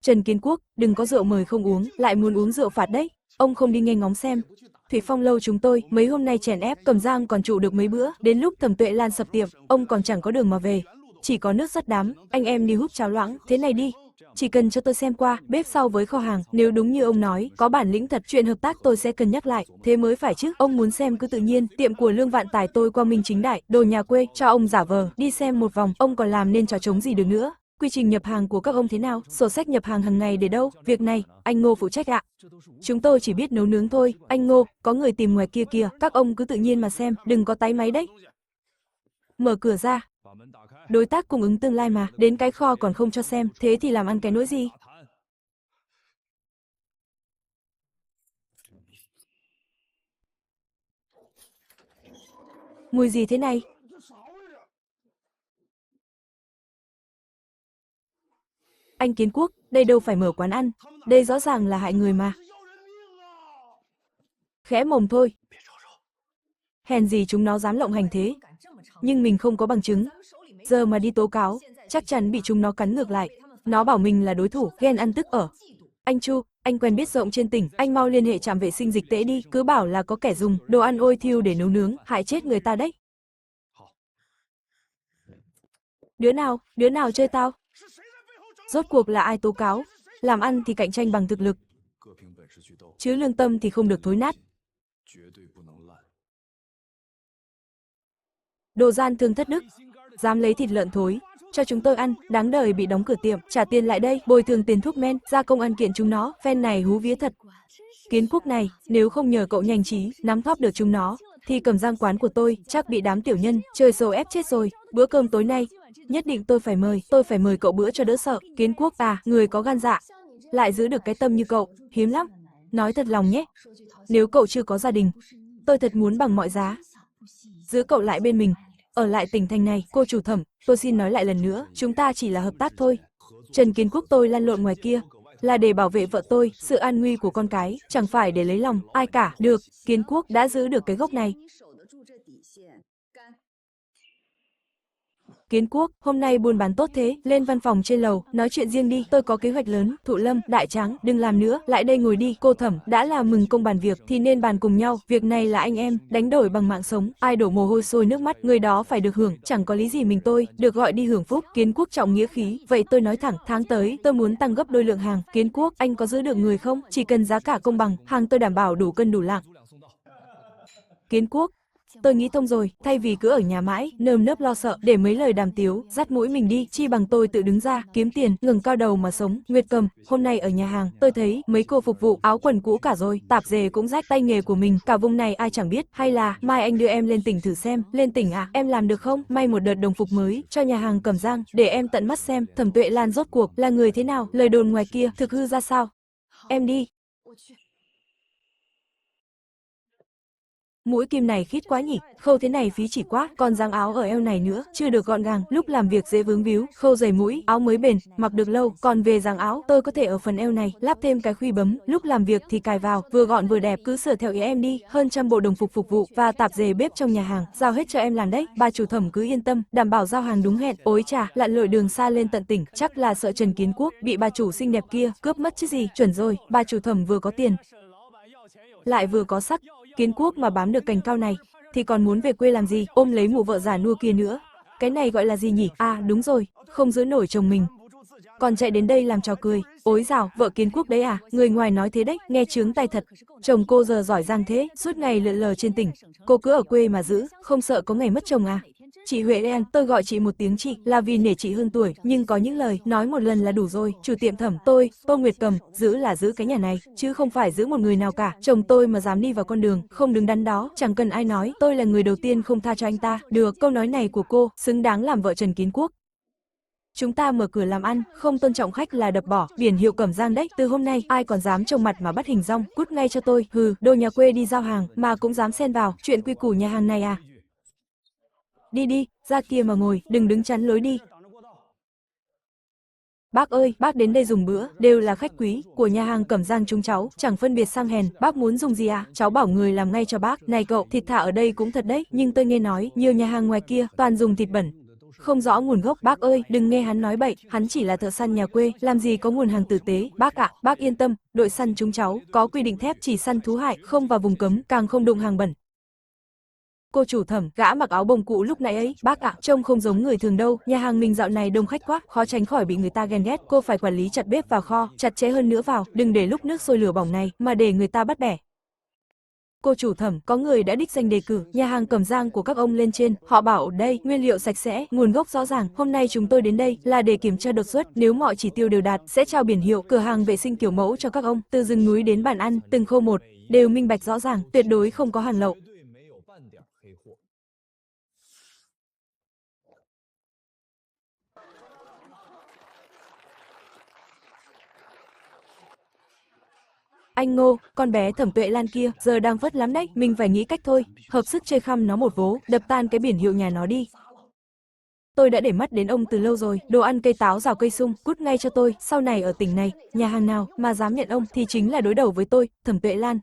Trần Kiến Quốc, đừng có rượu mời không uống, lại muốn uống rượu phạt đấy. Ông không đi nghe ngóng xem. Thủy Phong lâu chúng tôi, mấy hôm nay chèn ép, Cẩm Giang còn trụ được mấy bữa, đến lúc Thẩm Tuệ Lan sập tiệm, ông còn chẳng có đường mà về. Chỉ có nước sắt đám, anh em đi hút cháo loãng, thế này đi. Chỉ cần cho tôi xem qua, bếp sau với kho hàng, nếu đúng như ông nói, có bản lĩnh thật, chuyện hợp tác tôi sẽ cân nhắc lại, thế mới phải chứ. Ông muốn xem cứ tự nhiên, tiệm của Lương Vạn Tài tôi quang minh chính đại, đồ nhà quê, cho ông giả vờ, đi xem một vòng, ông còn làm nên trò trống gì được nữa. Quy trình nhập hàng của các ông thế nào? Sổ sách nhập hàng hàng ngày để đâu? Việc này, anh Ngô phụ trách ạ. Chúng tôi chỉ biết nấu nướng thôi, anh Ngô, có người tìm ngoài kia kìa, các ông cứ tự nhiên mà xem, đừng có táy máy đấy. Mở cửa ra. Đối tác cung ứng tương lai mà, đến cái kho còn không cho xem, thế thì làm ăn cái nỗi gì? Mùi gì thế này? Anh Kiến Quốc, đây đâu phải mở quán ăn, đây rõ ràng là hại người mà. Khẽ mồm thôi. Hèn gì chúng nó dám lộng hành thế. Nhưng mình không có bằng chứng. Giờ mà đi tố cáo, chắc chắn bị chúng nó cắn ngược lại. Nó bảo mình là đối thủ, ghen ăn tức ở. Anh Chu, anh quen biết rộng trên tỉnh, anh mau liên hệ trạm vệ sinh dịch tễ đi, cứ bảo là có kẻ dùng đồ ăn ôi thiêu để nấu nướng, hại chết người ta đấy. Đứa nào chơi tao? Rốt cuộc là ai tố cáo? Làm ăn thì cạnh tranh bằng thực lực, chứ lương tâm thì không được thối nát. Đồ gian thương thất đức, dám lấy thịt lợn thối cho chúng tôi ăn, đáng đời bị đóng cửa tiệm, trả tiền lại đây, bồi thường tiền thuốc men, ra công an kiện chúng nó, phen này hú vía thật. Kiến Quốc này, nếu không nhờ cậu nhanh trí, nắm thóp được chúng nó, thì Cẩm Giang quán của tôi chắc bị đám tiểu nhân chơi xấu ép chết rồi. Bữa cơm tối nay, nhất định tôi phải mời cậu bữa cho đỡ sợ. Kiến Quốc à, người có gan dạ, lại giữ được cái tâm như cậu, hiếm lắm. Nói thật lòng nhé, nếu cậu chưa có gia đình, tôi thật muốn bằng mọi giá giữ cậu lại bên mình, ở lại tỉnh thành này. Cô chủ Thẩm, tôi xin nói lại lần nữa, chúng ta chỉ là hợp tác thôi. Trần Kiến Quốc tôi lăn lộn ngoài kia là để bảo vệ vợ tôi, sự an nguy của con cái, chẳng phải để lấy lòng ai cả. Được, Kiến Quốc đã giữ được cái gốc này. Kiến Quốc, hôm nay buôn bán tốt thế, lên văn phòng trên lầu, nói chuyện riêng đi, tôi có kế hoạch lớn. Thụ Lâm, Đại Tráng, đừng làm nữa, lại đây ngồi đi. Cô Thẩm, đã là mừng công bàn việc thì nên bàn cùng nhau, việc này là anh em, đánh đổi bằng mạng sống, ai đổ mồ hôi sôi nước mắt, người đó phải được hưởng, chẳng có lý gì mình tôi được gọi đi hưởng phúc. Kiến Quốc trọng nghĩa khí, vậy tôi nói thẳng, tháng tới tôi muốn tăng gấp đôi lượng hàng. Kiến Quốc, anh có giữ được người không? Chỉ cần giá cả công bằng, hàng tôi đảm bảo đủ cân đủ lạng. Kiến Quốc, tôi nghĩ thông rồi, thay vì cứ ở nhà mãi, nơm nớp lo sợ, để mấy lời đàm tiếu, dắt mũi mình đi, chi bằng tôi tự đứng ra, kiếm tiền, ngẩng cao đầu mà sống. Nguyệt Cầm, hôm nay ở nhà hàng, tôi thấy mấy cô phục vụ, áo quần cũ cả rồi, tạp dề cũng rách, tay nghề của mình, cả vùng này ai chẳng biết, hay là, mai anh đưa em lên tỉnh thử xem. Lên tỉnh à, em làm được không? May một đợt đồng phục mới, cho nhà hàng Cẩm Giang, để em tận mắt xem, Thẩm Tuệ Lan rốt cuộc, là người thế nào, lời đồn ngoài kia, thực hư ra sao. Em đi. Mũi kim này khít quá nhỉ, khâu thế này phí chỉ quá, còn dáng áo ở eo này nữa, chưa được gọn gàng, lúc làm việc dễ vướng víu, khâu dày mũi, áo mới bền, mặc được lâu, còn về dáng áo, tôi có thể ở phần eo này, lắp thêm cái khuy bấm, lúc làm việc thì cài vào, vừa gọn vừa đẹp, cứ sửa theo ý em đi, hơn 100 bộ đồng phục phục vụ, và tạp dề bếp trong nhà hàng, giao hết cho em làm đấy, bà chủ Thẩm cứ yên tâm, đảm bảo giao hàng đúng hẹn. Ôi chà, lặn lội đường xa lên tận tỉnh, chắc là sợ Trần Kiến Quốc bị bà chủ xinh đẹp kia cướp mất chứ gì. Chuẩn rồi, bà chủ Thẩm vừa có tiền, lại vừa có sắc. Kiến Quốc mà bám được cành cao này, thì còn muốn về quê làm gì, ôm lấy mụ vợ già nua kia nữa. Cái này gọi là gì nhỉ? À đúng rồi, không giữ nổi chồng mình. Còn chạy đến đây làm trò cười. Ối dào, vợ Kiến Quốc đấy à? Người ngoài nói thế đấy, nghe chướng tai thật. Chồng cô giờ giỏi giang thế, suốt ngày lượn lờ trên tỉnh. Cô cứ ở quê mà giữ, không sợ có ngày mất chồng à? Chị Huệ An, tôi gọi chị một tiếng chị là vì nể chị hơn tuổi, nhưng có những lời nói một lần là đủ rồi. Chủ tiệm thẩm tôi, Tô Nguyệt Cầm, giữ là giữ cái nhà này, chứ không phải giữ một người nào cả. Chồng tôi mà dám đi vào con đường không đứng đắn đó, chẳng cần ai nói, tôi là người đầu tiên không tha cho anh ta. Được, câu nói này của cô xứng đáng làm vợ Trần Kiến Quốc. Chúng ta mở cửa làm ăn, không tôn trọng khách là đập bỏ, biển hiệu Cẩm Giang đấy, từ hôm nay ai còn dám trông mặt mà bắt hình rong, cút ngay cho tôi, hừ, đồ nhà quê đi giao hàng mà cũng dám xen vào chuyện quy củ nhà hàng này à? Đi đi, ra kia mà ngồi, đừng đứng chắn lối đi. Bác ơi, bác đến đây dùng bữa, đều là khách quý của nhà hàng Cẩm Giang chúng cháu, chẳng phân biệt sang hèn, bác muốn dùng gì à? Cháu bảo người làm ngay cho bác. Này cậu, thịt thả ở đây cũng thật đấy, nhưng tôi nghe nói, nhiều nhà hàng ngoài kia toàn dùng thịt bẩn, không rõ nguồn gốc. Bác ơi, đừng nghe hắn nói bậy, hắn chỉ là thợ săn nhà quê, làm gì có nguồn hàng tử tế. Bác ạ, bác yên tâm, đội săn chúng cháu có quy định thép, chỉ săn thú hại, không vào vùng cấm, càng không đụng hàng bẩn. Cô chủ thẩm, gã mặc áo bông cũ lúc nãy ấy, bác ạ, trông không giống người thường đâu, nhà hàng mình dạo này đông khách quá, khó tránh khỏi bị người ta ghen ghét, cô phải quản lý chặt bếp vào kho, chặt chẽ hơn nữa vào, đừng để lúc nước sôi lửa bỏng này mà để người ta bắt bẻ. Cô chủ thẩm, có người đã đích danh đề cử nhà hàng Cẩm Giang của các ông lên trên, họ bảo ở đây nguyên liệu sạch sẽ, nguồn gốc rõ ràng. Hôm nay chúng tôi đến đây là để kiểm tra đột xuất, nếu mọi chỉ tiêu đều đạt sẽ trao biển hiệu cửa hàng vệ sinh kiểu mẫu cho các ông, từ rừng núi đến bàn ăn, từng khâu một đều minh bạch rõ ràng, tuyệt đối không có hàng lậu. Anh Ngô, con bé Thẩm Tuệ Lan kia giờ đang vất lắm đấy, mình phải nghĩ cách thôi, hợp sức chơi khăm nó một vố, đập tan cái biển hiệu nhà nó đi. Tôi đã để mắt đến ông từ lâu rồi, đồ ăn cây táo rào cây sung, cút ngay cho tôi, sau này ở tỉnh này, nhà hàng nào mà dám nhận ông thì chính là đối đầu với tôi, Thẩm Tuệ Lan.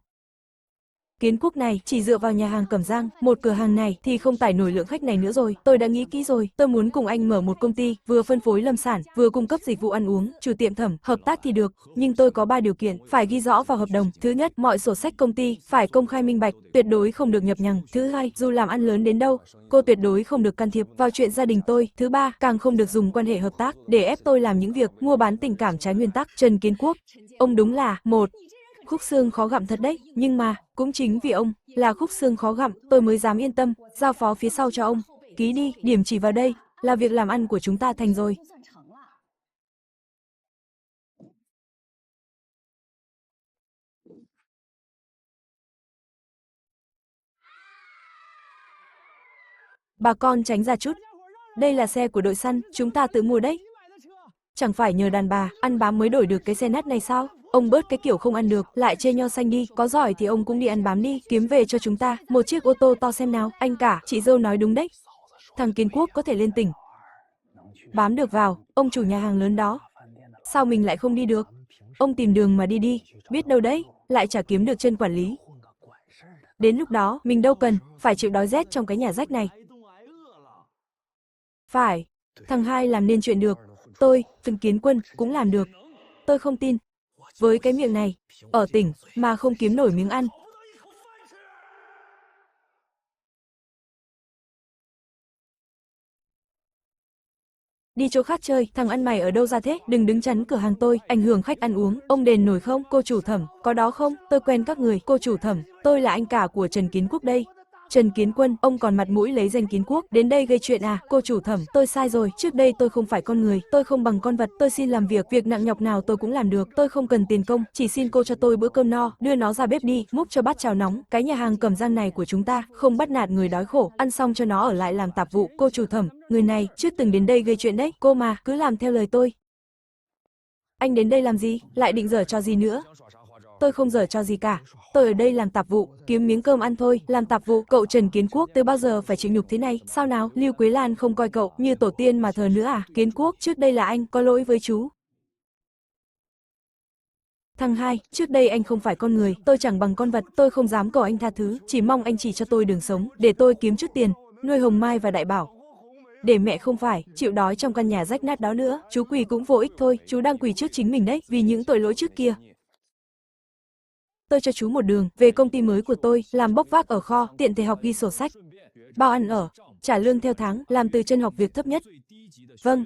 Kiến Quốc này chỉ dựa vào nhà hàng Cẩm Giang, một cửa hàng này thì không tải nổi lượng khách này nữa rồi. Tôi đã nghĩ kỹ rồi, tôi muốn cùng anh mở một công ty, vừa phân phối lâm sản, vừa cung cấp dịch vụ ăn uống. Chủ tiệm thẩm, hợp tác thì được, nhưng tôi có 3 điều kiện, phải ghi rõ vào hợp đồng. Thứ nhất, mọi sổ sách công ty phải công khai minh bạch, tuyệt đối không được nhập nhằng. Thứ hai, dù làm ăn lớn đến đâu, cô tuyệt đối không được can thiệp vào chuyện gia đình tôi. Thứ ba, càng không được dùng quan hệ hợp tác để ép tôi làm những việc mua bán tình cảm trái nguyên tắc. Trần Kiến Quốc, ông đúng là một khúc xương khó gặm thật đấy, nhưng mà cũng chính vì ông là khúc xương khó gặm, tôi mới dám yên tâm giao phó phía sau cho ông. Ký đi, điểm chỉ vào đây là việc làm ăn của chúng ta thành rồi. Bà con tránh ra chút. Đây là xe của đội săn, chúng ta tự mua đấy. Chẳng phải nhờ đàn bà ăn bám mới đổi được cái xe nát này sao? Ông bớt cái kiểu không ăn được, lại chê nho xanh đi, có giỏi thì ông cũng đi ăn bám đi, kiếm về cho chúng ta một chiếc ô tô to xem nào. Anh cả, chị dâu nói đúng đấy. Thằng Kiến Quốc có thể lên tỉnh, bám được vào, ông chủ nhà hàng lớn đó. Sao mình lại không đi được? Ông tìm đường mà đi đi, biết đâu đấy, lại chả kiếm được chân quản lý. Đến lúc đó, mình đâu cần phải chịu đói rét trong cái nhà rách này. Phải, thằng hai làm nên chuyện được, tôi, Trần Kiến Quân, cũng làm được. Tôi không tin, với cái miệng này, ở tỉnh mà không kiếm nổi miếng ăn. Đi chỗ khác chơi, thằng ăn mày ở đâu ra thế? Đừng đứng chắn cửa hàng tôi, ảnh hưởng khách ăn uống. Ông đền nổi không? Cô chủ thẩm, có đó không? Tôi quen các người. Cô chủ thẩm, tôi là anh cả của Trần Kiến Quốc đây. Trần Kiến Quân, ông còn mặt mũi lấy danh Kiến Quốc, đến đây gây chuyện à? Cô chủ thẩm, tôi sai rồi, trước đây tôi không phải con người, tôi không bằng con vật, tôi xin làm việc, việc nặng nhọc nào tôi cũng làm được, tôi không cần tiền công, chỉ xin cô cho tôi bữa cơm no, đưa nó ra bếp đi, múc cho bát cháo nóng, cái nhà hàng Cẩm Giang này của chúng ta, không bắt nạt người đói khổ, ăn xong cho nó ở lại làm tạp vụ. Cô chủ thẩm, người này trước từng đến đây gây chuyện đấy, cô mà, cứ làm theo lời tôi. Anh đến đây làm gì, lại định giở trò gì nữa? Tôi không giở trò gì cả. Tôi ở đây làm tạp vụ, kiếm miếng cơm ăn thôi, làm tạp vụ. Cậu Trần Kiến Quốc từ bao giờ phải chịu nhục thế này? Sao nào, Lưu Quế Lan không coi cậu như tổ tiên mà thờ nữa à? Kiến Quốc, trước đây là anh, có lỗi với chú. Thằng hai, trước đây anh không phải con người, tôi chẳng bằng con vật, tôi không dám cầu anh tha thứ, chỉ mong anh chỉ cho tôi đường sống, để tôi kiếm chút tiền, nuôi Hồng Mai và Đại Bảo. Để mẹ không phải chịu đói trong căn nhà rách nát đó nữa, chú quỳ cũng vô ích thôi, chú đang quỳ trước chính mình đấy, vì những tội lỗi trước kia. tôi cho chú một đường về công ty mới của tôi, làm bốc vác ở kho, tiện thể học ghi sổ sách. Bao ăn ở, trả lương theo tháng, làm từ chân học việc thấp nhất. Vâng,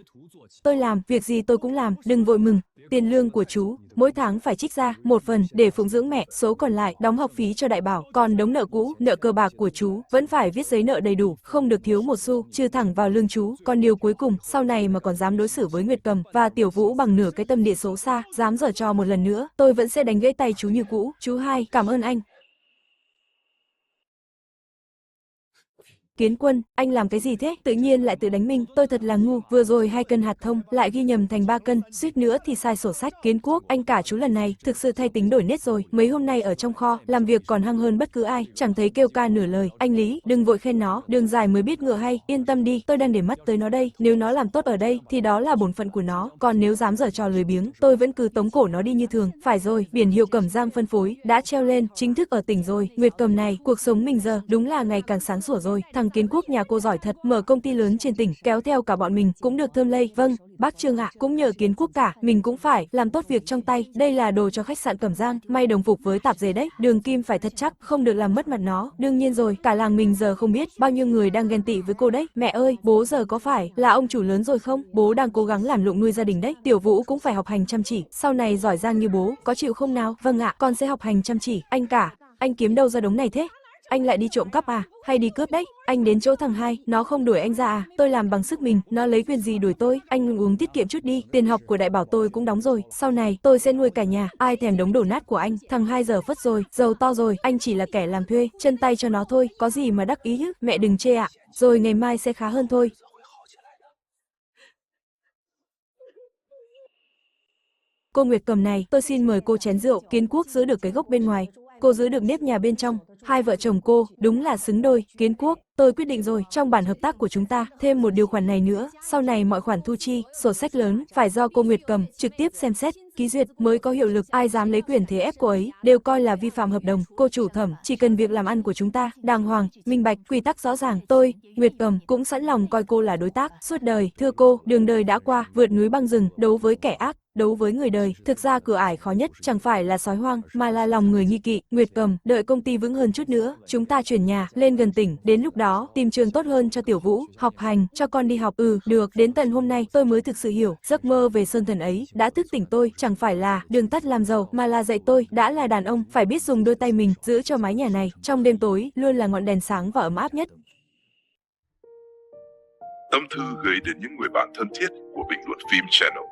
tôi làm, việc gì tôi cũng làm, đừng vội mừng. Tiền lương của chú, mỗi tháng phải trích ra một phần để phụng dưỡng mẹ, số còn lại đóng học phí cho đại bảo, còn đống nợ cũ, nợ cờ bạc của chú vẫn phải viết giấy nợ đầy đủ, không được thiếu một xu, trừ thẳng vào lương chú. Còn điều cuối cùng, sau này mà còn dám đối xử với Nguyệt Cầm và Tiểu Vũ bằng nửa cái tâm địa xấu xa, dám giở trò một lần nữa, tôi vẫn sẽ đánh gãy tay chú như cũ. Chú hai, cảm ơn anh. Kiến Quân, anh làm cái gì thế? Tự nhiên lại tự đánh mình, tôi thật là ngu, vừa rồi 2 cân hạt thông, lại ghi nhầm thành 3 cân, suýt nữa thì sai sổ sách. Kiến Quốc, anh cả chú lần này, thực sự thay tính đổi nết rồi, mấy hôm nay ở trong kho, làm việc còn hăng hơn bất cứ ai, chẳng thấy kêu ca nửa lời. Anh Lý, đừng vội khen nó, đường dài mới biết ngựa hay, yên tâm đi, tôi đang để mắt tới nó đây, nếu nó làm tốt ở đây, thì đó là bổn phận của nó, còn nếu dám giở trò lười biếng, tôi vẫn cứ tống cổ nó đi như thường. Phải rồi, biển hiệu Cẩm Giang phân phối, đã treo lên, chính thức ở tỉnh rồi. Nguyệt Cầm này, cuộc sống mình giờ, đúng là ngày càng sáng sủa rồi. Thằng Kiến Quốc nhà cô giỏi thật, mở công ty lớn trên tỉnh, kéo theo cả bọn mình, cũng được thơm lây. Vâng, bác Trương ạ, cũng nhờ Kiến Quốc cả, mình cũng phải làm tốt việc trong tay. Đây là đồ cho khách sạn Cẩm Giang, may đồng phục với tạp dề đấy, đường kim phải thật chắc, không được làm mất mặt nó. Đương nhiên rồi, cả làng mình giờ không biết bao nhiêu người đang ghen tị với cô đấy. Mẹ ơi, bố giờ có phải là ông chủ lớn rồi không? Bố đang cố gắng làm lụng nuôi gia đình đấy. Tiểu Vũ cũng phải học hành chăm chỉ, sau này giỏi giang như bố, có chịu không nào? Vâng ạ, con sẽ học hành chăm chỉ. Anh cả, anh kiếm đâu ra đống này thế? Anh lại đi trộm cắp à, hay đi cướp đấy? Anh đến chỗ thằng hai, nó không đuổi anh ra à? Tôi làm bằng sức mình, nó lấy quyền gì đuổi tôi? Anh uống tiết kiệm chút đi, tiền học của đại bảo tôi cũng đóng rồi, sau này tôi sẽ nuôi cả nhà, ai thèm đống đổ nát của anh. Thằng hai giờ phất rồi, giàu to rồi, anh chỉ là kẻ làm thuê, chân tay cho nó thôi, có gì mà đắc ý chứ? Mẹ đừng chê ạ, rồi ngày mai sẽ khá hơn thôi. Cô Nguyệt Cầm này, tôi xin mời cô chén rượu. Kiến Quốc giữ được cái gốc bên ngoài, cô giữ được nếp nhà bên trong. Hai vợ chồng cô, đúng là xứng đôi. Kiến Quốc, tôi quyết định rồi, trong bản hợp tác của chúng ta, thêm một điều khoản này nữa, sau này mọi khoản thu chi, sổ sách lớn, phải do cô Nguyệt Cầm trực tiếp xem xét, ký duyệt mới có hiệu lực, ai dám lấy quyền thế ép cô ấy, đều coi là vi phạm hợp đồng. Cô chủ thẩm, chỉ cần việc làm ăn của chúng ta, đàng hoàng, minh bạch, quy tắc rõ ràng, tôi, Nguyệt Cầm, cũng sẵn lòng coi cô là đối tác, suốt đời. Thưa cô, đường đời đã qua, vượt núi băng rừng, đấu với kẻ ác, đấu với người đời, thực ra cửa ải khó nhất chẳng phải là sói hoang, mà là lòng người nghi kỵ. Nguyệt Cầm, đợi công ty vững hơn chút nữa, chúng ta chuyển nhà lên gần tỉnh, đến lúc đó tìm trường tốt hơn cho Tiểu Vũ, học hành, cho con đi học. Được, đến tận hôm nay tôi mới thực sự hiểu, giấc mơ về sơn thần ấy đã thức tỉnh tôi, chẳng phải là đường tắt làm giàu, mà là dạy tôi đã là đàn ông phải biết dùng đôi tay mình giữ cho mái nhà này trong đêm tối luôn là ngọn đèn sáng và ấm áp nhất. Tâm thư gửi đến những người bạn thân thiết của Bình luận phim Channel.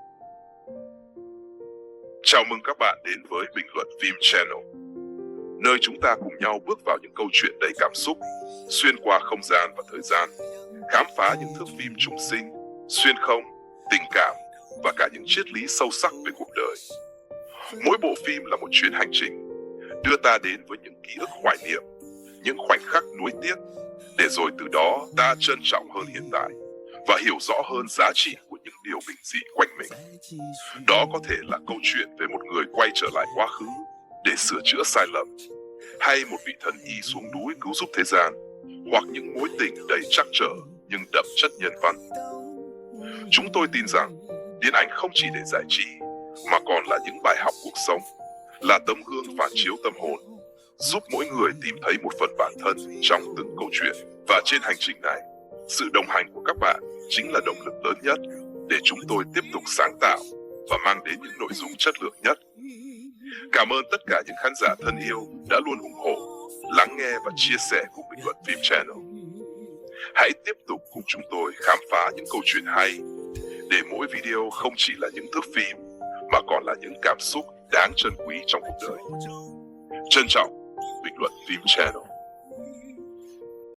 Chào mừng các bạn đến với Bình luận phim Channel, nơi chúng ta cùng nhau bước vào những câu chuyện đầy cảm xúc, xuyên qua không gian và thời gian, khám phá những thước phim trùng sinh, xuyên không, tình cảm và cả những triết lý sâu sắc về cuộc đời. Mỗi bộ phim là một chuyến hành trình, đưa ta đến với những ký ức hoài niệm, những khoảnh khắc nuối tiếc, để rồi từ đó ta trân trọng hơn hiện tại và hiểu rõ hơn giá trị của những điều bình dị quanh mình. Đó có thể là câu chuyện về một người quay trở lại quá khứ để sửa chữa sai lầm, hay một vị thần y xuống núi cứu giúp thế gian, hoặc những mối tình đầy trắc trở nhưng đậm chất nhân văn. Chúng tôi tin rằng điện ảnh không chỉ để giải trí mà còn là những bài học cuộc sống, là tấm gương phản chiếu tâm hồn, giúp mỗi người tìm thấy một phần bản thân trong từng câu chuyện. Và trên hành trình này, sự đồng hành của các bạn chính là động lực lớn nhất để chúng tôi tiếp tục sáng tạo và mang đến những nội dung chất lượng nhất. Cảm ơn tất cả những khán giả thân yêu đã luôn ủng hộ, lắng nghe và chia sẻ cùng Bình luận phim Channel. Hãy tiếp tục cùng chúng tôi khám phá những câu chuyện hay, để mỗi video không chỉ là những thước phim mà còn là những cảm xúc đáng trân quý trong cuộc đời. Trân trọng, Bình luận phim Channel.